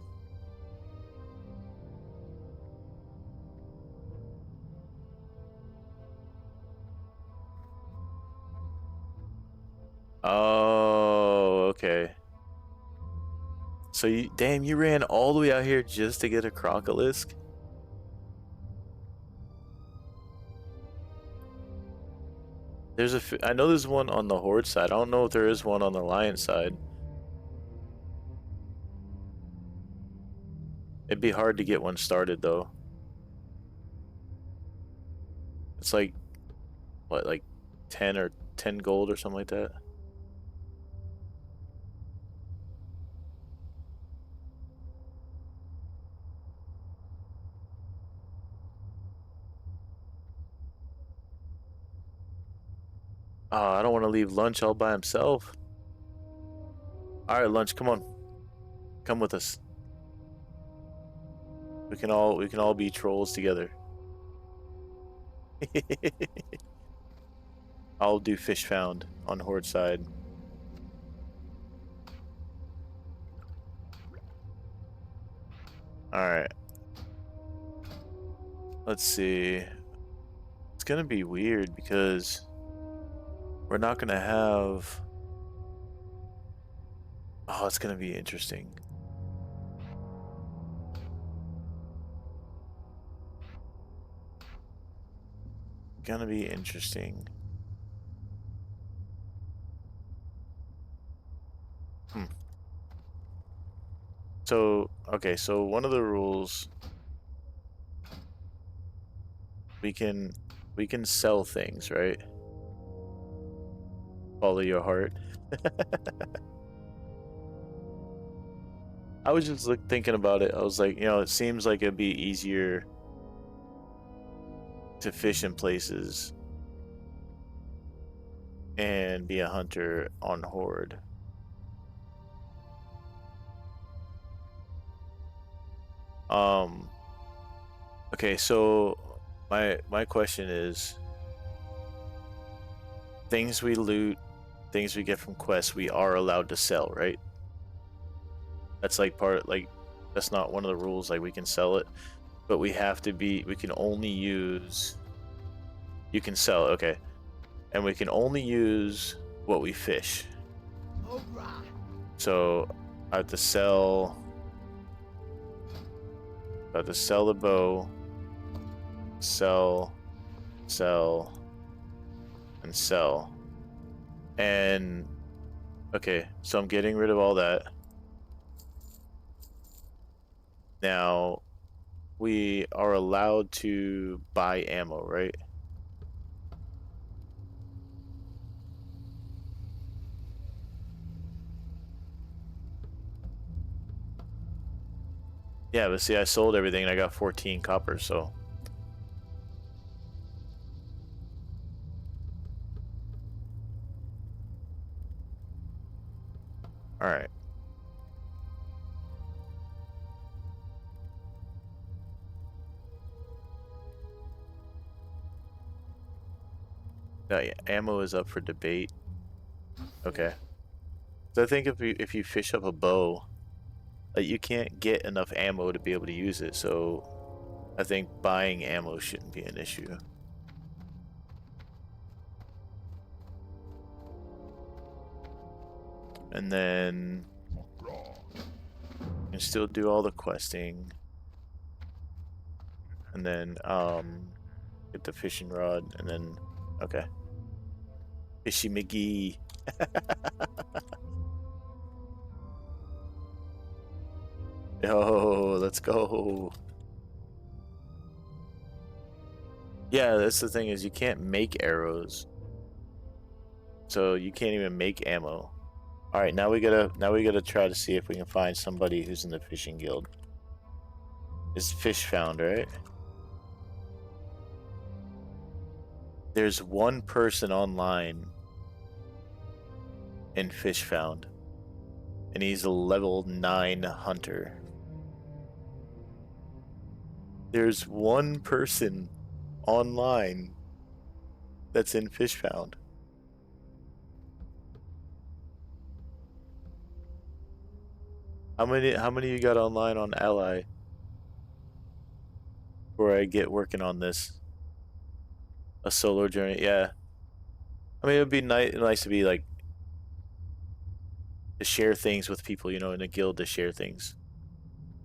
Speaker 2: Oh, okay. So you, damn, you ran all the way out here just to get a crocolisk? There's I know there's one on the horde side. I don't know if there is one on the lion side. It'd be hard to get one started though. It's like, what, like 10 gold or something like that? Oh, I don't want to leave Lunch all by himself. Alright, Lunch, come on. Come with us. We can all be trolls together. I'll do fish found on horde side. Alright. Let's see. It's gonna be weird because we're not gonna have... Oh, it's gonna be interesting. Gonna be interesting. So, okay, so one of the rules, we can sell things, right? Follow your heart. I was just thinking about it. I was like, you know, it seems like it'd be easier to fish in places and be a hunter on horde. Okay, so my question is, things we loot, things we get from quests, we are allowed to sell, right? That's like that's not one of the rules, like we can sell it, but we can only use, you can sell it, okay. And we can only use what we fish. So I have to sell the bow, sell, and sell. And okay, so I'm getting rid of all that. Now we are allowed to buy ammo, right? Yeah, but see, I sold everything and I got 14 copper, so. Alright. Oh, yeah, ammo is up for debate. Okay. So I think if you fish up a bow, you can't get enough ammo to be able to use it, so I think buying ammo shouldn't be an issue. And then you can still do all the questing. And then get the fishing rod and then okay. Fishy McGee. Yo, let's go. Yeah, that's the thing is you can't make arrows. So you can't even make ammo. Alright, now we gotta try to see if we can find somebody who's in the fishing guild. Is fish found, right? There's one person online in fish found. And he's a level 9 hunter. There's one person online that's in fish found. How many you got online on Ally? Before I get working on this. A solo journey, yeah. I mean, it would be nice to be like to share things with people, you know, in a guild to share things.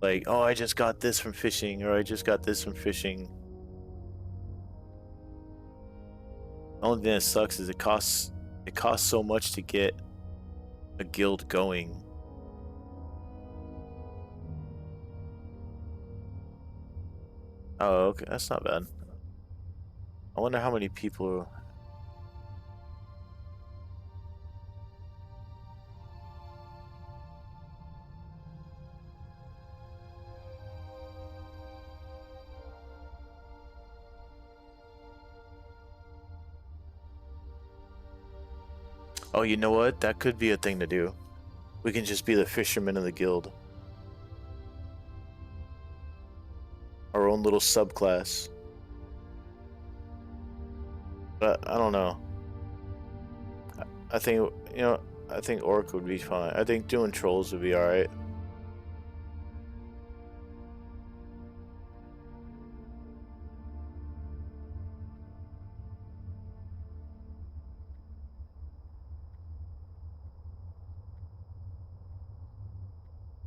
Speaker 2: Like, oh, I just got this from fishing, or I just got this from fishing. The only thing that sucks is it costs so much to get a guild going. Oh, okay, that's not bad. I wonder how many people. Oh, you know what? That could be a thing to do. We can just be the fishermen of the guild. Our own little subclass. But I don't know. I think, you know, I think Orc would be fine. I think doing trolls would be alright.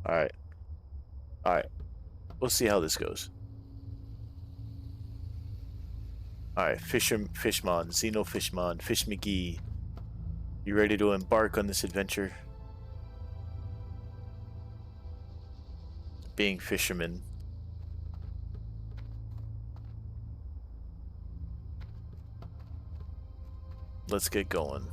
Speaker 2: Alright. Alright. We'll see how this goes. Alright, Fishmon, Xeno Fishmon, Fish McGee. You ready to embark on this adventure? Being fishermen. Let's get going.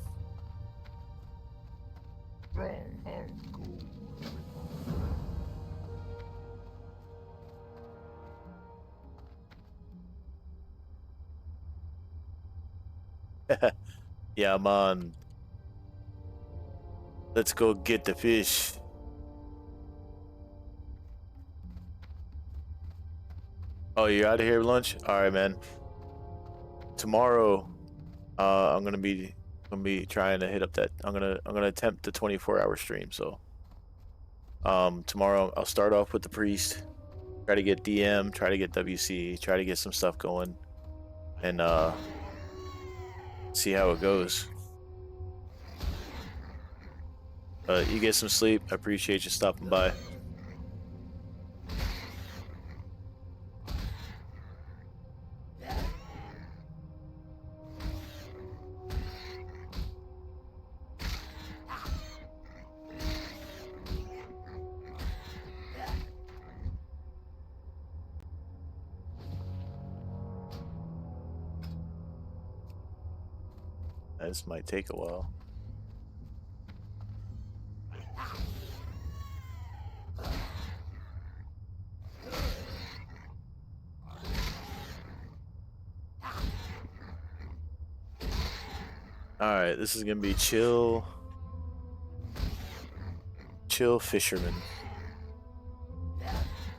Speaker 2: Yeah, man. Let's go get the fish. Oh, you're out of here, lunch? All right, man. Tomorrow, I'm gonna be trying to hit up that. I'm gonna attempt the 24-hour stream. So, tomorrow I'll start off with the priest. Try to get DM. Try to get WC. Try to get some stuff going, and see how it goes. You get some sleep. I appreciate you stopping by. This might take a while. Alright, this is gonna be chill fisherman.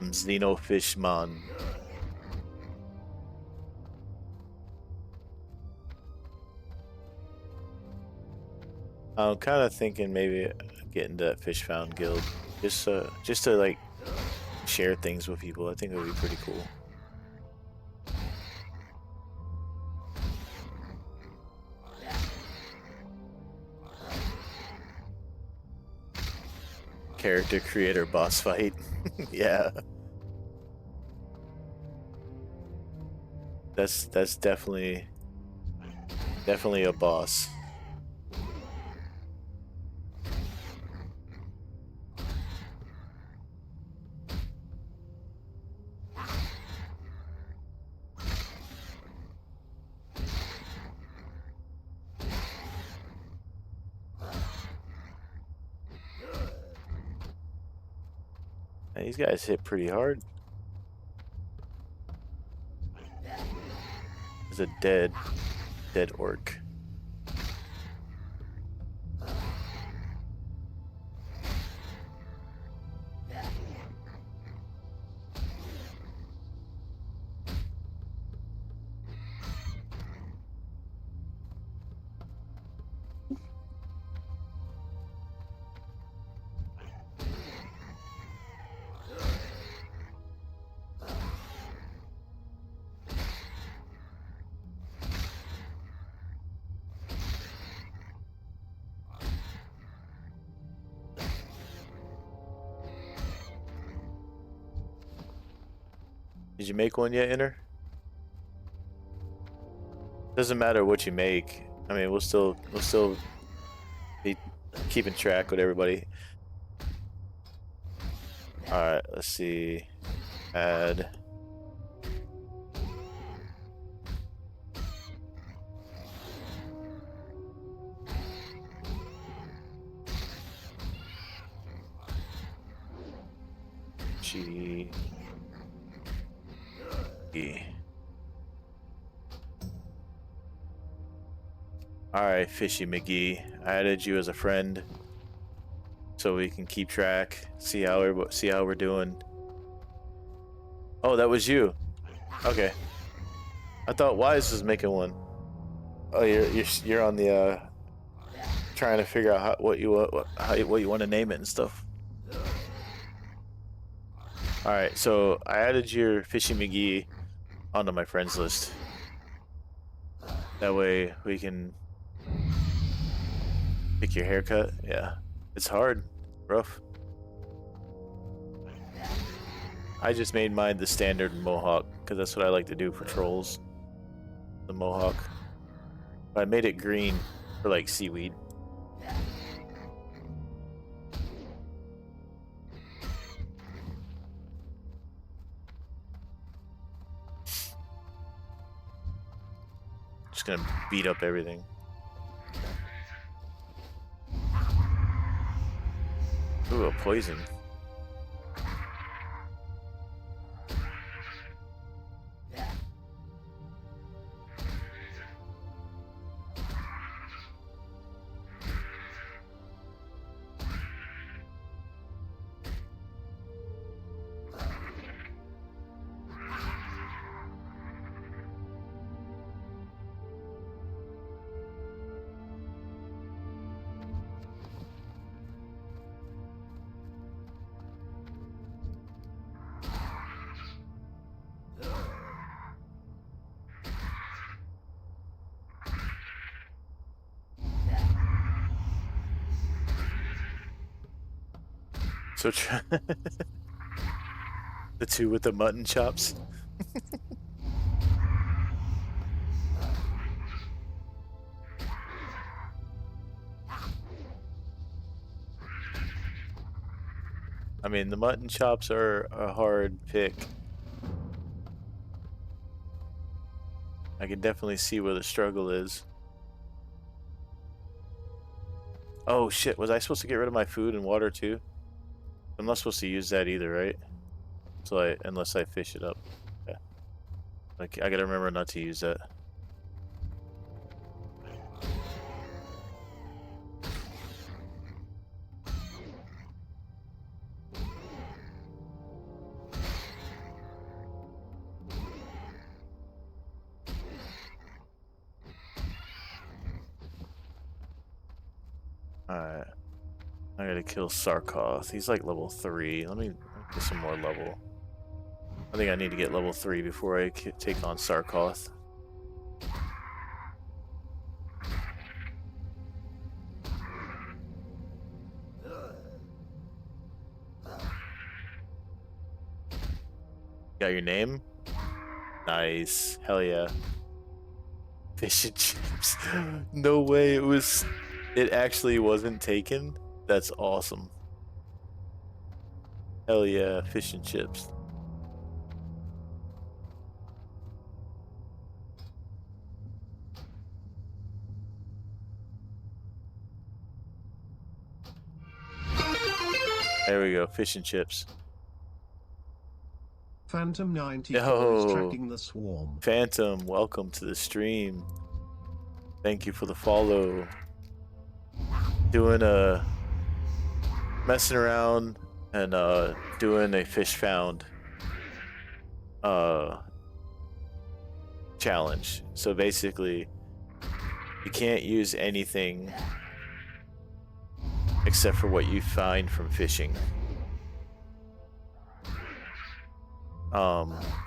Speaker 2: I'm Xeno Fishmon. I'm kind of thinking maybe getting to that fish found guild, just to like share things with people. I think it would be pretty cool. character creator boss fight. Yeah. That's definitely a boss. And these guys hit pretty hard. There's a dead orc. Did you make one yet, Inner? Doesn't matter what you make. I mean, we'll still be keeping track with everybody. All right, let's see. Add. G. E. Alright, Fishy McGee. I added you as a friend so we can keep track, see how we're doing. Oh, that was you. Okay. I thought Wise was making one. Oh, you're on the trying to figure out what you want to name it and stuff. All right, so I added your Fishy McGee onto my friends list. That way we can pick your haircut. Yeah, it's hard, rough. I just made mine the standard mohawk because that's what I like to do for trolls. The mohawk. But I made it green for like seaweed. Just gonna beat up everything. Ooh, a poison. So the two with the mutton chops. I mean, the mutton chops are a hard pick. I can definitely see where the struggle is. Oh shit, was I supposed to get rid of my food and water too? I'm not supposed to use that either, right? So unless I fish it up. Yeah. Like, I gotta remember not to use that. Alright. I gotta kill Sarkoth. He's like level 3. Let me get some more level. I think I need to get level 3 before I take on Sarkoth. Got your name? Nice. Hell yeah. Fish and chips. No way. It actually wasn't taken. That's awesome. Hell yeah. Fish and chips. There we go. Fish and chips.
Speaker 6: Phantom 94
Speaker 2: Yo.
Speaker 6: is tracking the swarm.
Speaker 2: Phantom, welcome to the stream. Thank you for the follow. Doing a messing around and doing a fish found challenge. So basically you can't use anything except for what you find from fishing.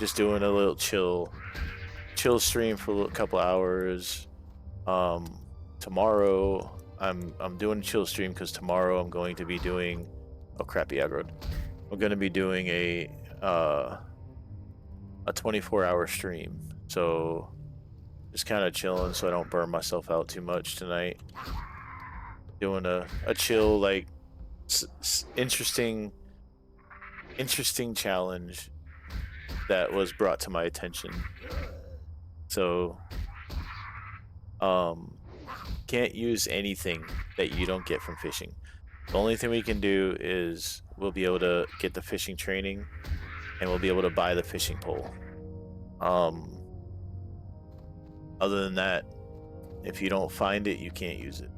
Speaker 2: Just doing a little chill stream for a couple hours. Tomorrow I'm doing a chill stream because tomorrow I'm going to be doing, oh crap, yeah, aggroed. I'm going to be doing a 24-hour stream. So just kind of chilling so I don't burn myself out too much tonight. Doing a chill, like interesting challenge that was brought to my attention. So can't use anything that you don't get from fishing. The only thing we can do is we'll be able to get the fishing training and we'll be able to buy the fishing pole. Other than that, if you don't find it, you can't use it.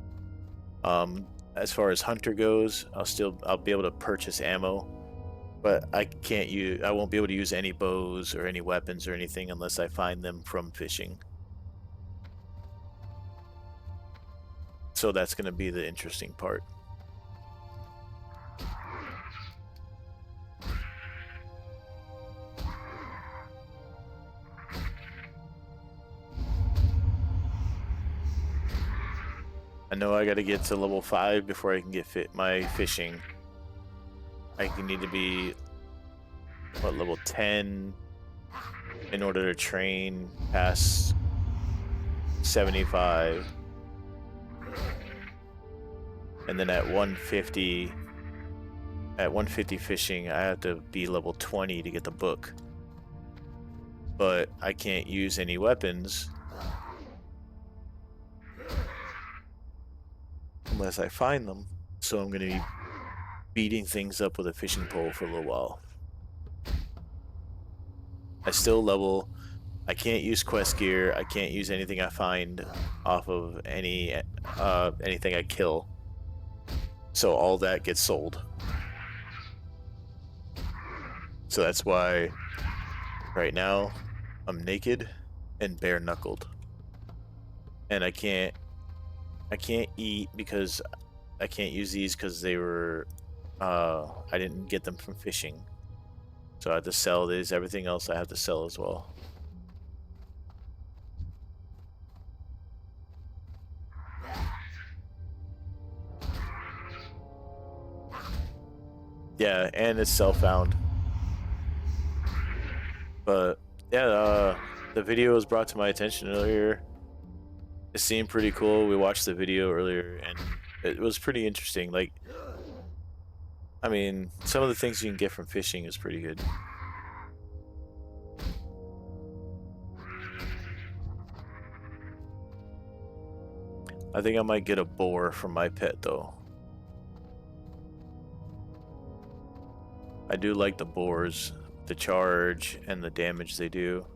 Speaker 2: As far as hunter goes, I'll be able to purchase ammo, but I won't be able to use any bows or any weapons or anything unless I find them from fishing. So that's going to be the interesting part. I know I got to get to level 5 before I can get my fishing. I need to be, what, level 10 in order to train past 75. And then at 150 fishing, I have to be level 20 to get the book. But I can't use any weapons unless I find them. So I'm going to be beating things up with a fishing pole for a little while. I can't use quest gear. I can't use anything I find off of anything I kill. So all that gets sold. So that's why right now I'm naked and bare knuckled. And I can't eat because I can't use these because they were I didn't get them from fishing. So I have to sell these. Everything else I have to sell as well. Yeah, and it's self-found. But yeah, the video was brought to my attention earlier. It seemed pretty cool. We watched the video earlier and it was pretty interesting. Like, I mean, some of the things you can get from fishing is pretty good. I think I might get a boar for my pet though. I do like the boars, the charge and the damage they do.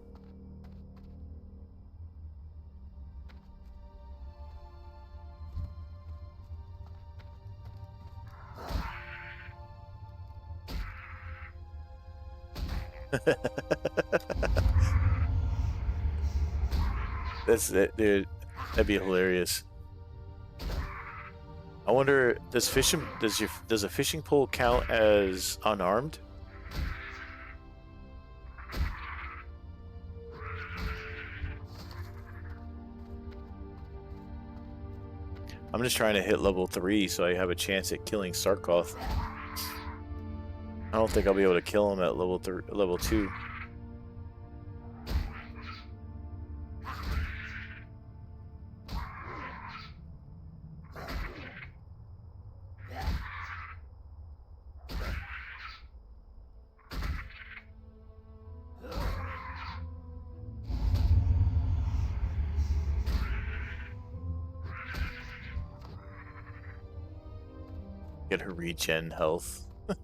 Speaker 2: That's it, dude. That'd be hilarious. I wonder, does a fishing pole count as unarmed? I'm just trying to hit level 3 so I have a chance at killing Sarkoth. I don't think I'll be able to kill him at level 2. Get her regen health. It's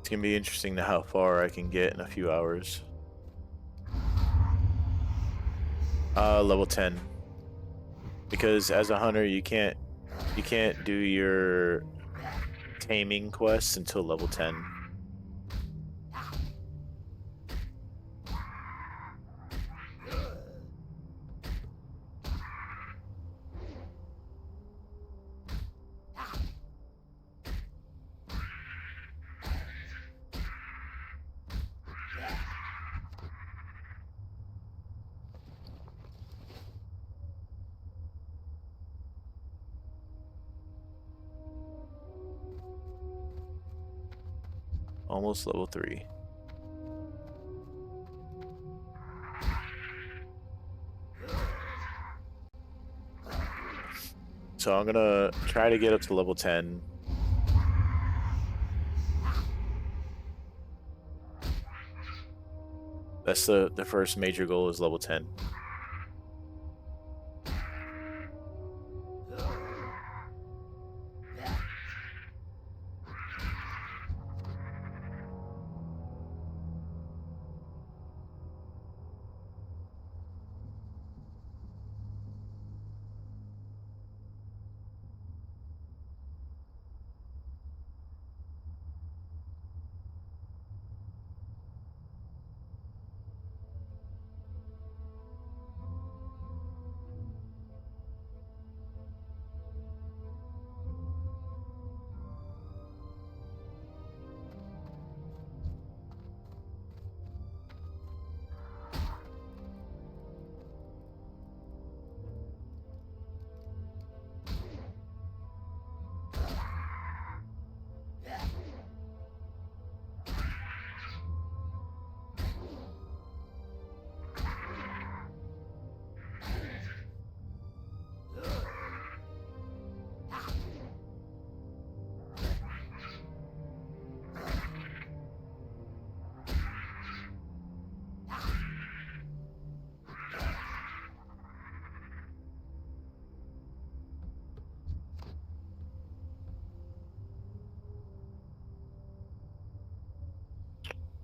Speaker 2: gonna be interesting to how far I can get in a few hours. Level 10. Because as a hunter, you can't do your taming quests until level 10. Almost level 3. So I'm gonna try to get up to level 10. That's the first major goal, is level 10.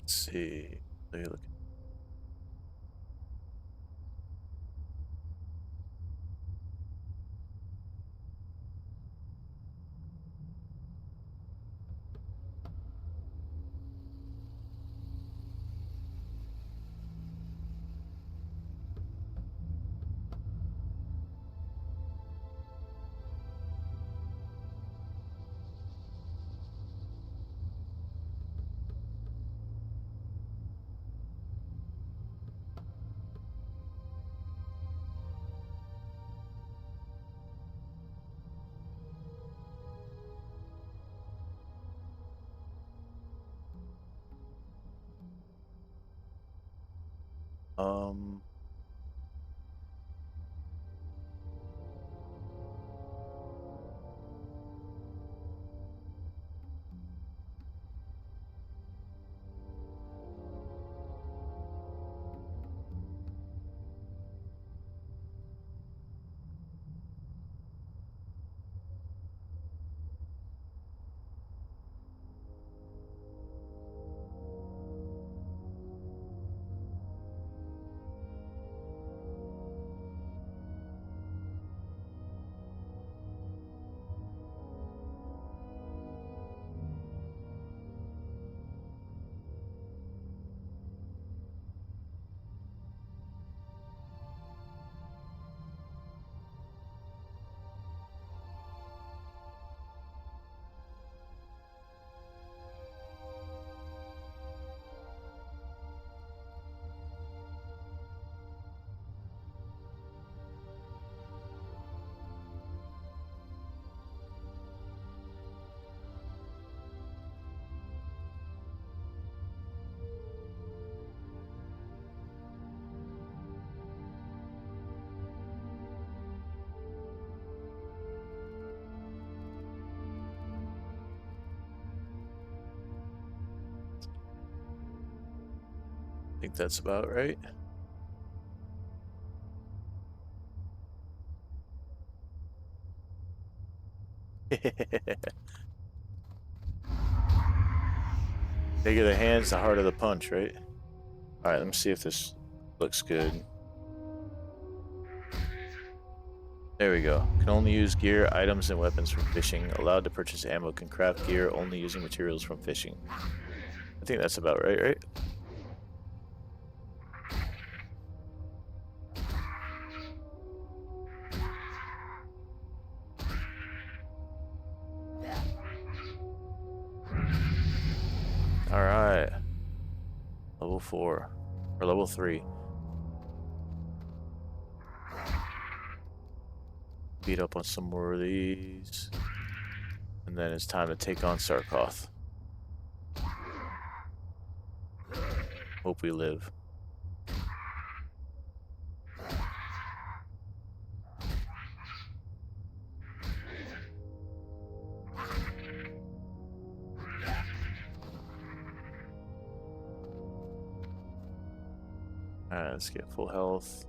Speaker 2: Let's see. Let me look. Um, think that's about right. Bigger the hands, the harder the punch, right? Alright, let me see if this looks good. There we go. Can only use gear, items, and weapons from fishing. Allowed to purchase ammo. Can craft gear only using materials from fishing. I think that's about right, right? Alright. Level 4. Or level 3. Beat up on some more of these. And then it's time to take on Sarkoth. Hope we live. Alright, let's get full health.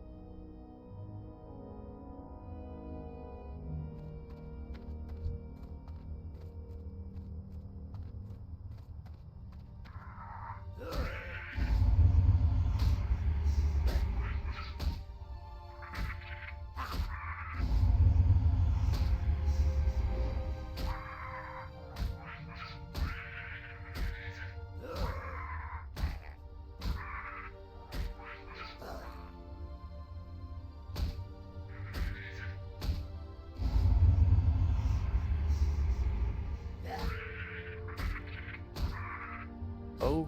Speaker 2: Oh,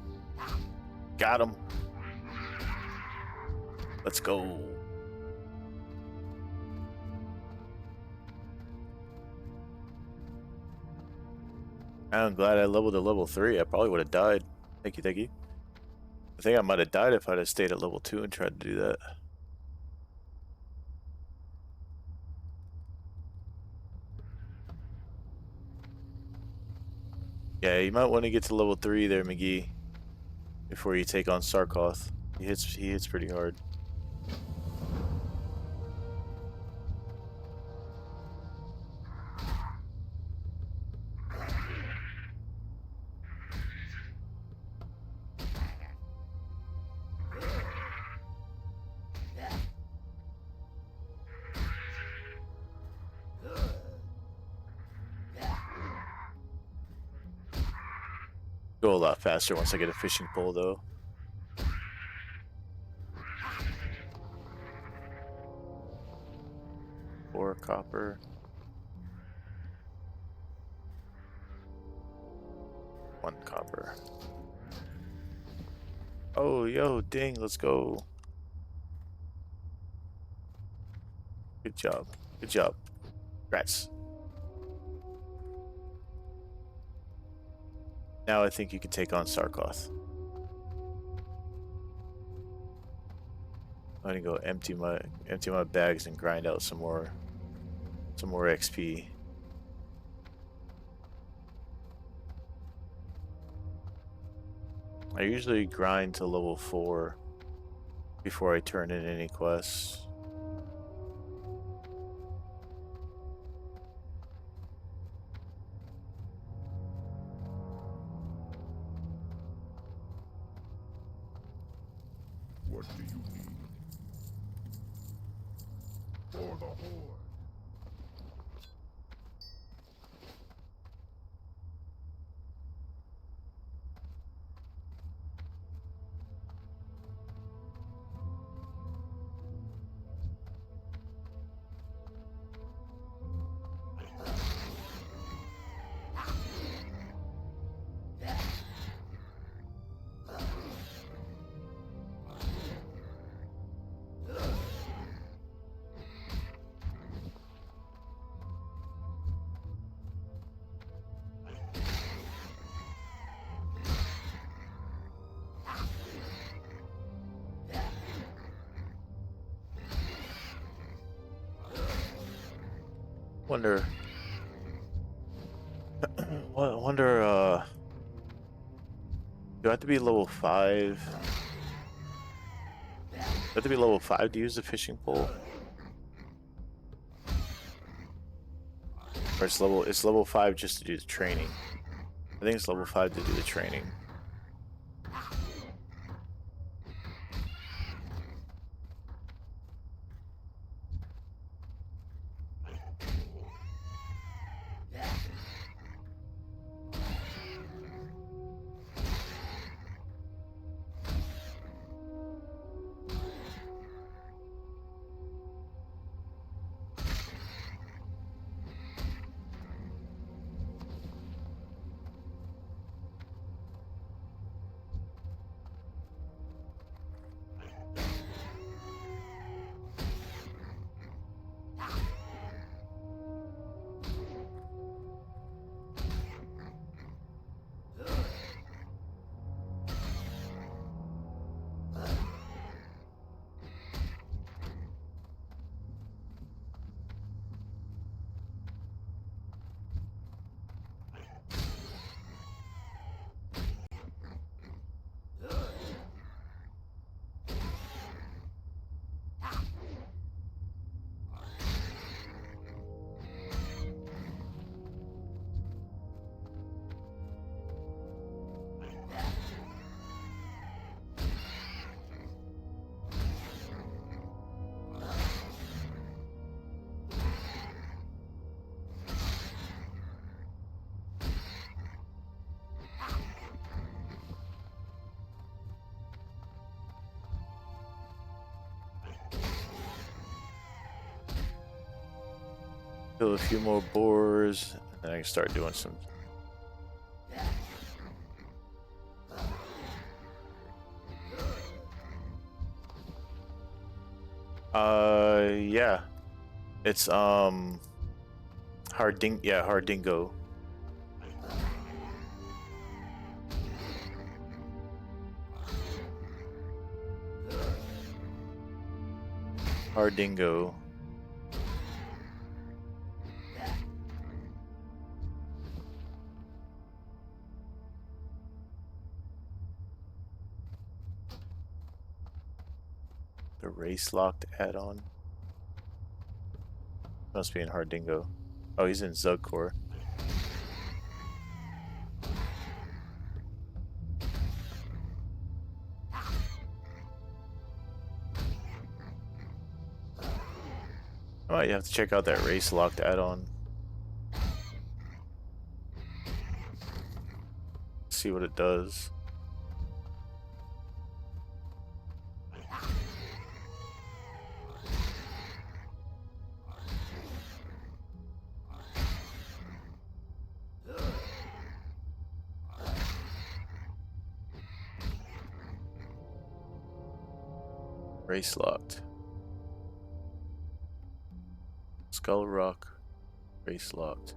Speaker 2: got him. Let's go. I'm glad I leveled to level 3. I probably would have died. Thank you, thank you. I think I might have died if I'd have stayed at level 2 and tried to do that. Yeah, you might want to get to level 3 there, McGee, before you take on Sarkoth. He hits pretty hard. Go a lot faster once I get a fishing pole, though. Four copper. One copper. Oh, yo, ding, let's go. Good job. Good job. Congrats. Now I think you can take on Sarkoth. I'm gonna go empty my bags and grind out some more XP. I usually grind to level 4 before I turn in any quests.
Speaker 3: What do you need? For the Horde.
Speaker 2: Wonder, do I have to be level 5 have to be level 5 to use the fishing pole? Or it's level 5 just to do the training. I think it's level 5 to do the training. Kill a few more boars, and then I can start doing some. Yeah. It's Hardingo. Hardingo. The race locked add-on. Must be in Hardingo. Oh, he's in Zugcore. I might have to check out that race locked add-on. See what it does. Race locked. Skull Rock. Race locked.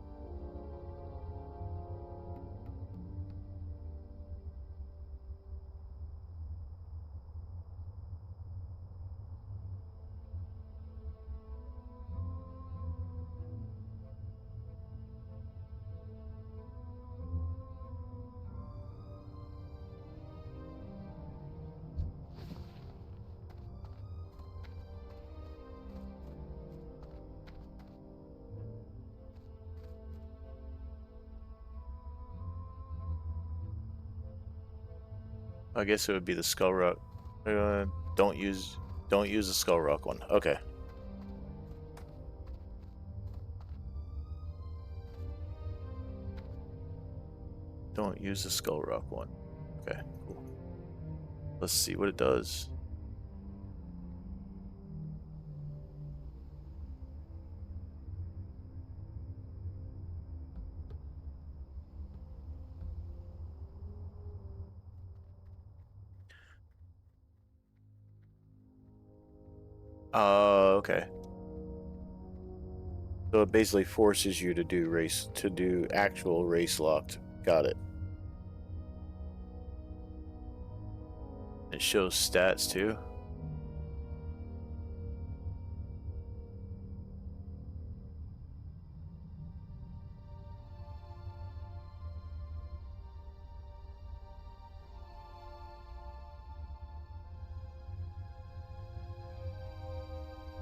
Speaker 2: I guess it would be the Skull Rock. Don't use the Skull Rock one. Okay. Don't use the Skull Rock one. Okay, cool. Let's see what it does. Okay. So it basically forces you to do actual race locked. Got it. It shows stats too.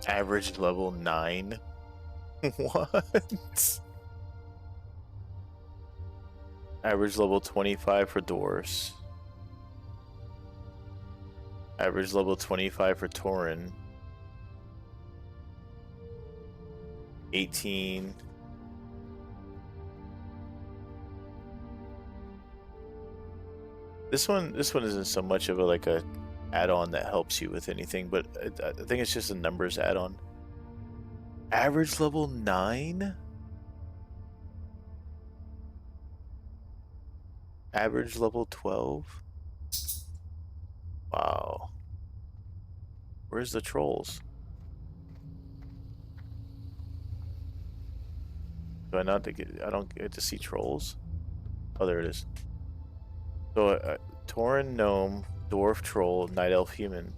Speaker 2: Average level 9? What? Average level 25 for dwarfs. Average level 25 for Tauren. 18. This one isn't so much of a like a add-on that helps you with anything, but I think it's just a numbers add-on. Average level 9? Average level 12? Wow. Where's the trolls? Do I not get? I don't get to see trolls. Oh, there it is. So, Tauren, gnome, dwarf, troll, night elf, human.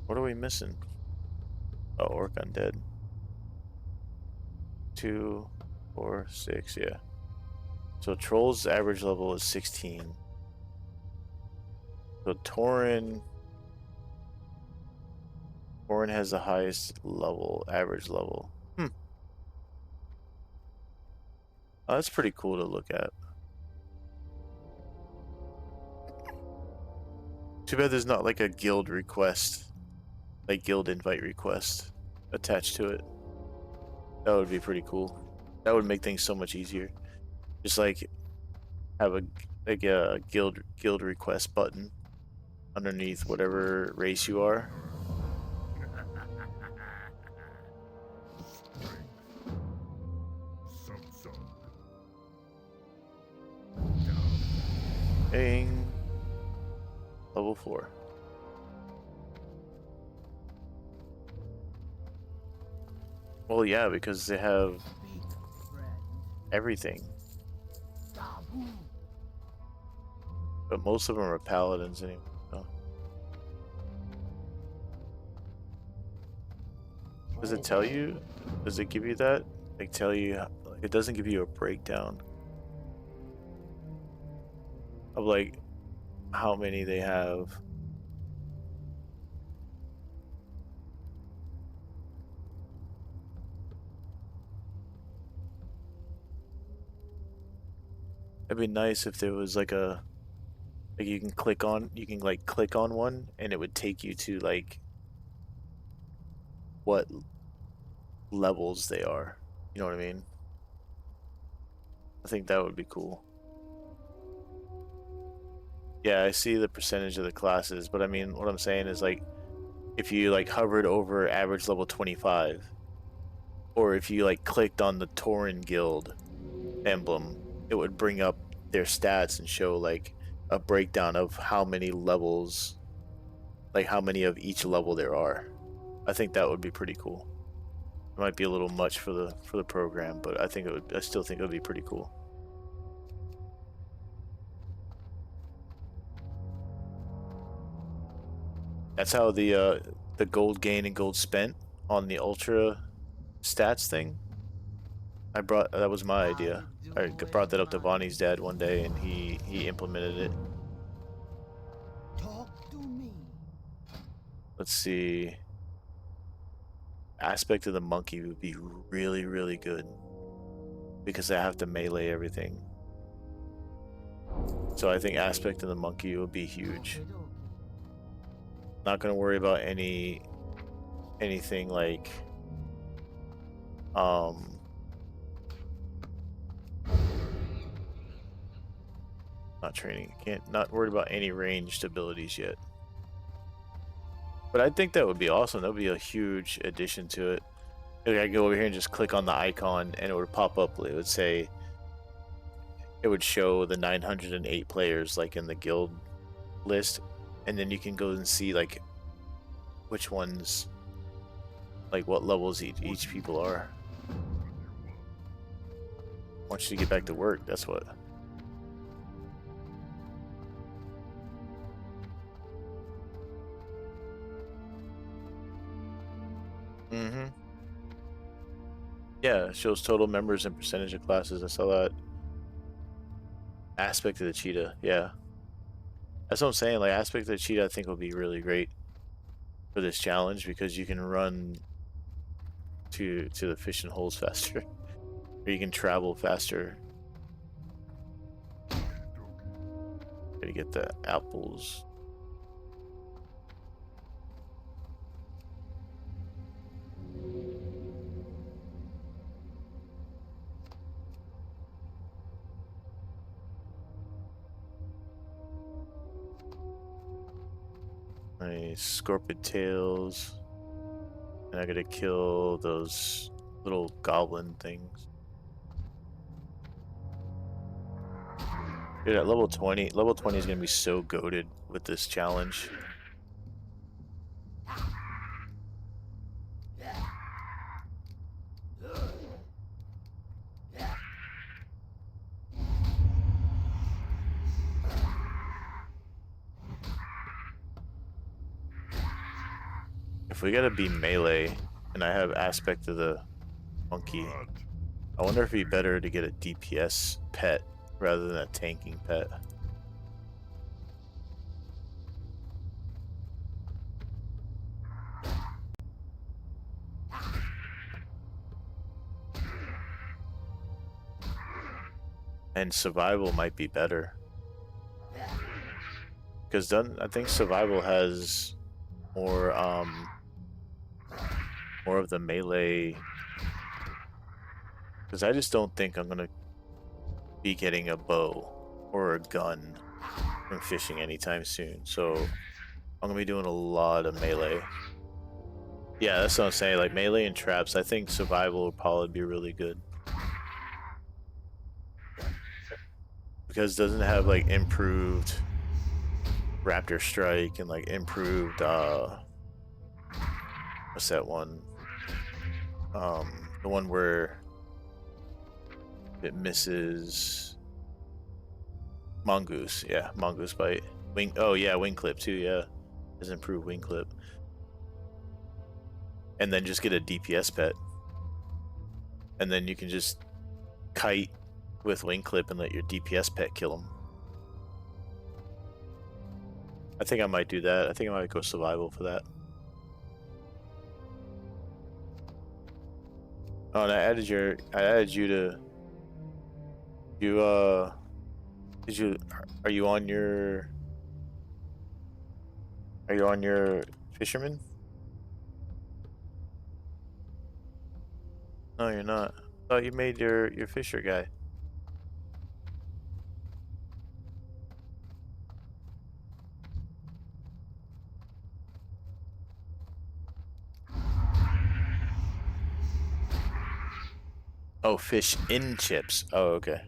Speaker 2: What are we missing? Oh, orc, undead. 2, 4, 6. Yeah. So troll's average level is 16. So Tauren has the highest level, average level. Oh, that's pretty cool to look at. Too bad there's not like a guild request, like guild invite request attached to it. That would be pretty cool. That would make things so much easier. Just like have a guild request button underneath whatever race you are. Dang. Level 4. Well, yeah, because they have everything. But most of them are paladins anyway. So. Does it tell you? Does it give you that? Like tell you? It doesn't give you a breakdown of like how many they have. It'd be nice if there was like a you can click on one and it would take you to like what levels they are. You know what I mean? I think that would be cool. Yeah, I see the percentage of the classes, but I mean what I'm saying is like if you like hovered over average level 25 or if you like clicked on the Tauren guild emblem, it would bring up their stats and show like a breakdown of how many levels, like how many of each level there are. I think that would be pretty cool. It might be a little much for the program, but I still think it would be pretty cool. That's how the gold gain and gold spent on the ultra stats thing. That was my idea. I brought that up to Bonnie's dad one day, and he implemented it.
Speaker 1: Talk to me.
Speaker 2: Let's see. Aspect of the monkey would be really, really good because I have to melee everything. So I think aspect of the monkey would be huge. Not gonna worry about anything like not training. Not worried about any ranged abilities yet. But I think that would be awesome. That would be a huge addition to it. Like I go over here and just click on the icon and it would pop up. It would say, it would show the 908 players like in the guild list. And then you can go and see like which ones, like what levels each people are. I want you to get back to work, that's what. Yeah, it shows total members and percentage of classes. I saw that. Aspect of the cheetah, yeah. That's what I'm saying, like aspect of the cheetah I think would be really great. for this challenge because you can run to the fishing holes faster, or you can travel faster. Gotta get the apples. Nice scorpion tails. And I gotta kill those little goblin things. Dude, at level 20 is gonna be so goated with this challenge. If we gotta be melee, and I have aspect of the monkey, I wonder if it'd be better to get a DPS pet rather than a tanking pet. And survival might be better. Because then I think survival has more of the melee. Because I just don't think I'm gonna be getting a bow or a gun from fishing anytime soon. So I'm gonna be doing a lot of melee. Yeah, that's what I'm saying. Like melee and traps, I think survival will probably be really good. Because it doesn't have like improved raptor strike and like improved what's that one? The one where it misses mongoose. Yeah, mongoose bite. Wing. Oh yeah, wing clip too. Yeah, has improved wing clip. And then just get a DPS pet, and then you can just kite with wing clip and let your DPS pet kill him. I think I might do that. I think I might go survival for that. Oh, and I added you to. Are you on your fisherman? No, you're not. I thought you made your fisher guy. Oh, fish in chips. Oh, okay.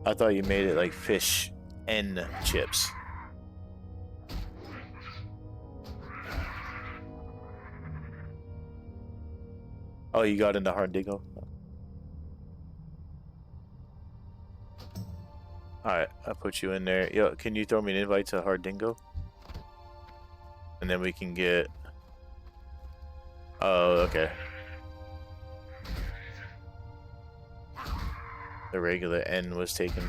Speaker 2: I thought you made it like fish and chips. Oh, you got into hard dingo? Alright, I'll put you in there. Yo, can you throw me an invite to hard dingo? And then we can get... Oh, okay. The regular N was taken.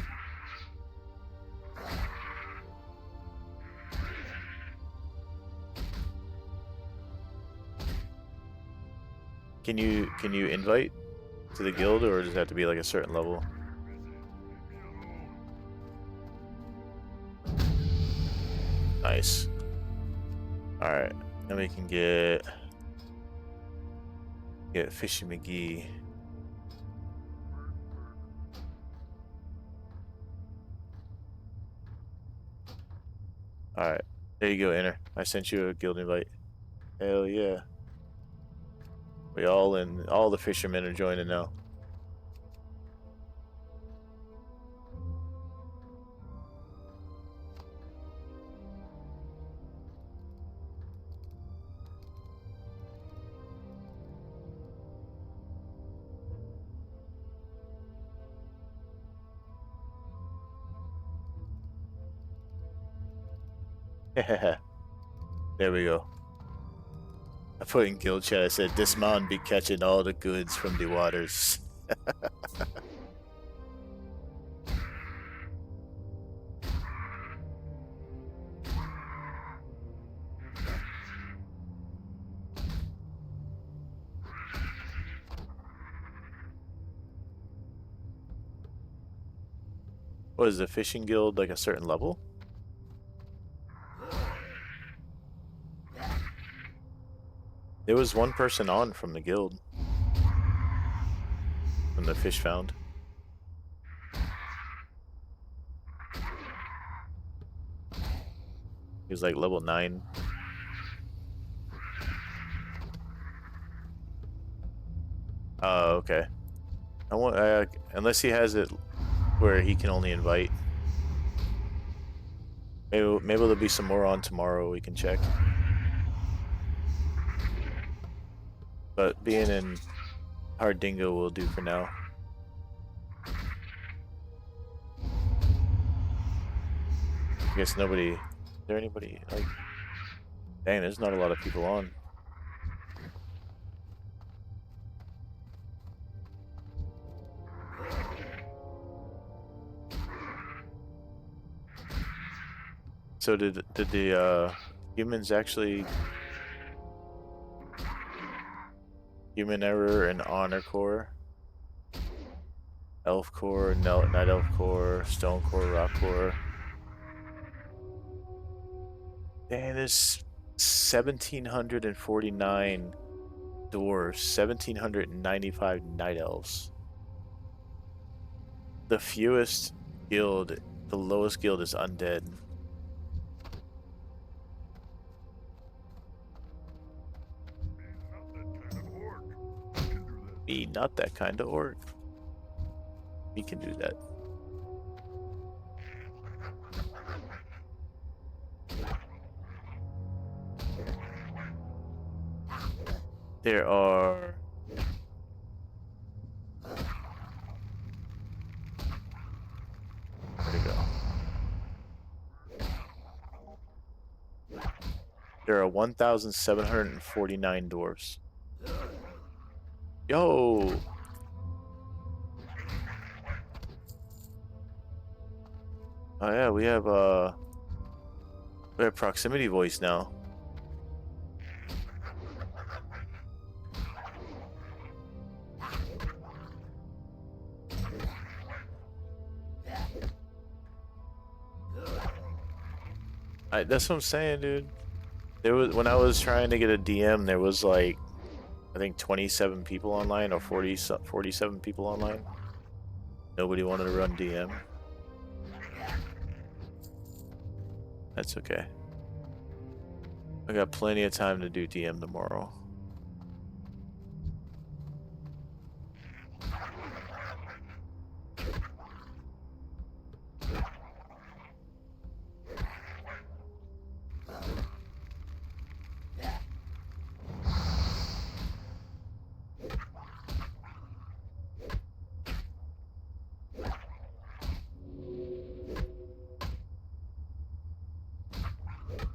Speaker 2: Can you invite to the guild, or does it have to be like a certain level? Nice. Alright, then we can get Fishy McGee. Alright, there you go, Inner. I sent you a guild invite. Hell yeah. All the fishermen are joining now. There we go. I put in guild chat, I said, this man be catching all the goods from the waters. What is the fishing guild like a certain level? There was one person on from the guild. From the fish found. He was like level 9. Oh, okay. I want unless he has it where he can only invite. Maybe there'll be some more on tomorrow. We can check. But being in Hard Dingo will do for now. I guess nobody. Is there anybody like? Dang, there's not a lot of people on. So did the humans actually human error and honor core, elf core, night elf core, stone core, rock core? Dang, there's 1,749 dwarves, 1,795 night elves. The fewest guild, the lowest guild is undead. Be not that kind of orc. We can do that. There are where'd it go? There are 1,749 dwarves. Yo! Oh yeah, we have proximity voice now. That's what I'm saying, dude. There was when I was trying to get a DM, there was like I think 27 people online or 47 people online. Nobody wanted to run DM. That's okay. I got plenty of time to do DM tomorrow.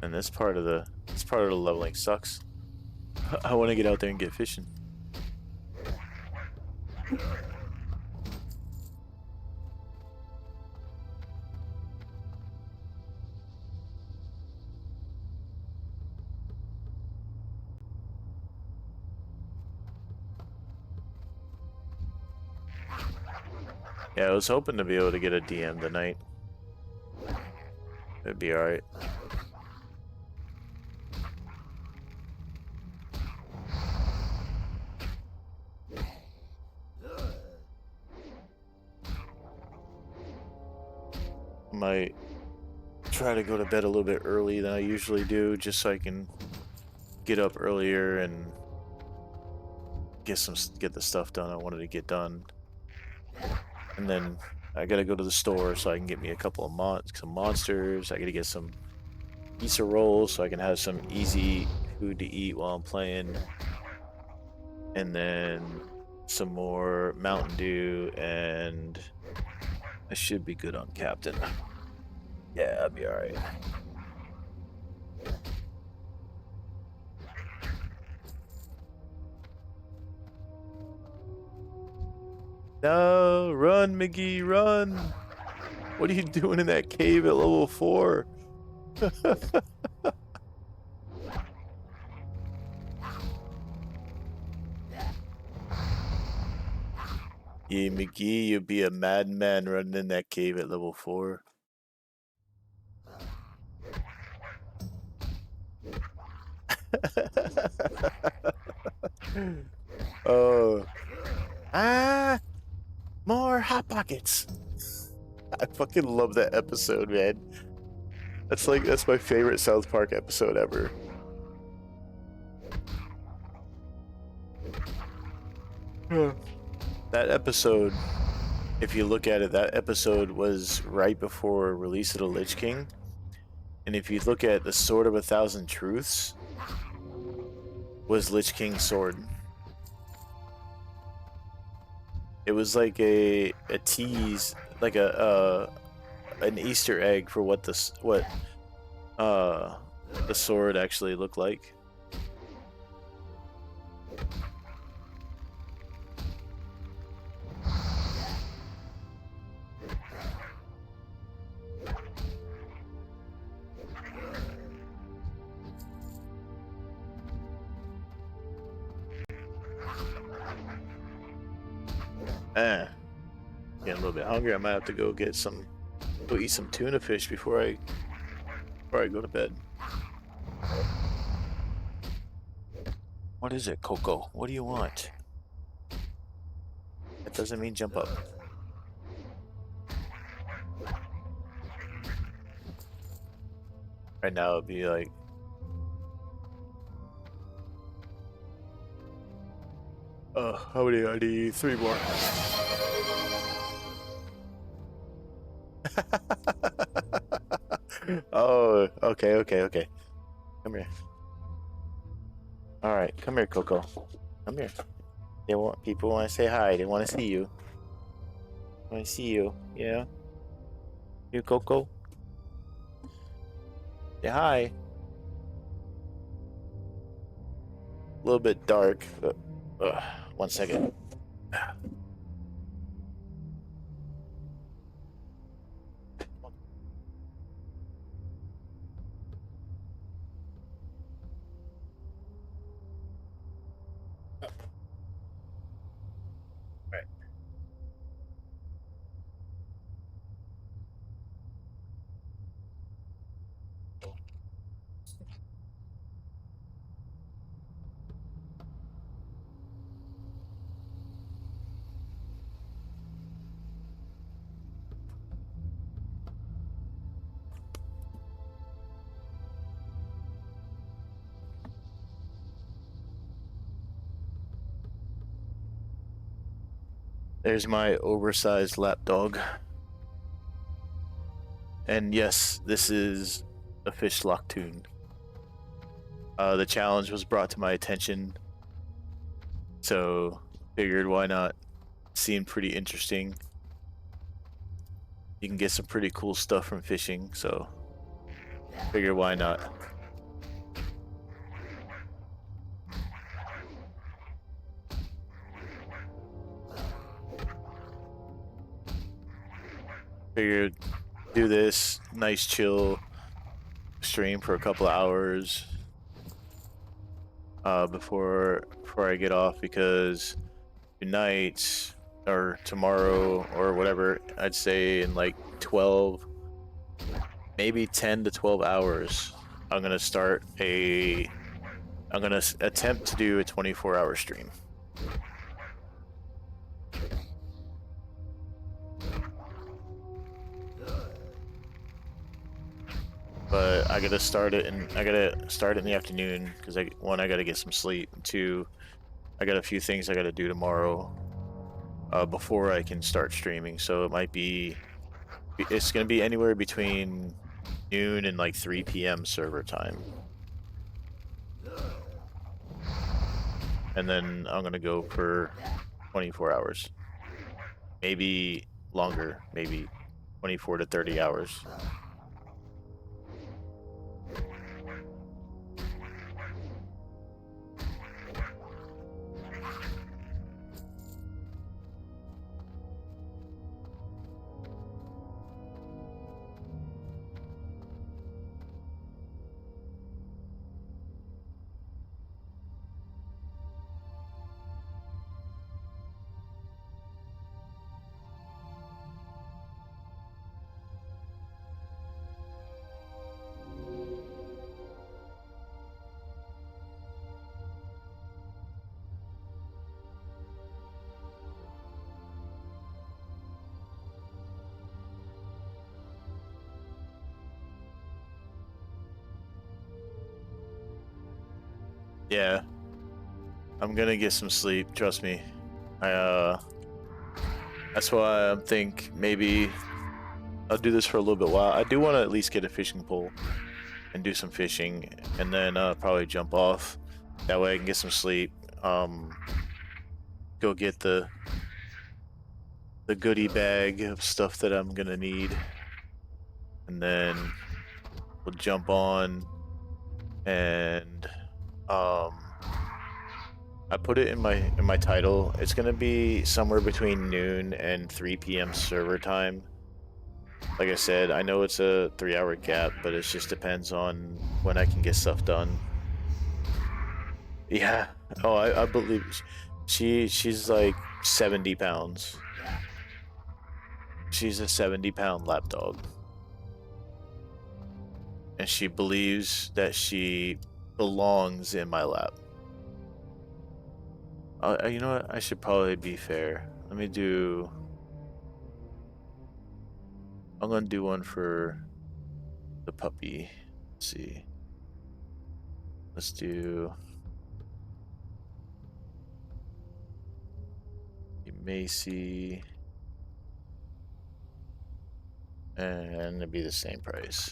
Speaker 2: And this part of the leveling sucks. I want to get out there and get fishing. Yeah, I was hoping to be able to get a DM tonight. It'd be alright. Might try to go to bed a little bit early than I usually do, just so I can get up earlier and get the stuff done I wanted to get done. And then I gotta go to the store so I can get me a couple of some monsters. I gotta get some pizza rolls so I can have some easy food to eat while I'm playing. And then some more Mountain Dew, and I should be good on Captain. Yeah, I'll be alright. No, run, McGee, run! What are you doing in that cave at level 4? Yeah, McGee, you'd be a madman running in that cave at level 4. Oh. Ah! More Hot Pockets! I fucking love that episode, man. That's my favorite South Park episode ever. That episode, if you look at it, that episode was right before release of the Lich King. And if you look at the Sword of a Thousand Truths, was Lich King's sword. It was like a tease, like an Easter egg for what the sword actually looked like. Getting a little bit hungry. I might have to go eat some tuna fish before I go to bed. What is it, Coco? What do you want? That doesn't mean jump up. Right now it'd be like, how many? I need 3 more. Oh, okay. Come here. All right, come here, Coco. Come here. People want to say hi. They want to see you. Want to see you? Yeah. You, Coco. Say hi. A little bit dark, but 1 second. Right. There's my oversized lapdog. And yes, this is a fish lock tune. The challenge was brought to my attention, so figured why not. Seemed pretty interesting. You can get some pretty cool stuff from fishing, so figured why not. Figured do this nice chill stream for a couple of hours before I get off, because tonight or tomorrow or whatever, I'd say in like 12, maybe 10 to 12 hours, I'm gonna attempt to do a 24-hour stream. But I gotta start it in the afternoon, because I gotta get some sleep. 2, I got a few things I gotta do tomorrow before I can start streaming. So it's gonna be anywhere between noon and like 3 p.m. server time. And then I'm gonna go for 24 hours. Maybe longer, maybe 24 to 30 hours. Yeah. I'm gonna get some sleep, trust me. That's why I think maybe I'll do this for a little bit while. I do want to at least get a fishing pole and do some fishing, and then probably jump off. That way I can get some sleep. Go get the goodie bag of stuff that I'm gonna need, and then we'll jump on. And I put it in my title. It's gonna be somewhere between noon and 3 p.m. server time. Like I said, I know it's a 3-hour gap, but it just depends on when I can get stuff done. Yeah. Oh, I believe she's like 70 pounds. She's a 70-pound lapdog. And she believes that she belongs in my lap. You know what? I should probably be fair. Let me do... I'm gonna do one for the puppy. Let's see. Let's do... Macy. And it'd be the same price.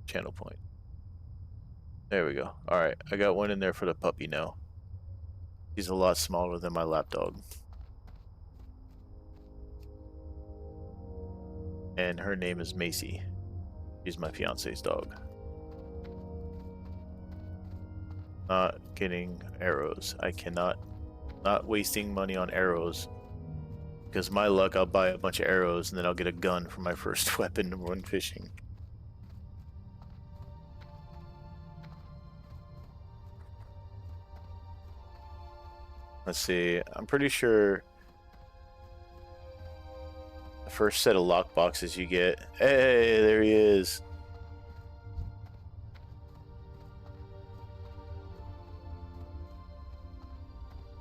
Speaker 2: Channel point. There we go. Alright, I got one in there for the puppy now. He's a lot smaller than my lapdog. And her name is Macy. She's my fiance's dog. Not getting arrows. I cannot. Not wasting money on arrows. Because my luck, I'll buy a bunch of arrows and then I'll get a gun for my first weapon when fishing. Let's see. I'm pretty sure the first set of lock boxes you get. Hey, there he is.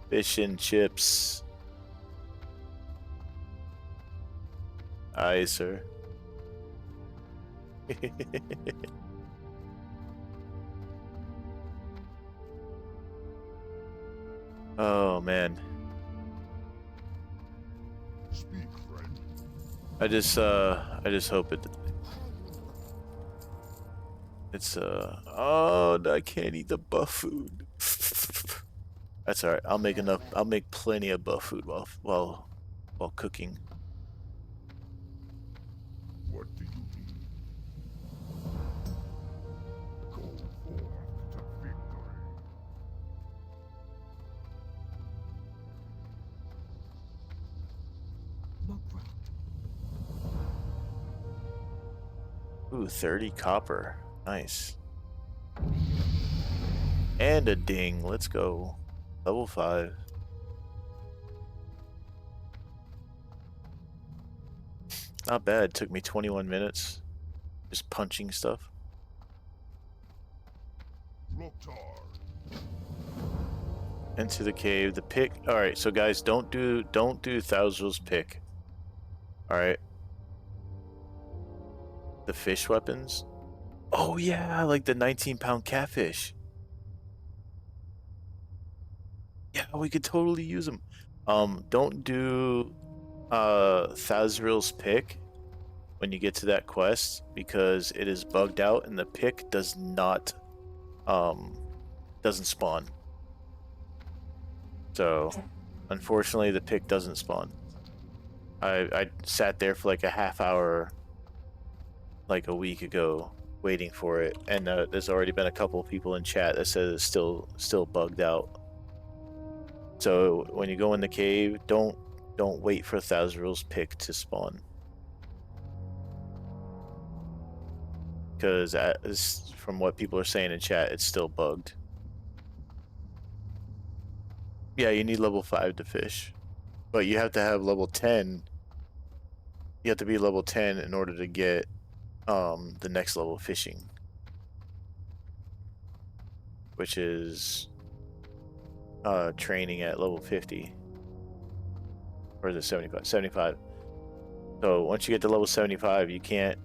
Speaker 2: Fish and chips. Aye, sir. Oh man.
Speaker 3: Speak, friend.
Speaker 2: I just hope it's oh, I can't eat the buff food. That's alright. I'll make plenty of buff food while cooking.
Speaker 3: What do you need? Go forth to victory.
Speaker 2: Ooh, 30 copper. Nice. And a ding. Let's go. Level 5. Not bad. Took me 21 minutes. Just punching stuff.
Speaker 3: Loktar.
Speaker 2: Into the cave. The pick. Alright, so guys, don't do Thouser's pick. Alright. The fish weapons. Oh yeah, like the 19-pound catfish. Yeah, we could totally use them. Don't do Thazril's pick when you get to that quest because it is bugged out and the pick does not doesn't spawn. So unfortunately the pick doesn't spawn. I sat there for like a half hour like a week ago waiting for it, and there's already been a couple of people in chat that says it's still bugged out. So when you go in the cave, don't wait for Thazril's pick to spawn, because from what people are saying in chat, it's still bugged. Yeah, you need level 5 to fish, but you have to have level 10. You have to be level 10 in order to get the next level of fishing, which is training at level 50, or is it 75? So once you get to level 75, you can't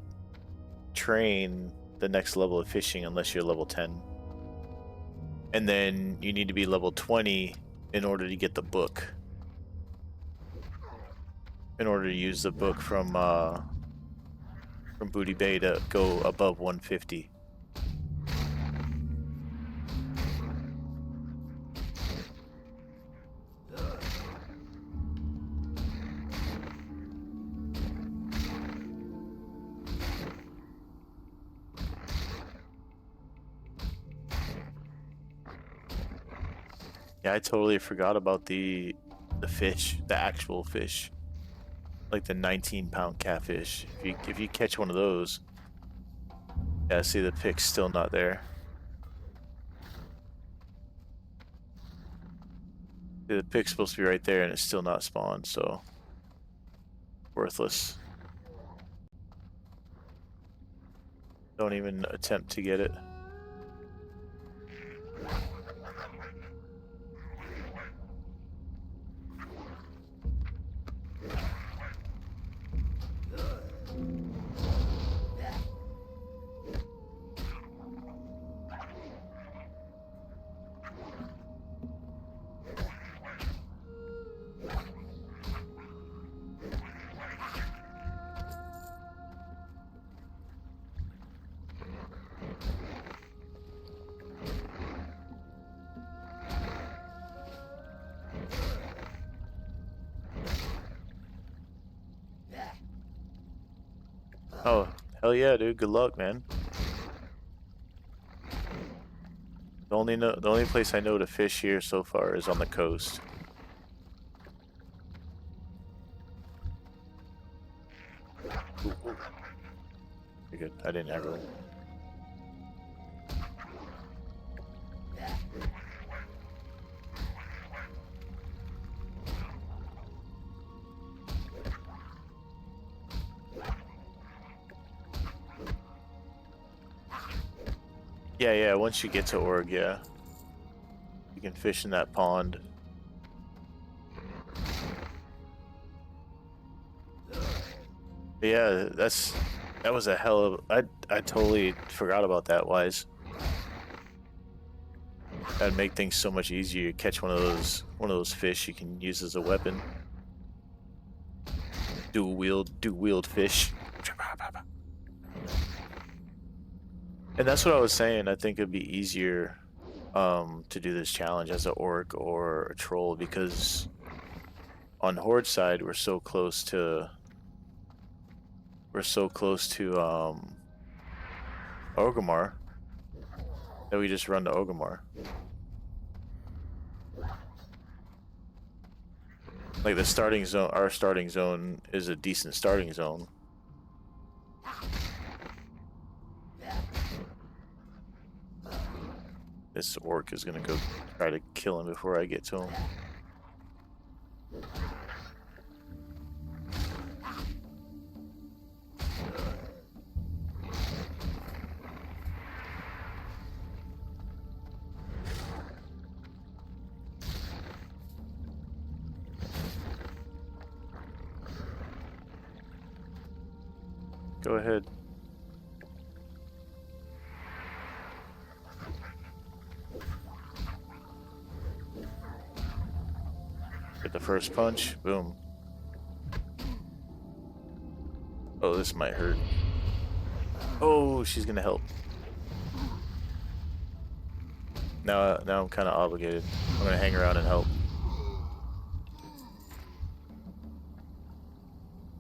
Speaker 2: train the next level of fishing unless you're level 10. and then you need to be level 20 in order to get the book. In order to use the book from Booty Bay to go above 150. Yeah, I totally forgot about the fish, the actual fish, like the 19-pound catfish. If you catch one of those, yeah, see the pick's still not there. See, the pick's supposed to be right there, and it's still not spawned, so worthless. Don't even attempt to get it. Oh, hell yeah, dude. Good luck, man. The only place I know to fish here so far is on the coast. Ooh, ooh. You're good. I didn't ever. Yeah, once you get to Org, yeah. You can fish in that pond. But yeah, that was a hell of I totally forgot about that, Wise. That'd make things so much easier. You catch one of those fish you can use as a weapon. Dual wield fish. And that's what I was saying. I think it'd be easier to do this challenge as an orc or a troll, because on Horde side we're so close to Orgrimmar that we just run to Orgrimmar. Like the starting zone, our starting zone is a decent starting zone. This orc is gonna go try to kill him before I get to him. Go ahead. Get the first punch. Boom. Oh, this might hurt. Oh, she's gonna help. Now I'm kind of obligated. I'm gonna hang around and help.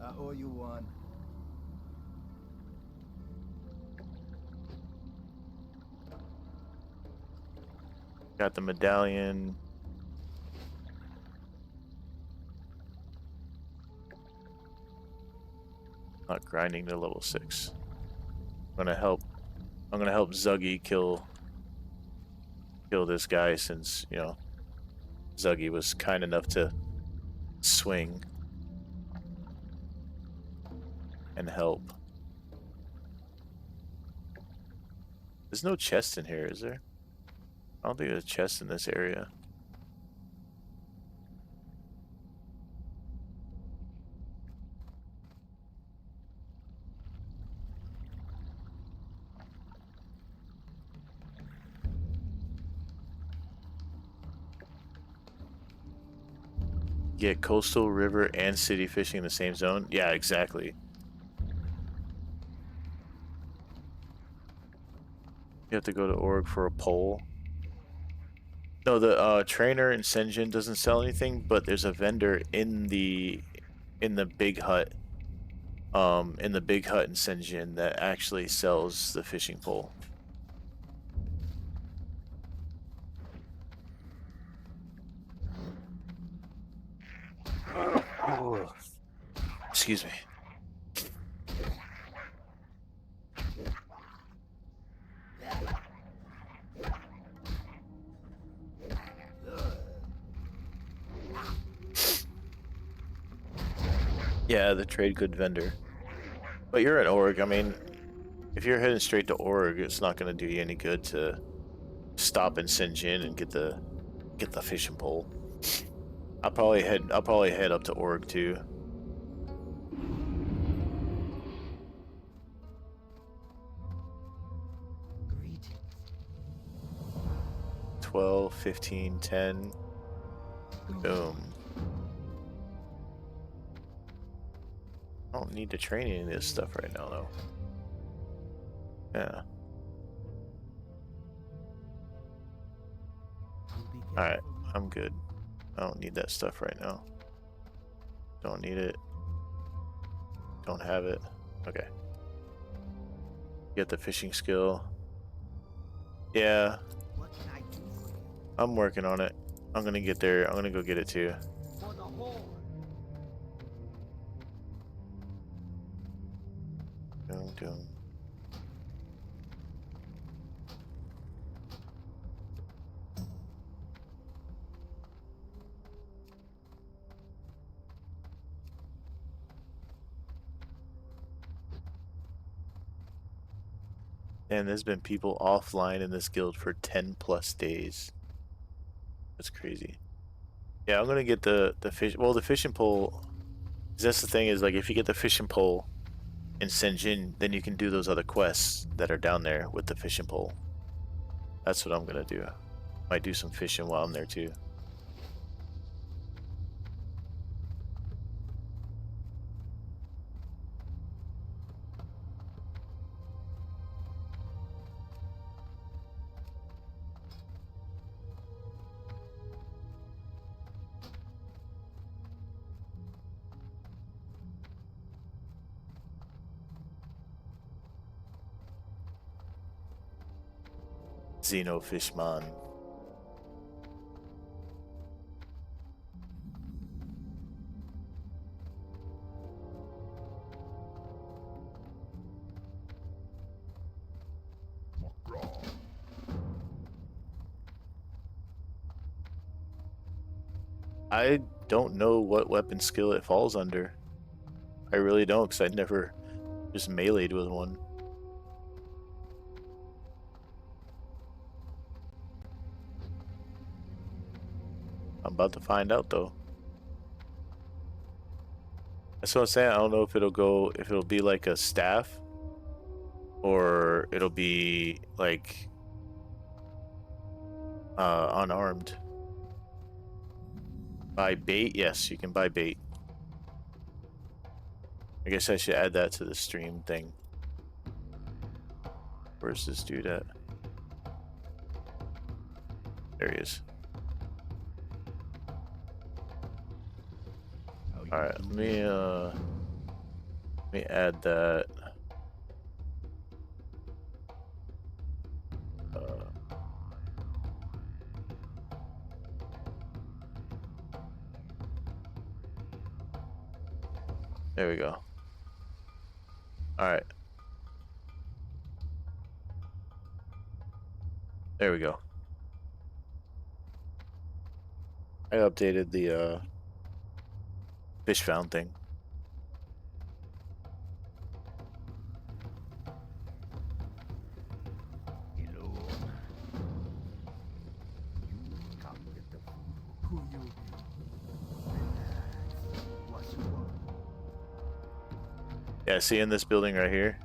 Speaker 6: I owe you one.
Speaker 2: Got the medallion. Not grinding to level 6. I'm gonna help Zuggy kill this guy, since, you know, Zuggy was kind enough to swing and help. There's no chest in here, is there? I don't think there's a chest in this area. get coastal, river, and city fishing in the same zone. Yeah, exactly. You have to go to org for a pole. No, the trainer in Senjin doesn't sell anything, but there's a vendor in the big hut. In the big hut in Senjin that actually sells the fishing pole. Excuse me. Yeah, the trade good vendor. But you're an org. I mean, if you're heading straight to org, it's not going to do you any good to stop in Senjin and get the fishing pole. I'll probably head up to org too. 12, 15, 10. Boom. I don't need to train any of this stuff right now, though. Yeah. Alright, I'm good. I don't need that stuff right now. Don't need it. Don't have it. Okay. Get the fishing skill. Yeah. I'm working on it. I'm gonna get there. I'm gonna go get it too. Doom. And there's been people offline in this guild for 10 plus days. That's crazy. Yeah, I'm gonna get the fish. Well, the fishing pole. That's the thing is, like, if you get the fishing pole in Senjin, then you can do those other quests that are down there with the fishing pole. That's what I'm gonna do. Might do some fishing while I'm there too. Xenofishman. I don't know what weapon skill it falls under. I really don't, because I never just meleeed with one. I'm about to find out though. That's what I'm saying. I don't know if it'll be like a staff, or it'll be like unarmed. Buy bait? Yes, you can buy bait. I guess I should add that to the stream thing. Where's this dude at? There he is. Alright, let me add that. There we go. Alright. There we go. I updated the fish found thing.
Speaker 7: Hello. You come with the food. Who you be? Relax. What's wrong?
Speaker 2: Yeah, see in this building right here,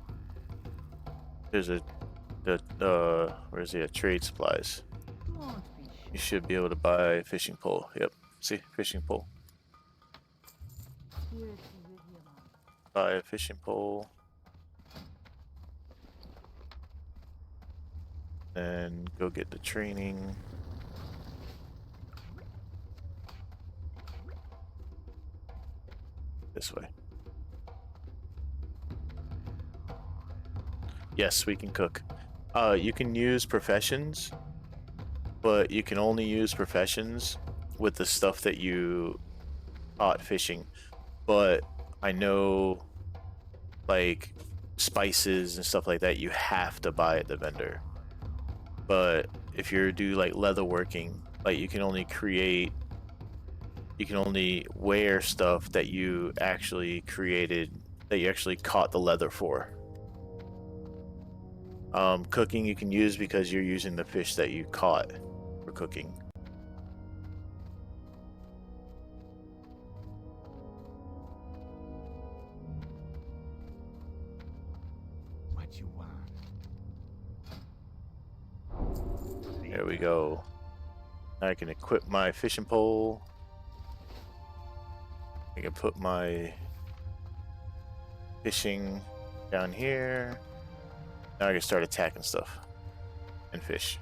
Speaker 2: there's where's the trade supplies? You should be able to buy a fishing pole. Yep, see, fishing pole. Buy a fishing pole. And go get the training. This way. Yes, we can cook. You can use professions, but you can only use professions with the stuff that you caught fishing. But I know, like, spices and stuff like that, you have to buy at the vendor. But if you do like leather working, like you can only wear stuff that you actually created, that you actually caught the leather for. Cooking you can use because you're using the fish that you caught for cooking.
Speaker 7: What you want?
Speaker 2: There we go. I can equip my fishing pole. I can put my fishing down here. Now I can start attacking stuff and fish.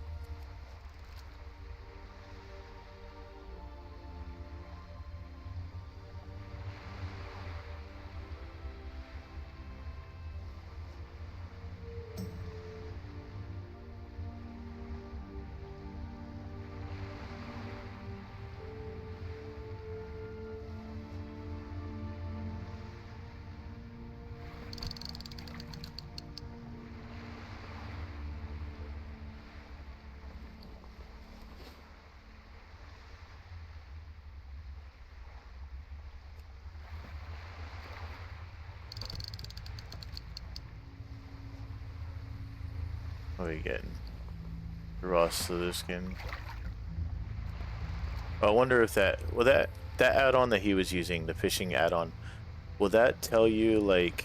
Speaker 2: What are we getting? Raw slither skin. I wonder if that add-on that he was using, the fishing add-on, will that tell you like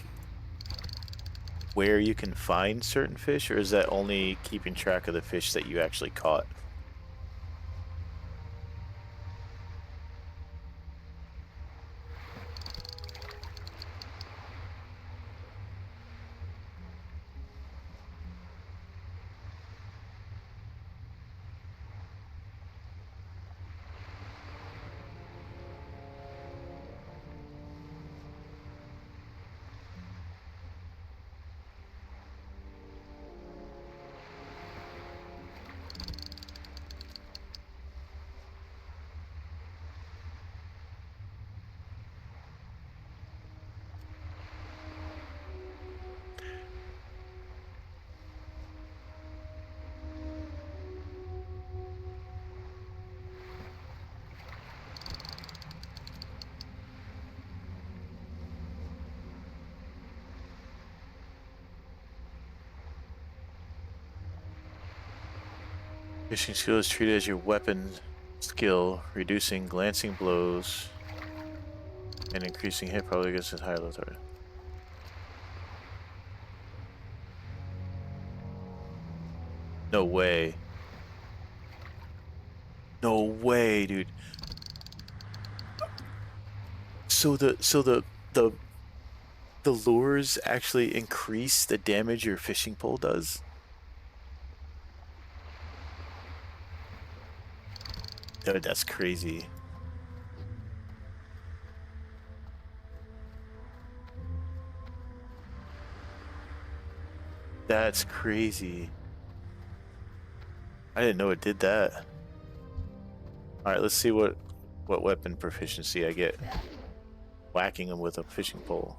Speaker 2: where you can find certain fish, or is that only keeping track of the fish that you actually caught? Fishing skill is treated as your weapon skill, reducing glancing blows and increasing hit probably against a higher low target. No way. No way, dude. So the lures actually increase the damage your fishing pole does? Dude, that's crazy. That's crazy. I didn't know it did that. Alright, let's see what weapon proficiency I get whacking him with a fishing pole.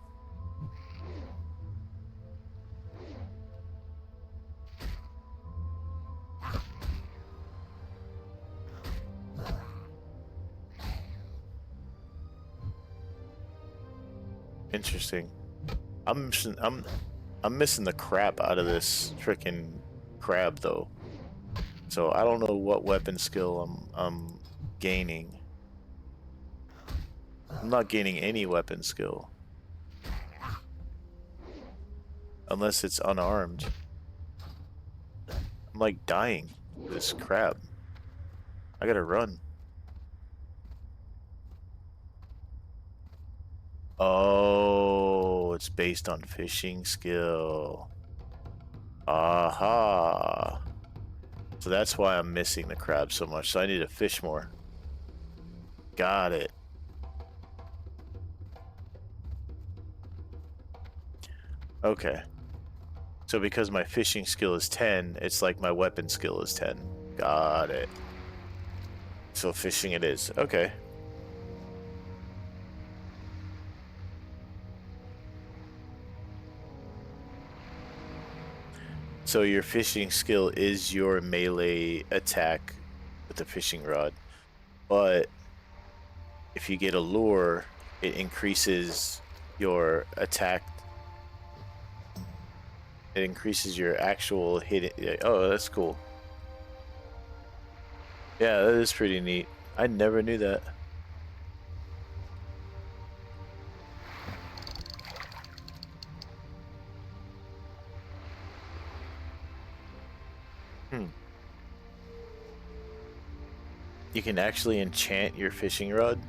Speaker 2: Interesting. I'm missing the crap out of this freaking crab though. So I don't know what weapon skill I'm gaining. I'm not gaining any weapon skill. Unless it's unarmed. I'm like dying to this crab. I gotta run. Oh, it's based on fishing skill. Aha. So that's why I'm missing the crab so much. So I need to fish more. Got it. Okay. So because my fishing skill is 10, it's like my weapon skill is 10. Got it. So fishing it is. Okay. So your fishing skill is your melee attack with the fishing rod. But if you get a lure, it increases your attack. It increases your actual hit. Oh, that's cool. Yeah, that is pretty neat. I never knew that. You can actually enchant your fishing rod.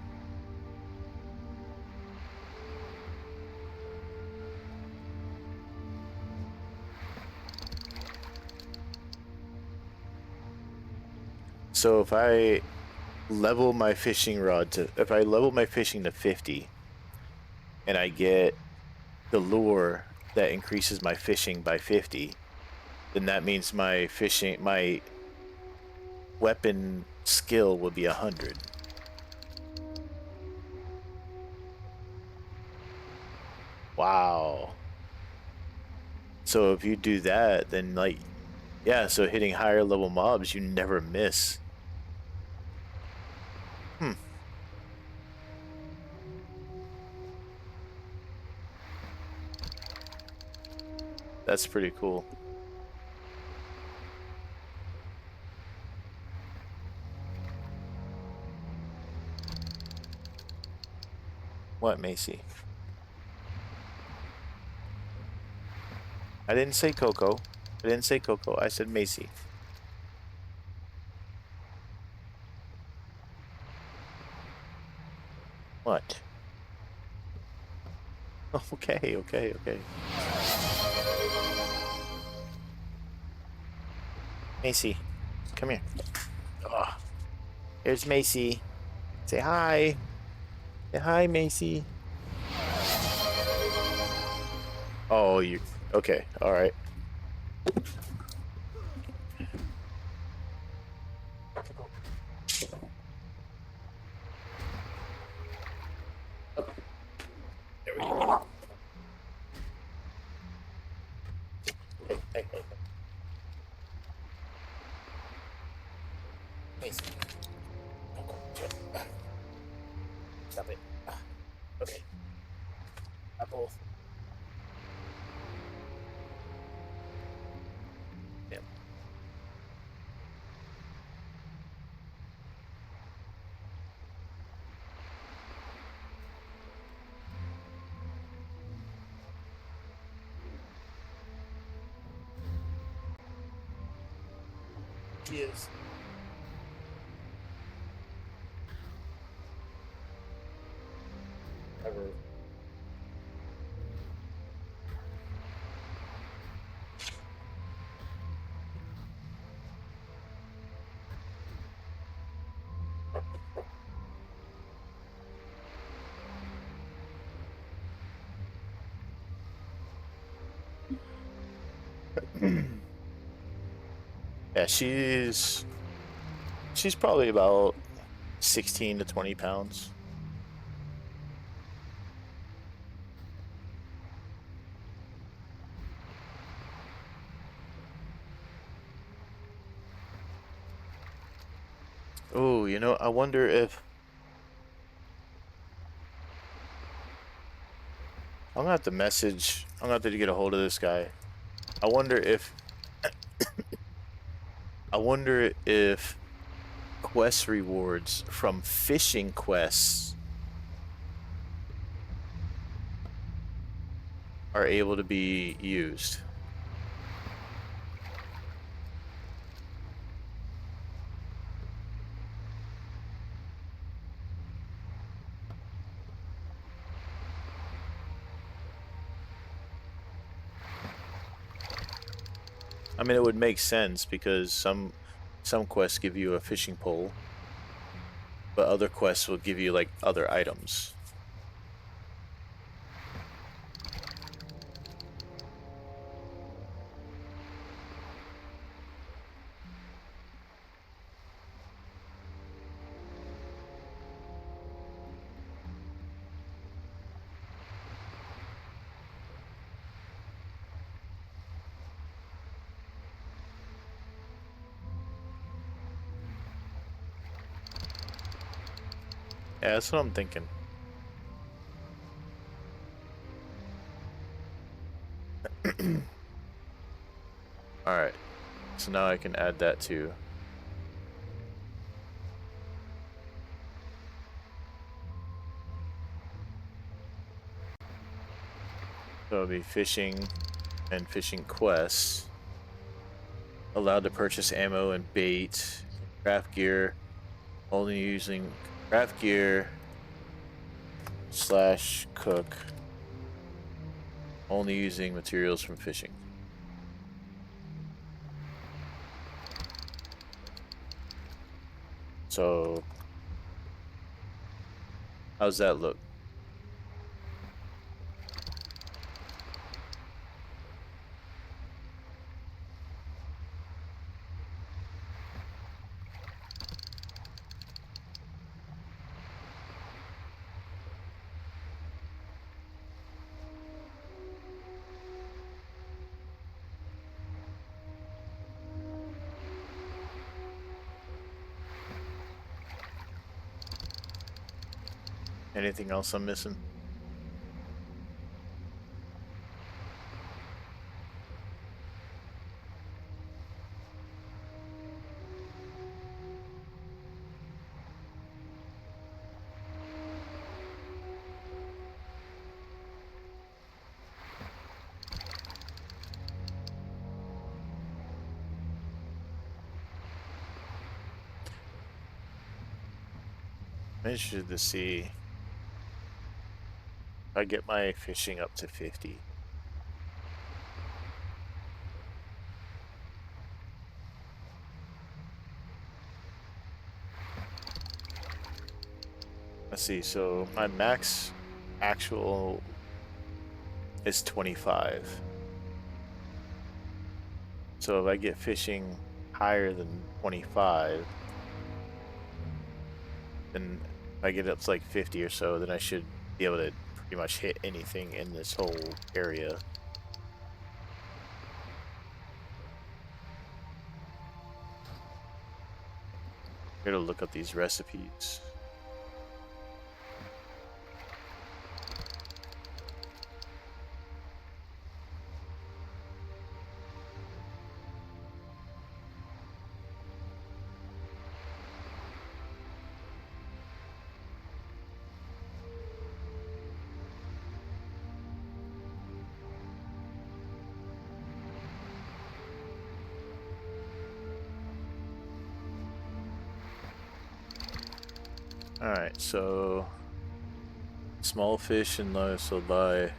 Speaker 2: So if I level my fishing rod to, if I level my fishing to 50 and I get the lure that increases my fishing by 50, then that means my weapon skill would be 100. Wow. So if you do that, then like, yeah, so hitting higher level mobs, you never miss. That's pretty cool. What, Macy? I didn't say Coco. I didn't say Coco. I said Macy. What? Okay, okay, okay. Macy, come here. Oh, here's Macy. Say hi. Say hi, Macy. Oh, you... Okay, alright. There we go. Hey, hey, hey. Macy. Stop it. Okay. Apple. Damn. He is. Ever. Yeah, she's probably about 16 to 20 pounds. Oh, you know, I wonder if I'm gonna have to message. I'm gonna have to get a hold of this guy. I wonder if I wonder if quest rewards from fishing quests are able to be used. I mean, it would make sense because some quests give you a fishing pole, but other quests will give you like other items. Yeah, that's what I'm thinking. Alright, so now I can add that too. So it'll be fishing and fishing quests. Allowed to purchase ammo and bait. Craft gear. Only using craft gear / cook. Only using materials from fishing. So, how's that look? Anything else I'm missing? I'm interested to see if I get my fishing up to 50. Let's see, so my max actual is 25. So if I get fishing higher than 25, then if I get up to like 50 or so, then I should be able to pretty much hit anything in this whole area. I'm gonna look up these recipes. Alright, so small fish and low, so buy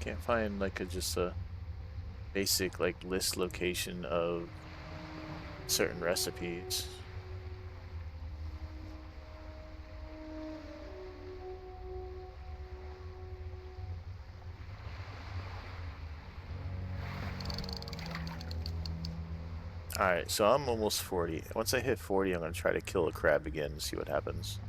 Speaker 2: can't find like just a basic like list location of certain recipes. Alright, so I'm almost 40. Once I hit 40, I'm going to try to kill a crab again and see what happens.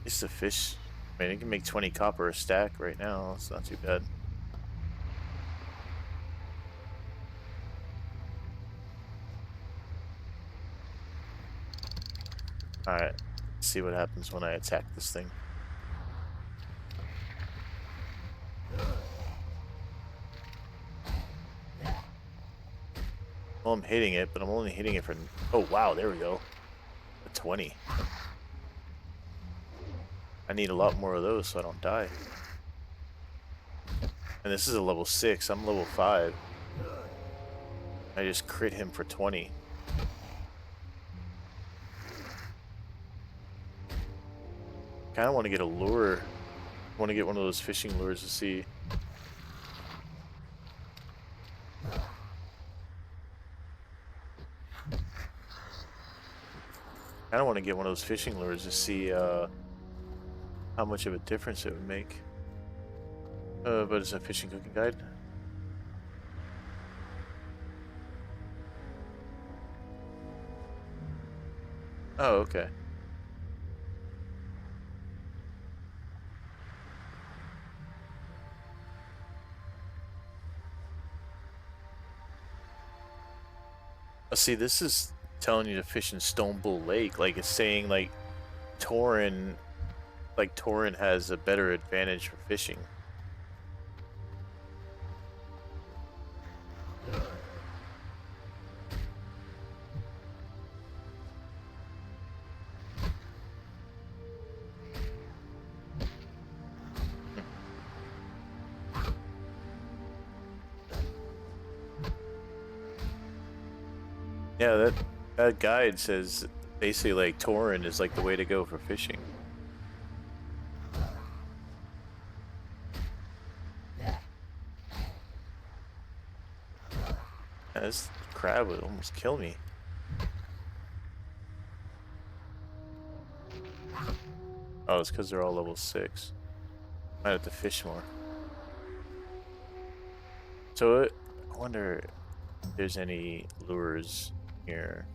Speaker 2: It's the fish. I mean, it can make 20 copper a stack right now. It's not too bad. Alright, let's see what happens when I attack this thing. Well, I'm hitting it, but I'm only hitting it for... Oh, wow, there we go. A 20. I need a lot more of those so I don't die. And this is a level 6. I'm level 5. I just crit him for 20. Kind of want to get a lure. I want to get one of those fishing lures to see. I don't want to get one of those fishing lures to see how much of a difference it would make. But it's a fishing cooking guide. Oh, okay. See, this is telling you to fish in Stone Bull Lake. Like, it's saying, like, Torin has a better advantage for fishing. Yeah, that guide says basically like Torin is like the way to go for fishing. Yeah, this crab would almost kill me. Oh, it's because they're all level 6. Might have to fish more. So I wonder if there's any lures here.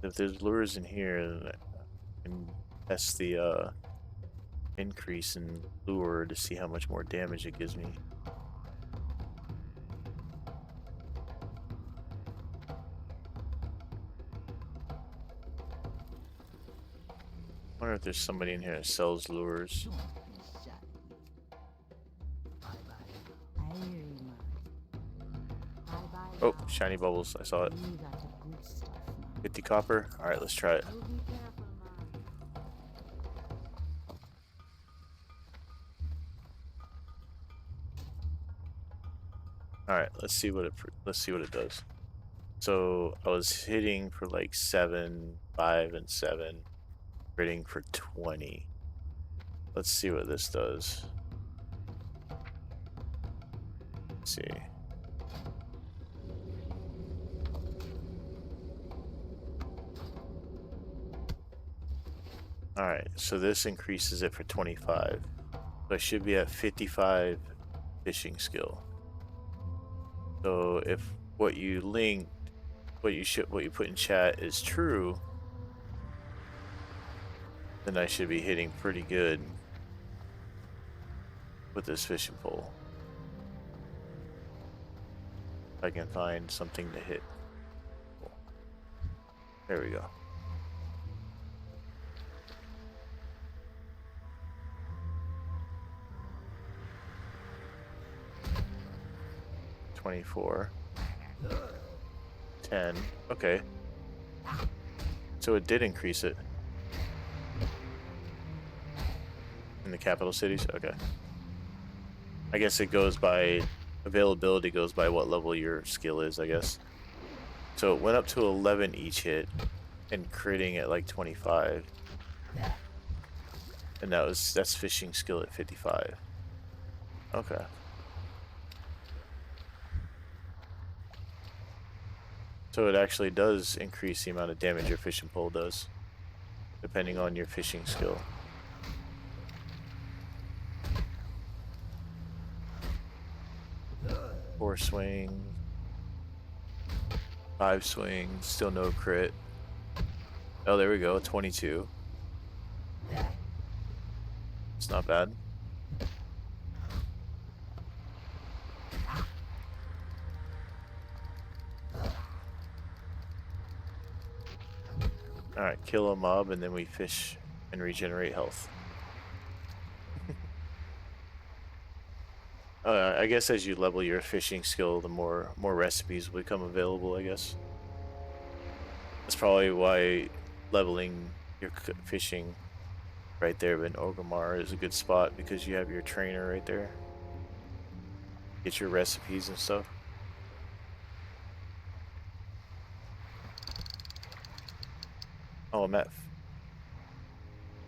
Speaker 2: If there's lures in here, then I can test the increase in lure to see how much more damage it gives me. I wonder if there's somebody in here that sells lures. Oh, shiny bubbles. I saw it. 50 copper. Alright, let's try it. Alright, let's see what it does. So I was hitting for like 7, 5, and 7. Hitting for 20. Let's see what this does. Let's see. Alright, so this increases it for 25. So I should be at 55 fishing skill. So if what you linked, what you put in chat is true, then I should be hitting pretty good with this fishing pole. If I can find something to hit. There we go. $24. 10. Okay. So it did increase it. In the capital cities? Okay. I guess it goes by availability, goes by what level your skill is, I guess. So it went up to 11 each hit and critting at like 25. And that's fishing skill at 55. Okay. So it actually does increase the amount of damage your fishing pole does, depending on your fishing skill. 4 swings, 5 swings, still no crit. Oh, there we go, 22. It's not bad. Alright, kill a mob and then we fish and regenerate health. I guess as you level your fishing skill, the more recipes will become available, I guess. That's probably why leveling your fishing right there in Orgrimmar is a good spot, because you have your trainer right there. Get your recipes and stuff. Oh, I'm at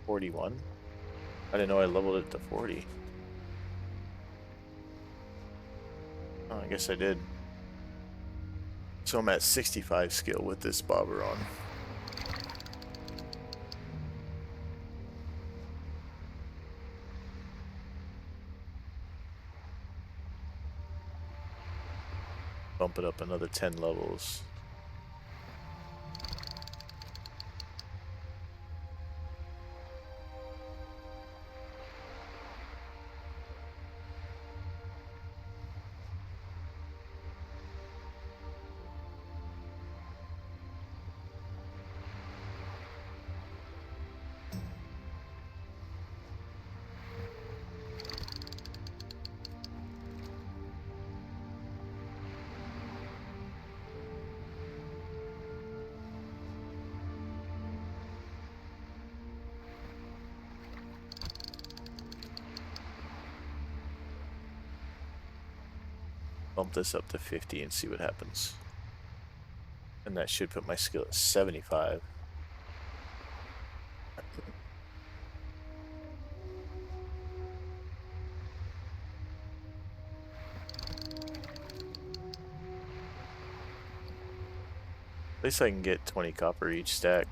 Speaker 2: 41? I didn't know I leveled it to 40. Oh, I guess I did. So I'm at 65 skill with this bobber on. Bump it up another 10 levels. Bump this up to 50 and see what happens. And that should put my skill at 75. At least I can get 20 copper each stack.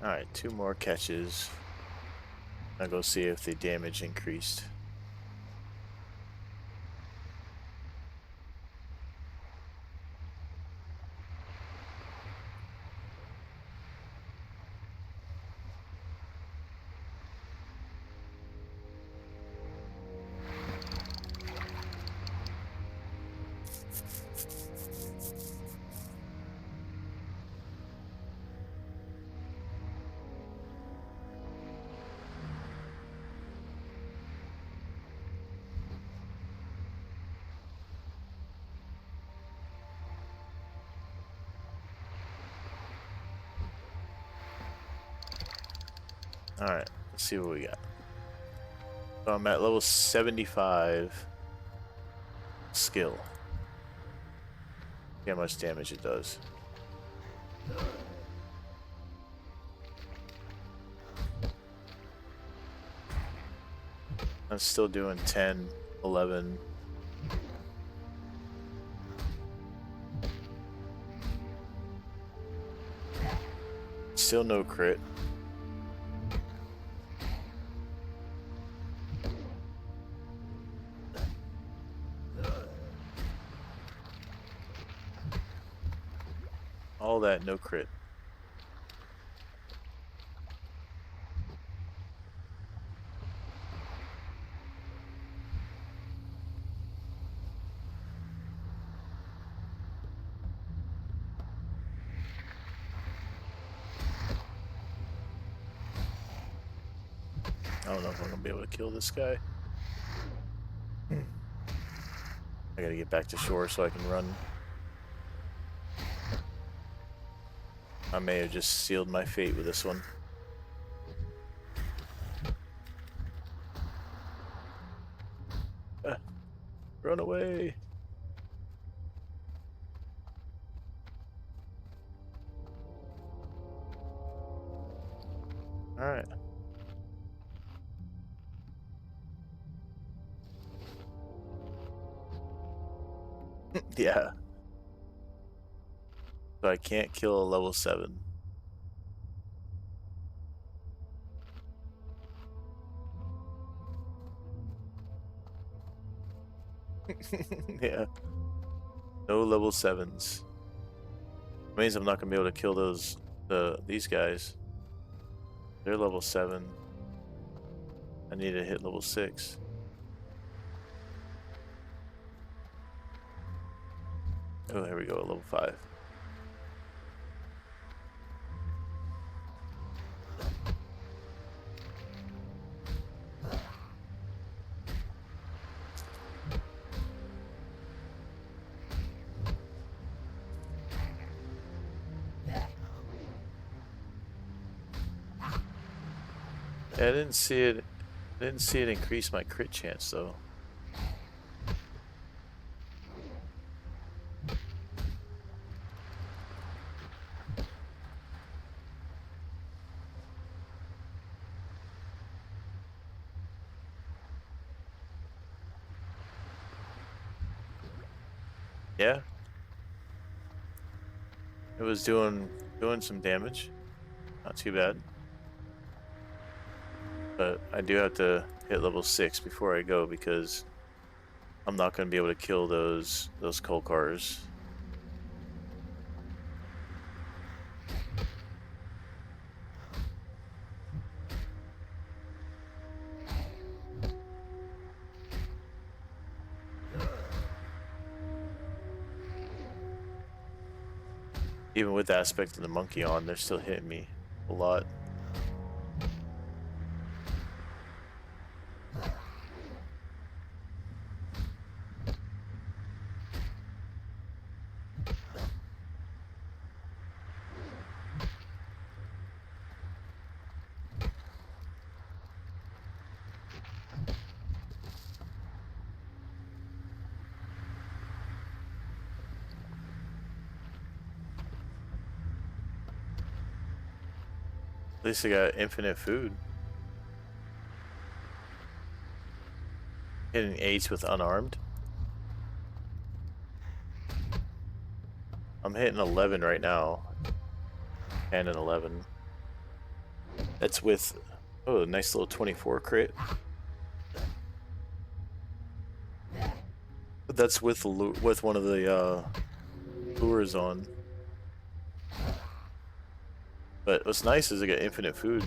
Speaker 2: Alright, 2 more catches. I'll go see if the damage increased. Alright, let's see what we got. So I'm at level 75 skill. See how much damage it does. I'm still doing 10, 11. Still no crit. All that, no crit. don't know if I'm gonna be able to kill this guy. I gotta get back to shore so I can run. I may have just sealed my fate with this one. Run away! Alright. Yeah. So I can't kill a level 7. Yeah. No level 7s. Means I'm not gonna be able to kill these guys. They're level 7. I need to hit level 6. Oh, here we go, level 5. Yeah, I didn't see it. I didn't see it increase my crit chance though. Yeah. It was doing some damage. Not too bad. But I do have to hit level 6 before I go because I'm not going to be able to kill those coal cars. Even with the aspect of the monkey on, they're still hitting me a lot. At least I got infinite food. Hitting 8s with unarmed. I'm hitting 11 right now. 10 and 11. That's with, oh, a nice little 24 crit. But that's with one of the lures on. But what's nice is I got infinite food.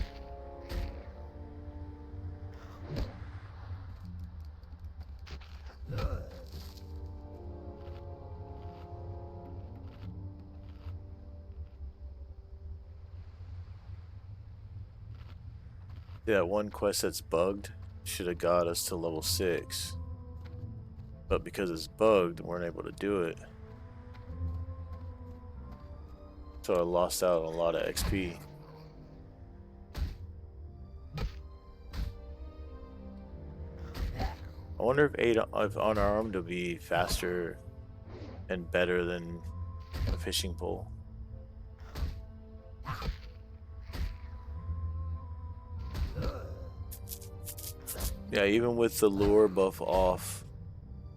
Speaker 2: Yeah, one quest that's bugged should have got us to level 6. But because it's bugged, we weren't able to do it. So I lost out on a lot of XP. I wonder if unarmed will be faster and better than a fishing pole. Yeah, even with the lure buff off,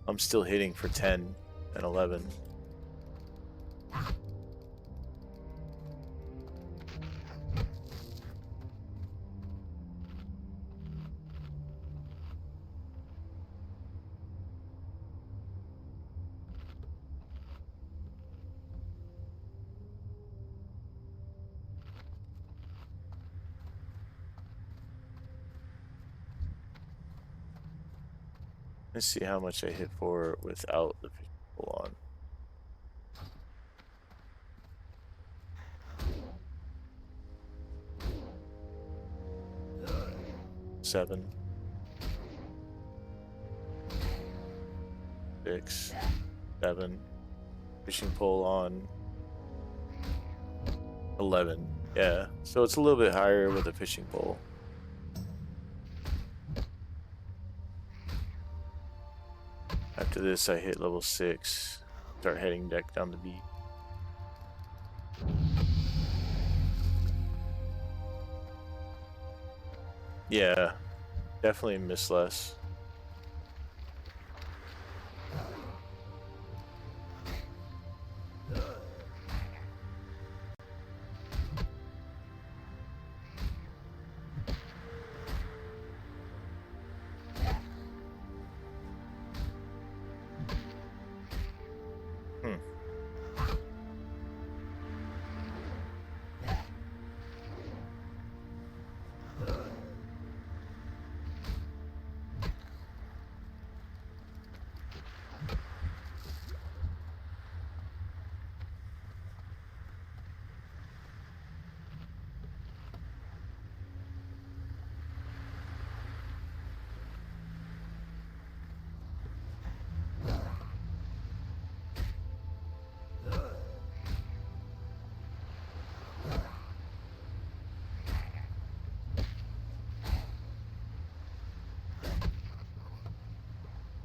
Speaker 2: I'm still hitting for 10 and 11. Let's see how much I hit for without the fishing pole on. 7. 6, 7. Fishing pole on 11. Yeah, so it's a little bit higher with a fishing pole. After this, I hit level 6. Start heading back down the beach. Yeah, definitely miss less. Hmm.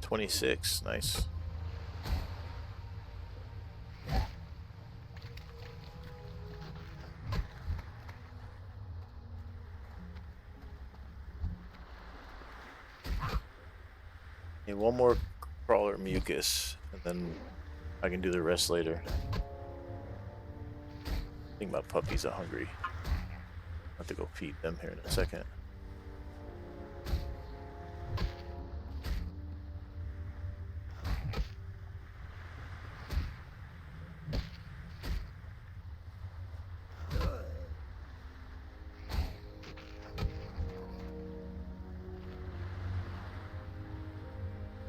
Speaker 2: $26, nice. Need one more crawler mucus, and then I can do the rest later. I think my puppies are hungry. I have to go feed them here in a second.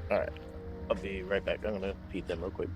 Speaker 2: Alright, I'll be right back. I'm gonna feed them real quick.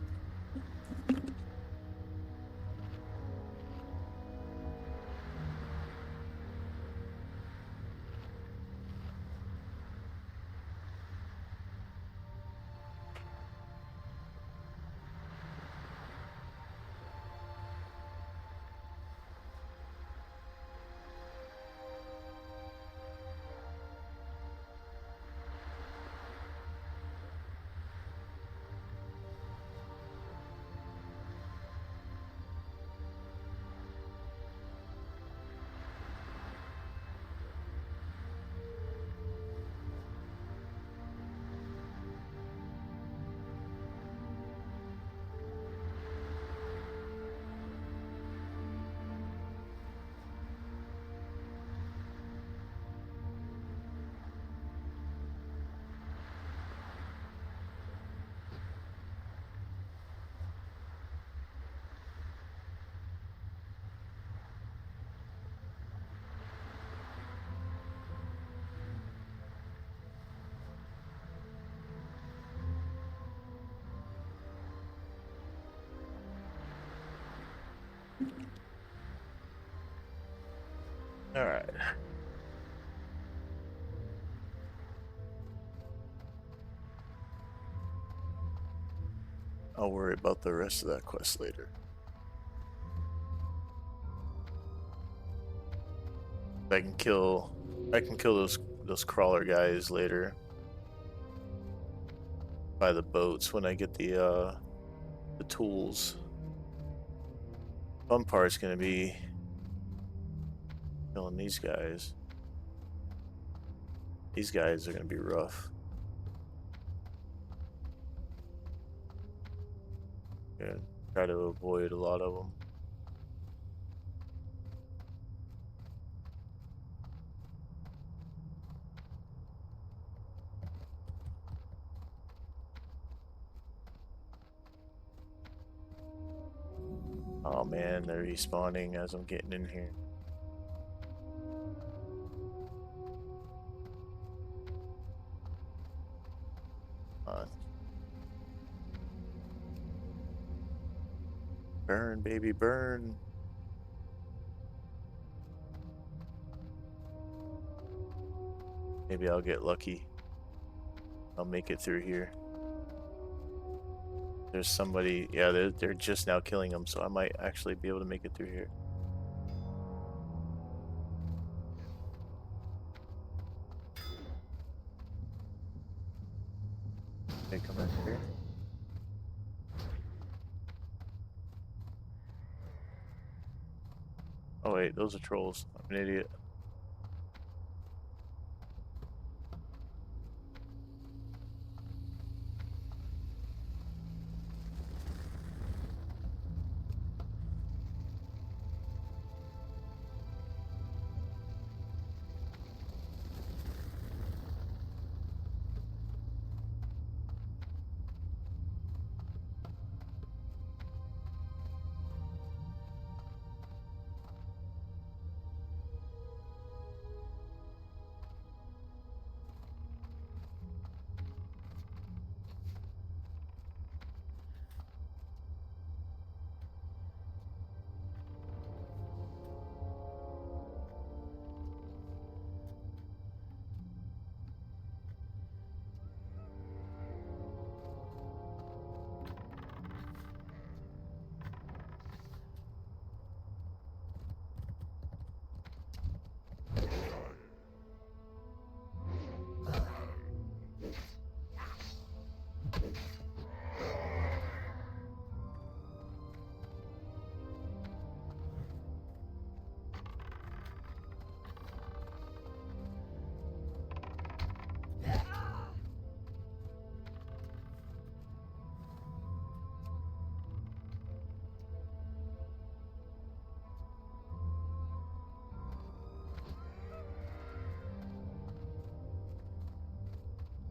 Speaker 2: Alright. I'll worry about the rest of that quest later. I can kill those crawler guys later by the boats when I get the tools. Fun part's gonna be killing these guys. These guys are gonna be rough. Yeah, try to avoid a lot of them. Oh man, they're respawning as I'm getting in here. Burn, baby, burn. Maybe I'll get lucky. I'll make it through here. There's somebody, yeah, they're just now killing them, so I might actually be able to make it through here. Okay, come back here. Oh wait, those are trolls. I'm an idiot.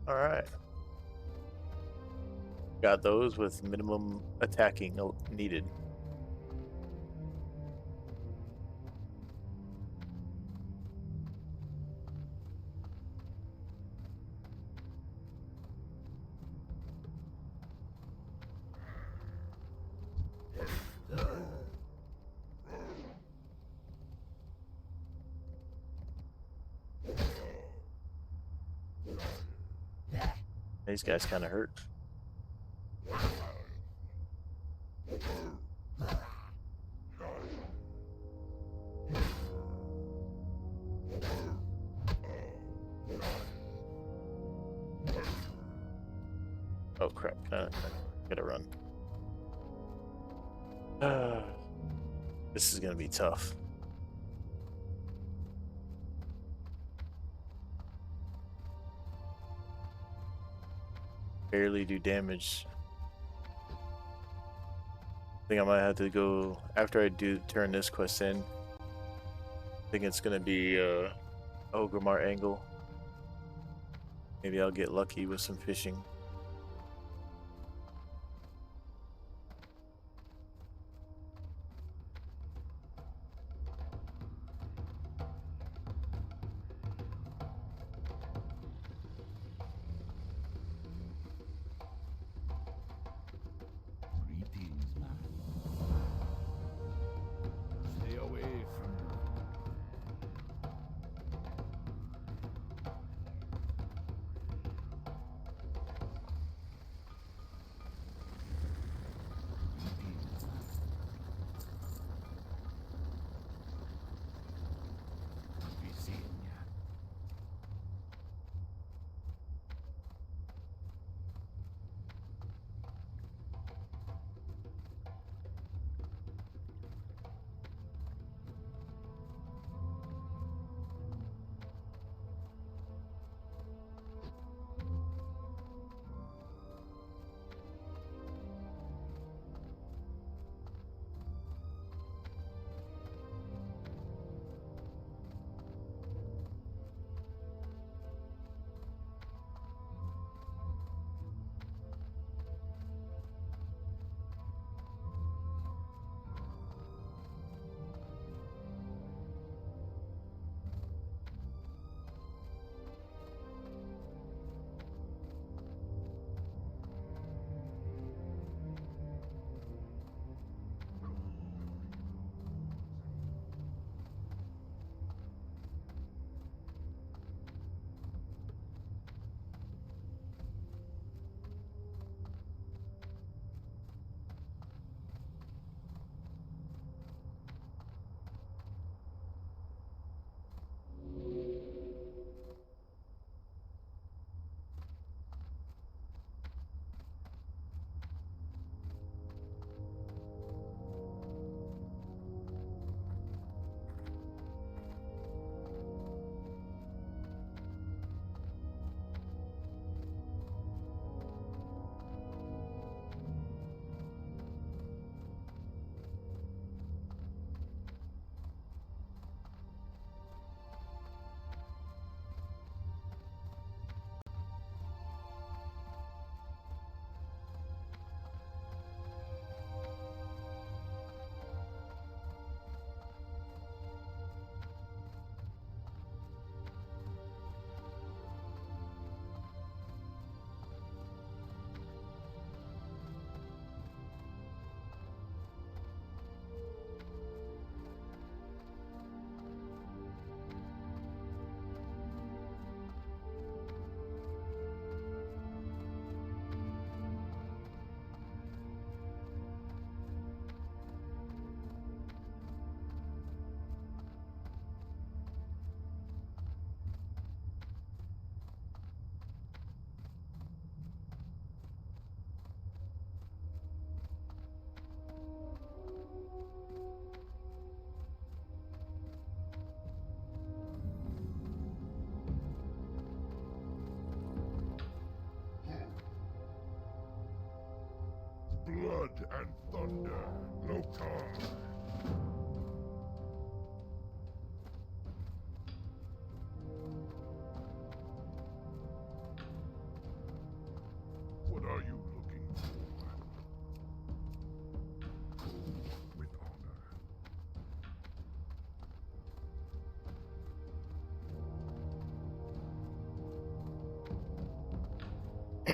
Speaker 2: Alright. Got those with minimum attacking needed. These guys kind of hurt. Oh crap, I gotta run. This is gonna be tough. Barely do damage. I think I might have to go after I do turn this quest in. I think it's gonna be Ogrimmar angle. Maybe I'll get lucky with some fishing.
Speaker 7: Greetings, man. Stay away from me.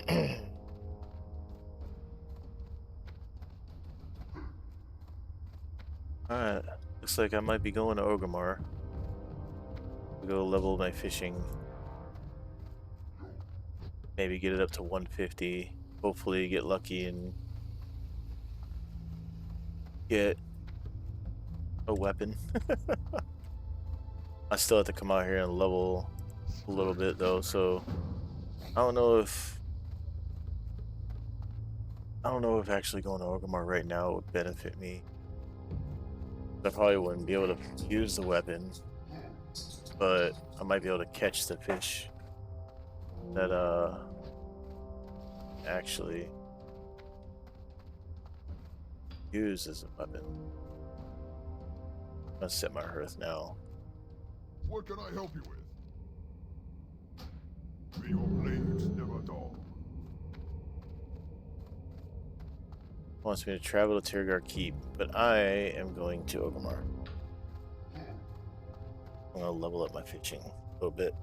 Speaker 2: Alright, looks like I might be going to Orgrimmar to go level my fishing. Maybe get it up to 150. Hopefully get lucky and get a weapon. I still have to come out here and level a little bit though, so I don't know if actually going to Orgrimmar right now would benefit me. I probably wouldn't be able to use the weapon, but I might be able to catch the fish that actually use as a weapon. I'm gonna set my hearth now.
Speaker 3: What can I help you with? May your blades never dull.
Speaker 2: Wants me to travel to Tirgar Keep, but I am going to Orgrimmar. I'm gonna level up my fishing a little bit.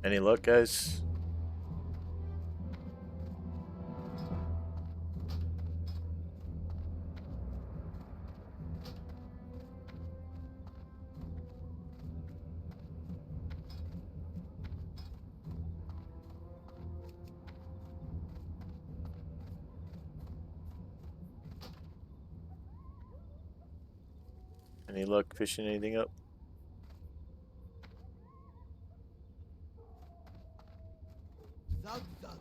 Speaker 2: Any luck, guys? Any luck fishing anything up?
Speaker 7: Thug thug.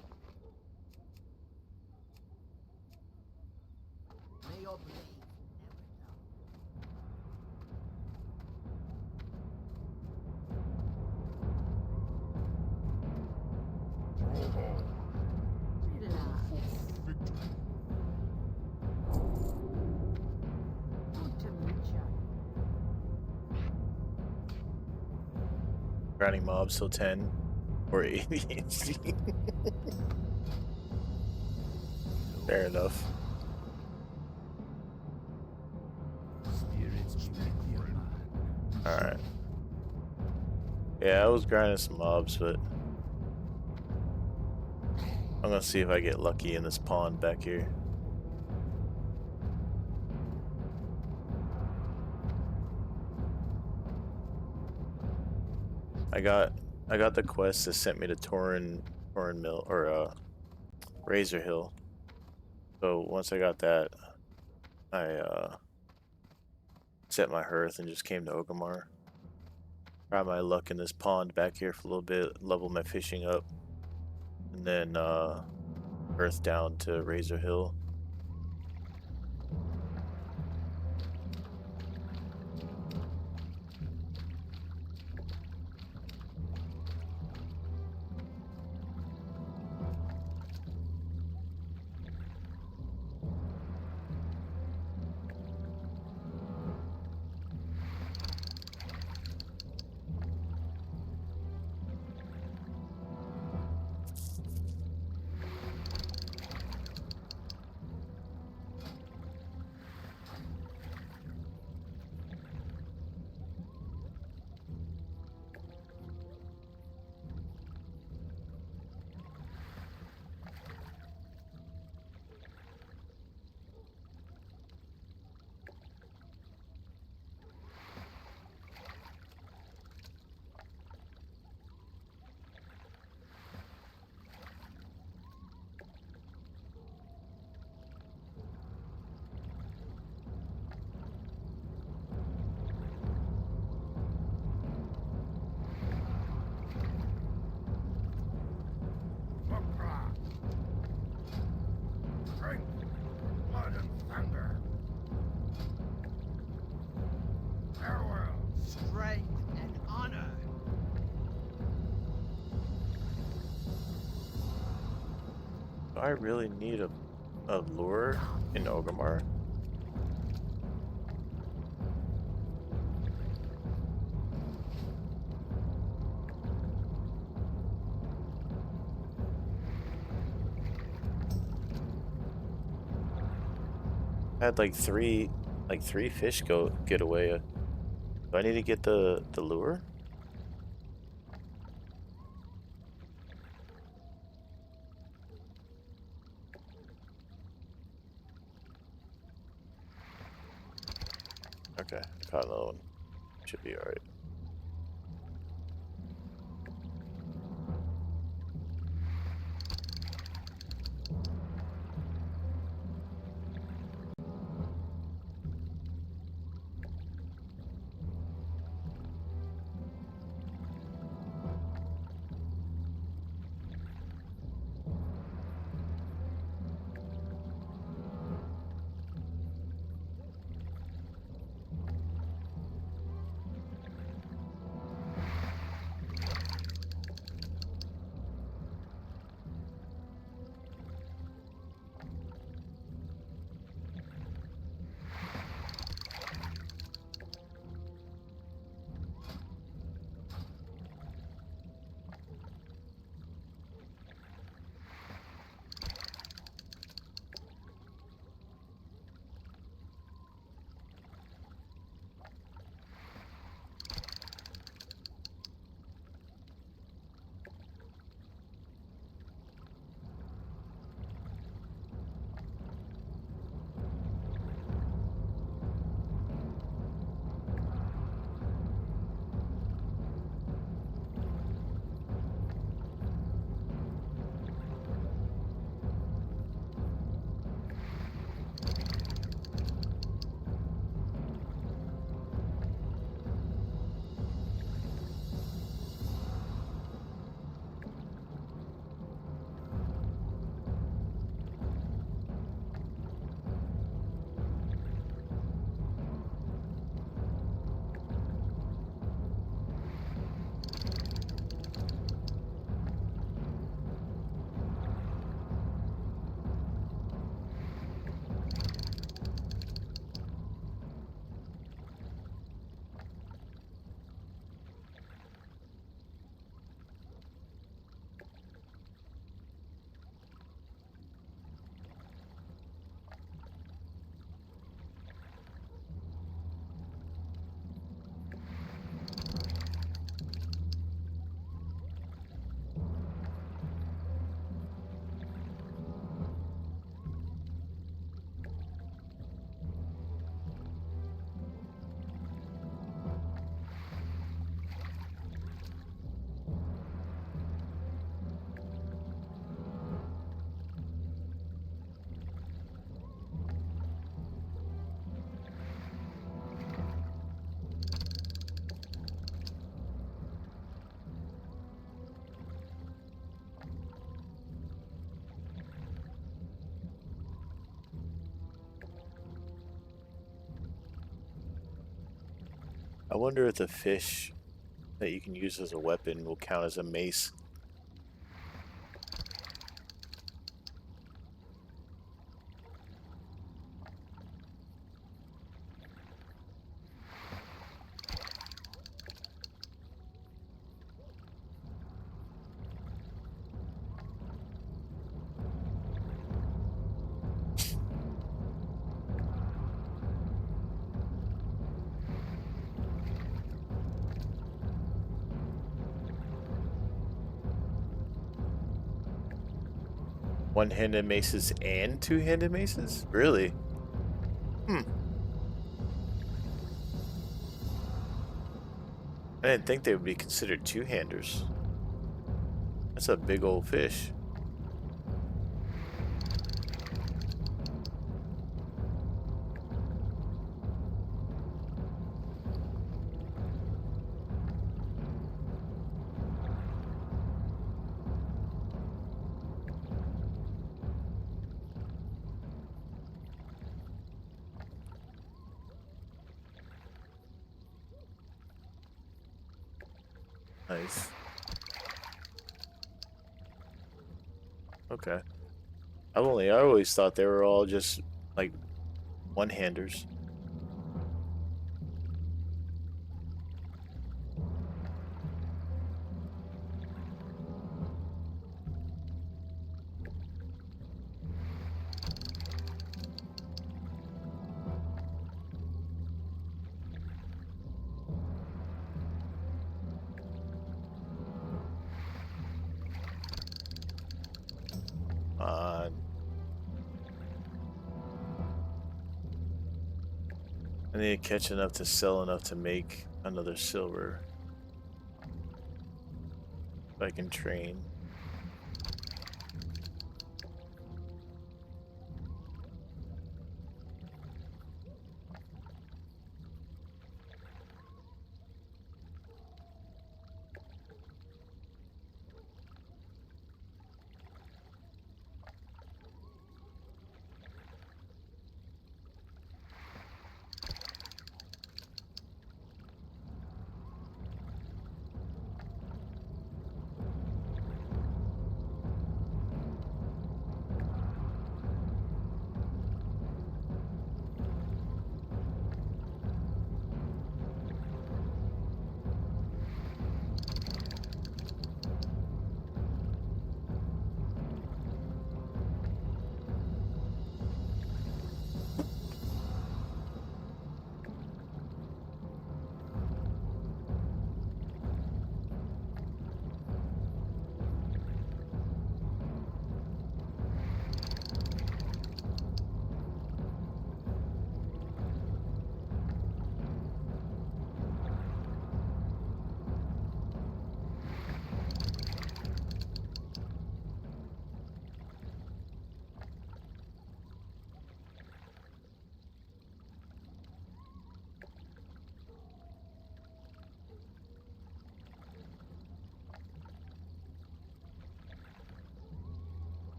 Speaker 2: Grinding mobs till 10 or ADHD. Fair enough.
Speaker 7: Spirits be with you, man.
Speaker 2: Alright. Yeah, I was grinding some mobs, but I'm gonna see if I get lucky in this pond back here. I got the quest that sent me to Torin Mill or Razor Hill. So once I got that, I set my hearth and just came to Orgrimmar. Try my luck in this pond back here for a little bit, level my fishing up, and then earth down to Razor Hill.
Speaker 3: Strength, blood, and thunder. Farewell.
Speaker 9: Strength and honor.
Speaker 2: Do I really need a lure in Orgrimmar? I had like three fish get away. Do I need to get the lure? Okay, caught another one. Should be alright. I wonder if the fish that you can use as a weapon will count as a mace. One-handed maces and two-handed maces? Really? Hmm. I didn't think they would be considered two-handers. That's a big old fish. Nice. Okay. I always thought they were all just like one-handers. I need to catch enough to sell enough to make another silver. If I can train.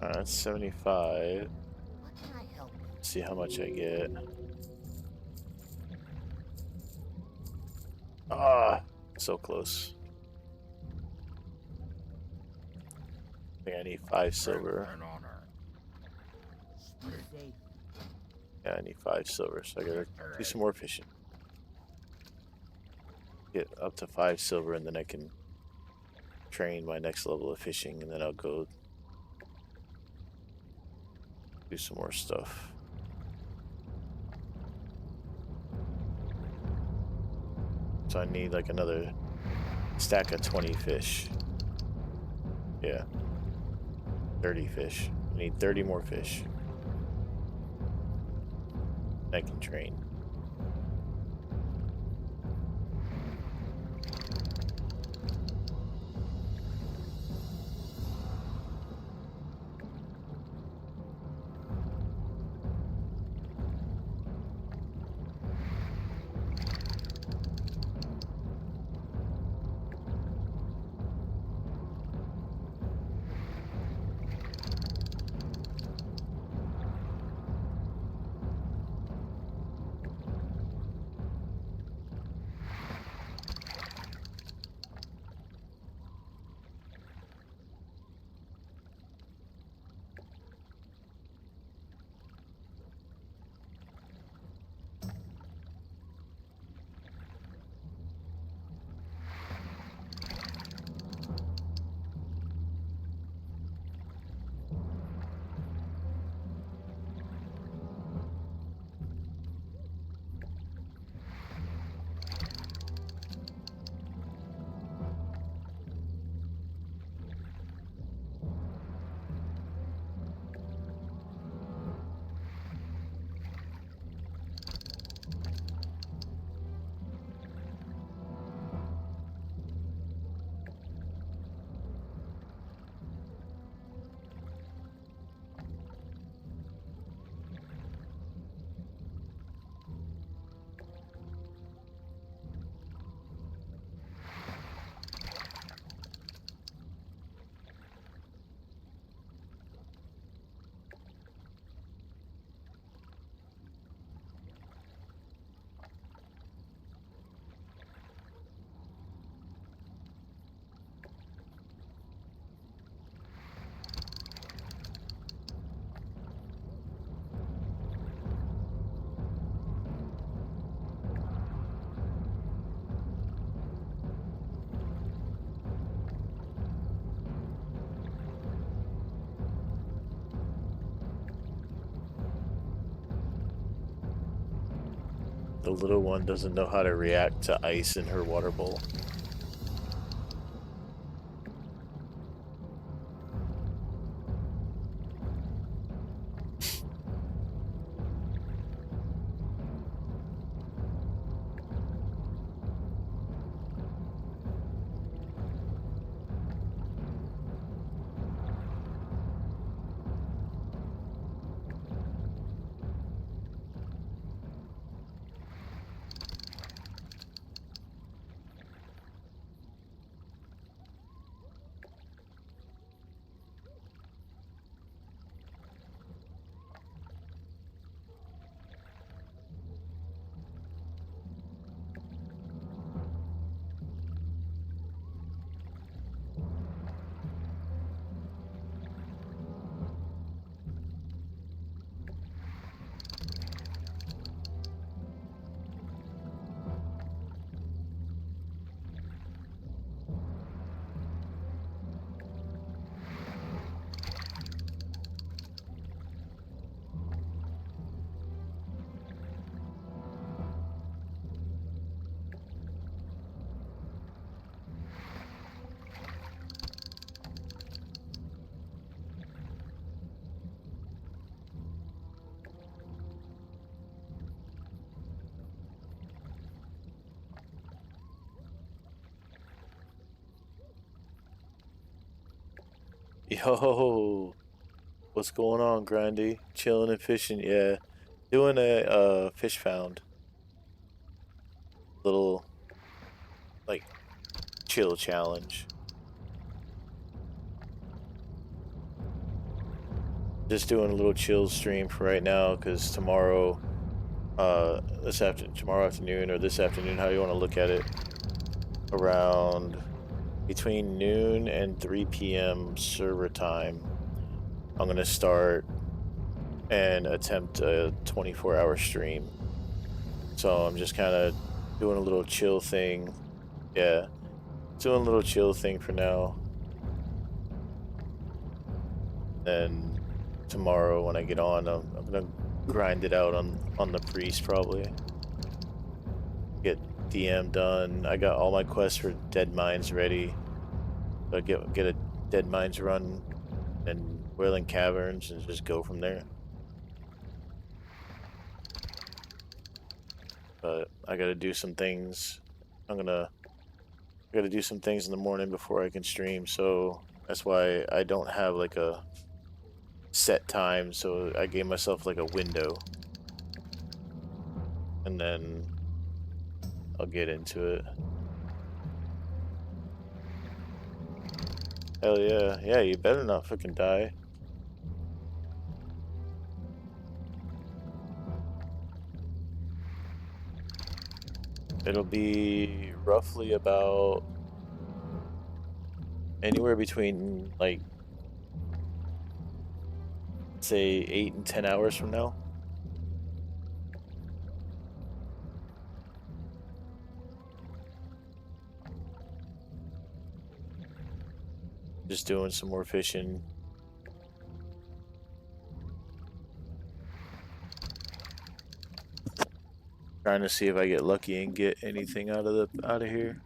Speaker 2: That's 75.
Speaker 9: What can I help you?
Speaker 2: See how much I get. Ah, so close. I think I need 5 silver.
Speaker 3: And honor.
Speaker 9: Be safe.
Speaker 2: Yeah, I need 5 silver, so I gotta do some more fishing. Get up to 5 silver, and then I can train my next level of fishing, and then I'll go do some more stuff. So I need like another stack of 20 fish. Yeah. 30 fish. I need 30 more fish. I can train. the little one doesn't know how to react to ice in her water bowl. Yo, what's going on, Grindy? Chilling and fishing, yeah. Doing a fish found. Little like chill challenge. Just doing a little chill stream for right now because tomorrow tomorrow afternoon or this afternoon, how you want to look at it, around between noon and 3 p.m. server time, I'm gonna start and attempt a 24-hour stream. So I'm just kind of doing a little chill thing. Yeah, doing a little chill thing for now. Then tomorrow when I get on, I'm gonna grind it out on the priest probably. Get DM done. I got all my quests for Dead Mines ready. So I get a Dead Mines run and Wailing Caverns and just go from there. But I gotta do some things. I gotta do some things in the morning before I can stream, so that's why I don't have like a set time, so I gave myself like a window. And then I'll get into it. Hell yeah. Yeah, you better not fucking die. It'll be roughly about anywhere between like say 8 and 10 hours from now. Just doing some more fishing. Trying to see if I get lucky and get anything out of here.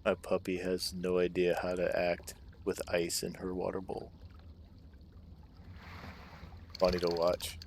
Speaker 2: My puppy has no idea how to act. with ice in her water bowl. Funny to watch.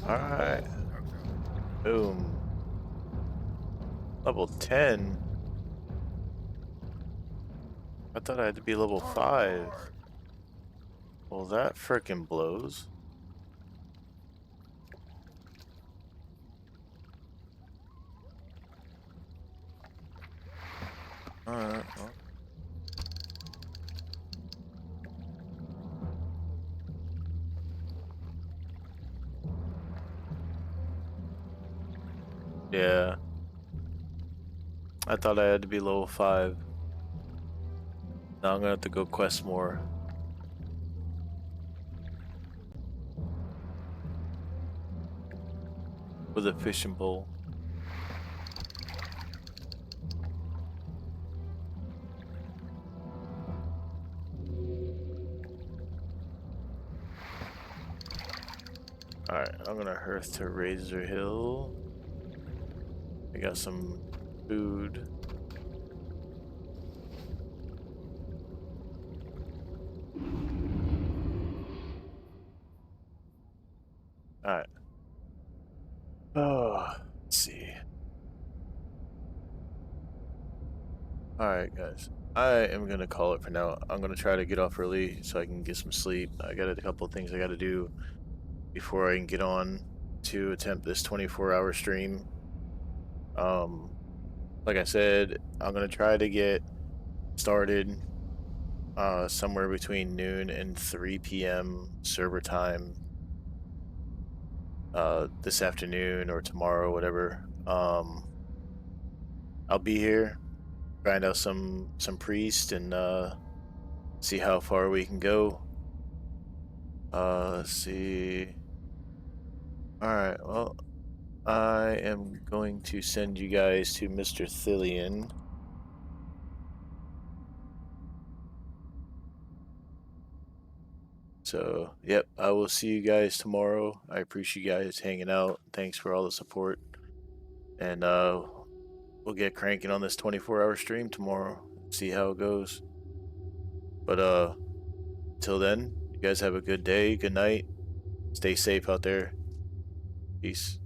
Speaker 2: Alright. Boom. Level 10? I thought I had to be level 5. Well, that frickin' blows. Alright, well. Yeah. I thought I had to be level 5. Now I'm gonna have to go quest more. With a fishing pole. Alright, I'm gonna hearth to Razor Hill. I got some food. Alright. Oh, let's see. Alright, guys. I am gonna call it for now. I'm gonna try to get off early so I can get some sleep. I got a couple of things I gotta do before I can get on to attempt this 24-hour stream. Like I said, I'm gonna try to get started somewhere between noon and 3 p.m. server time this afternoon or tomorrow, whatever. I'll be here, grind out some priest and see how far we can go. Let's see. Alright, well, I am going to send you guys to Mr. Thillian. So, yep, I will see you guys tomorrow. I appreciate you guys hanging out. Thanks for all the support. And we'll get cranking on this 24-hour stream tomorrow. See how it goes. But till then, you guys have a good day, good night. Stay safe out there. Peace.